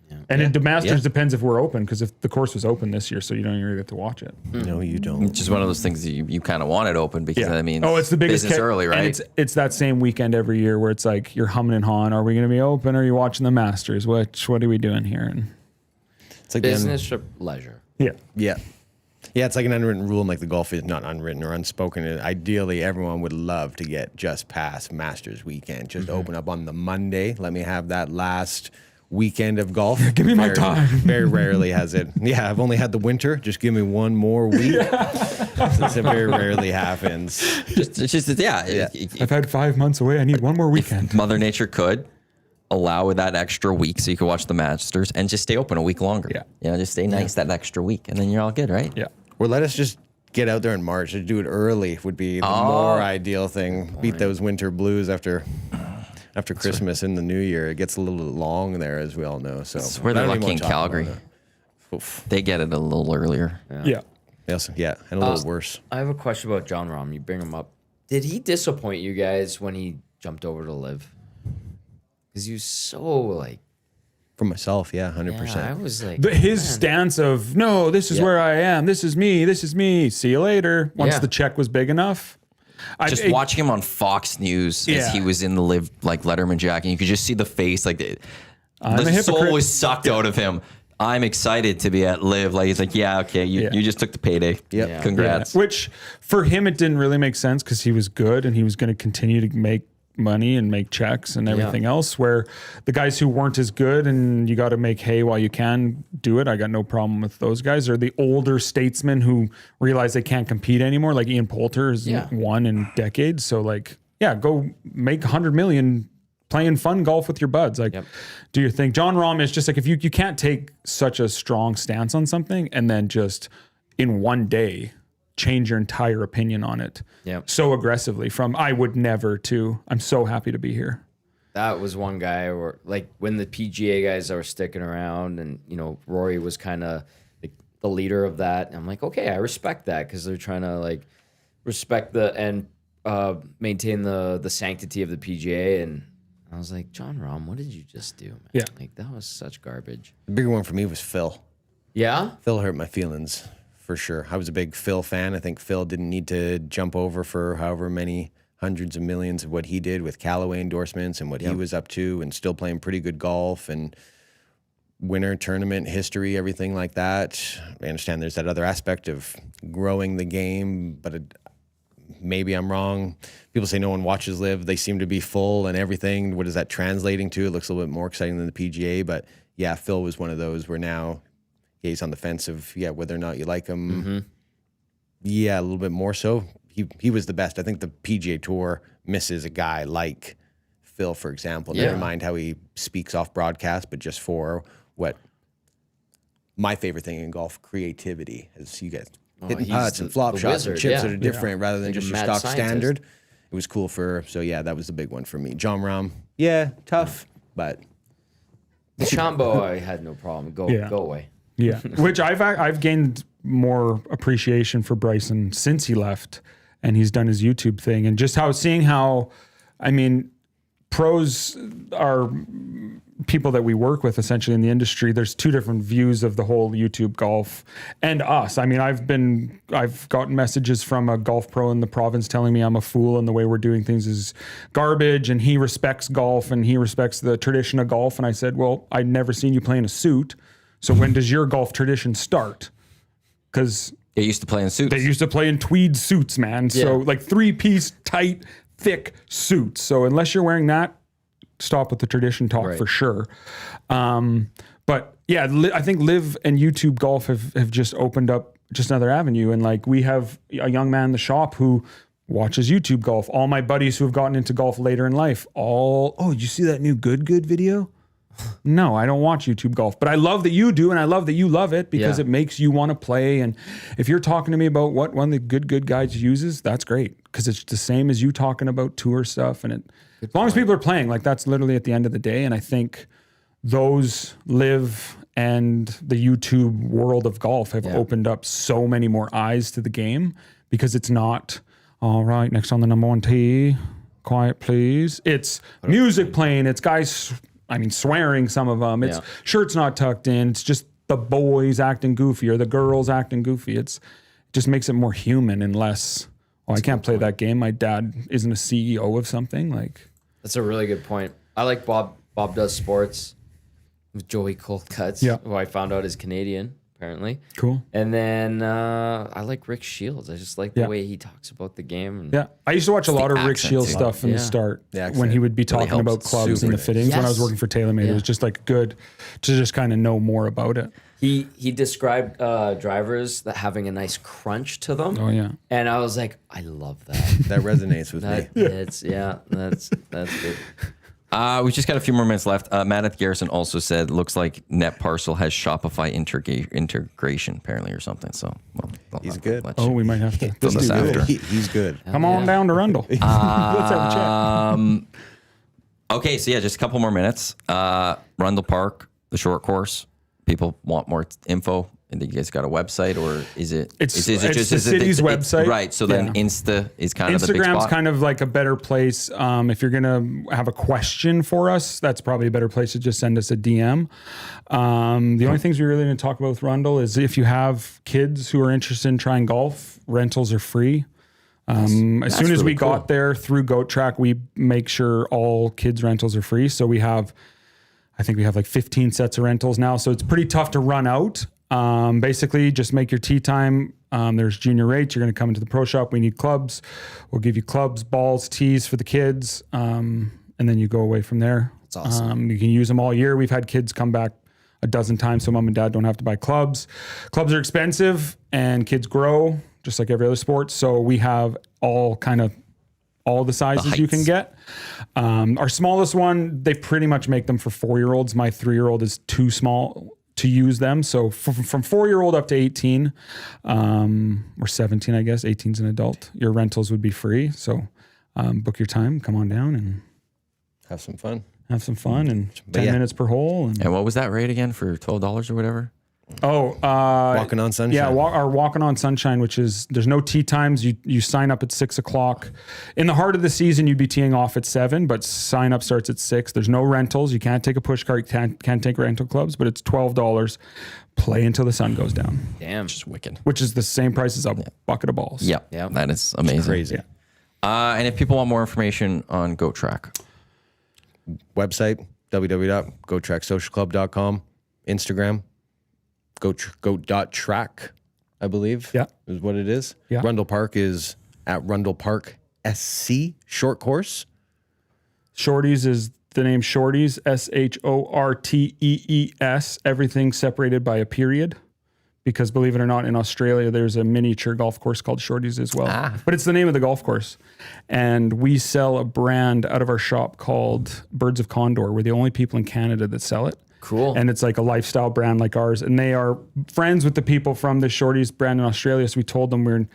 Yeah. And the Masters depends if we're open, because if the course was open this year, so you don't even get to watch it. No, you don't. It's just one of those things that you kind of want it open because I mean, it's the biggest business early, right? And it's that same weekend every year where it's like you're humming and hawing. Are we going to be open? Or are you watching the Masters? What are we doing here? And It's like Business or leisure? yeah, Yeah, it's like an unwritten rule, and like the golf is not unwritten or unspoken. And ideally, everyone would love to get just past Masters weekend. Just open up on the Monday. Let me have that last weekend of golf. Give me my time. Very rarely has it. Yeah, I've only had the winter. Just give me one more week. It very rarely happens. It's just I've had 5 months away. I need one more weekend. Mother Nature could allow that extra week so you could watch the Masters and just stay open a week longer. Yeah. Just stay nice that extra week, and then you're all good, right? Yeah. Or let us just get out there in March. To do it early would be the more ideal thing. Beat those winter blues after Christmas and the New Year. It gets a little long there, as we all know. So That's where they're I don't even lucky in wanna talk about Calgary. it. They get it a little earlier. Yeah. Yes, yeah, and a little worse. I have a question about John Rahm. You bring him up. Did he disappoint you guys when he jumped over to live? Because he was so like. For myself, 100%. Yeah, I was like. His stance of, no, this is where I am. This is me. See you later. Once Yeah. the check was big enough. Just watching him on Fox News as he was in the live like Letterman jacket, you could just see the face, like the a soul hypocrite. was sucked out of him. I'm excited to be at live. Like he's like, you just took the payday. Yep. Congrats. Which for him, it didn't really make sense because he was good and he was going to continue to make money and make checks and everything else, where the guys who weren't as good and you got to make hay while you can do it. I got no problem with those guys. Or the older statesmen who realize they can't compete anymore. Like Ian Poulter has won in decades. So like, go make 100 million playing fun golf with your buds. Like do your thing. John Rahm is just like, if you can't take such a strong stance on something and then just in one day change your entire opinion on it so aggressively from I would never to I'm so happy to be here. That was one guy where like when the PGA guys were sticking around and, Rory was kind of like the leader of that. And I'm like, okay, I respect that because they're trying to like respect and maintain the sanctity of the PGA. And I was like, John Rahm, what did you just do, man? Yeah. Like that was such garbage. The bigger one for me was Phil. Yeah? Phil hurt my feelings. For sure. I was a big Phil fan. I think Phil didn't need to jump over for however many hundreds of millions of what he did with Callaway endorsements and what he was up to and still playing pretty good golf and winter tournament history, everything like that. I understand there's that other aspect of growing the game, but maybe I'm wrong. people say no one watches Live. They seem to be full and everything. What is that translating to? It looks a little bit more exciting than the PGA, but yeah, Phil was one of those where now he's on the fence of whether or not you like him. Mm-hmm. Yeah, a little bit more so. He was the best. I think the PGA Tour misses a guy like Phil, for example. Never mind how he speaks off broadcast, but just for what my favorite thing in golf, creativity, is you get hitting putts and flop shots and chips that are different rather than just your stock standard. It was cool that was the big one for me. John Rahm, tough, but Chambo, I had no problem. Go away. Yeah, which I've gained more appreciation for Bryson since he left and he's done his YouTube thing, and just seeing how, I mean, pros are people that we work with essentially in the industry. There's two different views of the whole YouTube golf and us. I mean, I've gotten messages from a golf pro in the province telling me I'm a fool and the way we're doing things is garbage, and he respects golf and he respects the tradition of golf. And I said, well, I'd never seen you play in a suit. So when does your golf tradition start? Because they used to play in suits. They used to play in tweed suits, man. So like 3-piece, tight, thick suits. So unless you're wearing that, stop with the tradition talk for sure. But yeah, I think Live and YouTube golf have just opened up just another avenue. And like we have a young man in the shop who watches YouTube golf. All my buddies who have gotten into golf later in life, did you see that new good video? No, I don't watch YouTube golf, but I love that you do, and I love that you love it because it makes you want to play. And if you're talking to me about what one of the good guys uses, that's great because it's the same as you talking about tour stuff. And as long as people are playing, like that's literally at the end of the day. And I think those Live and the YouTube world of golf have opened up so many more eyes to the game because it's not, all right, next on the number one tee, quiet please. It's music playing, it's guys swearing, some of them. It's shirts not tucked in. It's just the boys acting goofy or the girls acting goofy. It just makes it more human and less, I can't play that game. My dad isn't a CEO of something. Like, that's a really good point. I like Bob Does Sports with Joey Coldcuts, who I found out is Canadian, apparently. Cool. And then I like Rick Shields. I just like the way he talks about the game. And I used to watch a lot of Rick Shields stuff in the start when he would be talking about clubs and the fittings. When I was working for TaylorMade, it was just like good to just kind of know more about it. He described drivers that having a nice crunch to them. Oh yeah. And I was like, I love that. That resonates with me. That's good. We just got a few more minutes left. Matt at Garrison also said, looks like NetParcel has Shopify integration apparently or something. So he's good. We might have to. This after. He's good. Come on down to Rundle. Let's have a chat. Okay, so just a couple more minutes. Rundle Park, the short course. People want more info. And you guys got a website, or is it? It's the city's website, right? So then Insta is kind of the big Instagram's spot. kind of like a better place. If you're gonna have a question for us, that's probably a better place to just send us a DM. The only things we really need to talk about with Rundle is if you have kids who are interested in trying golf, rentals are free. As soon as really we cool. got there through Goat Track, we make sure all kids rentals are free. So I think we have like 15 sets of rentals now. So it's pretty tough to run out. Basically just make your tee time. There's junior rates. You're going to come into the pro shop. We need clubs. We'll give you clubs, balls, tees for the kids. And then you go away from there. That's awesome. You can use them all year. We've had kids come back a dozen times, so mom and dad don't have to buy clubs. Clubs are expensive and kids grow just like every other sport. So we have all the sizes you can get. Our smallest one, they pretty much make them for 4-year-olds. My 3-year-old is too small to use them. So from 4-year-old up to 18, or 17, I guess, 18's an adult, your rentals would be free. So book your time, come on down and have some fun. And 10 minutes per hole. And what was that rate again for $12 or whatever? Walking on Sunshine. Yeah, our Walking on Sunshine, which is, there's no tee times. You sign up at 6 o'clock. In the heart of the season, you'd be teeing off at 7, but sign up starts at 6. There's no rentals. You can't take a push cart. You can't take rental clubs, but it's $12. Play until the sun goes down. Damn. Just wicked. Which is the same price as a bucket of balls. Yeah, that is amazing. It's crazy. And if people want more information on Goat Track, website, www.gotracksocialclub.com, Instagram, goat.track, I believe. Yeah. Is what it is. Yeah. Rundle Park is at Rundle Park SC short course. Shorties is the name Shorties, SHORTEES, everything separated by a period. Because believe it or not, in Australia, there's a miniature golf course called Shorties as well. But it's the name of the golf course. And we sell a brand out of our shop called Birds of Condor. We're the only people in Canada that sell it. Cool. And it's like a lifestyle brand like ours. And they are friends with the people from the Shorties brand in Australia. So we told them our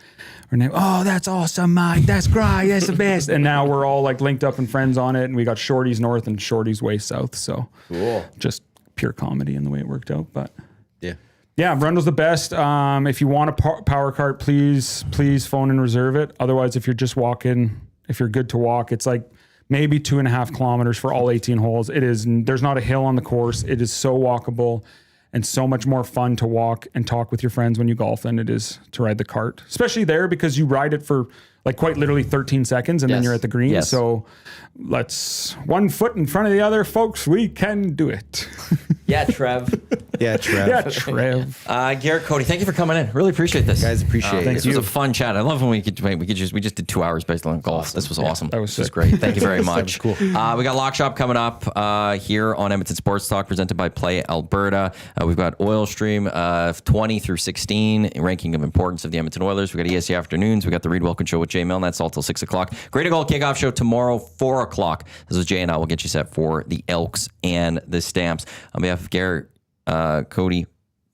name. Oh, that's awesome, Mike. That's great. That's the best. And now we're all like linked up and friends on it. And we got Shorties North and Shorties way south. So Cool. Just pure comedy in the way it worked out. But Yeah. Rundle's the best. If you want a power cart, please phone and reserve it. Otherwise, if you're just walking, if you're good to walk, it's like maybe 2.5 kilometers for all 18 holes. There's not a hill on the course. It is so walkable and so much more fun to walk and talk with your friends when you golf than it is to ride the cart, especially there because you ride it for like quite literally 13 seconds and then you're at the green. Yes. So let's 1 foot in front of the other, folks. We can do it. Yeah, Trev. Yeah, Trev. Yeah, Trev. Garrett, Cody, thank you for coming in. Really appreciate this. Guys, appreciate it. This was a fun chat. I love when we just did 2 hours based on golf. This was awesome. that was This was sick. great. Thank you very much. That was cool. We got Lock Shop coming up here on Edmonton Sports Talk, presented by Play Alberta. We've got Oil Stream 20 through 16, ranking of importance of the Edmonton Oilers. We got ESC Afternoons. We got the Reed Wilkins Show with Jay Milne. That's all till 6 o'clock. Great Goal Kickoff Show tomorrow, 4 o'clock. This is Jay and I will get you set for the Elks and the Stamps. On behalf of Garrett, Cody,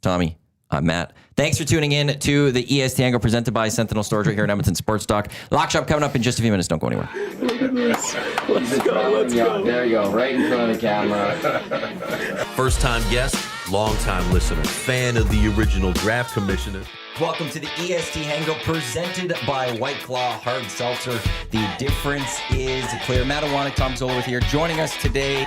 Tommy, Matt, thanks for tuning in to the EST Hangout presented by Sentinel Storage right here in Edmonton Sports Talk. Lock Shop coming up in just a few minutes. Don't go anywhere. Let's go. There you go, right in front of the camera. First-time guest, long-time listener, fan of the original draft commissioner. Welcome to the EST Hangout presented by White Claw Hard Seltzer. The difference is clear. Matt Iwanyk, Tom Gazzola with here. Joining us today,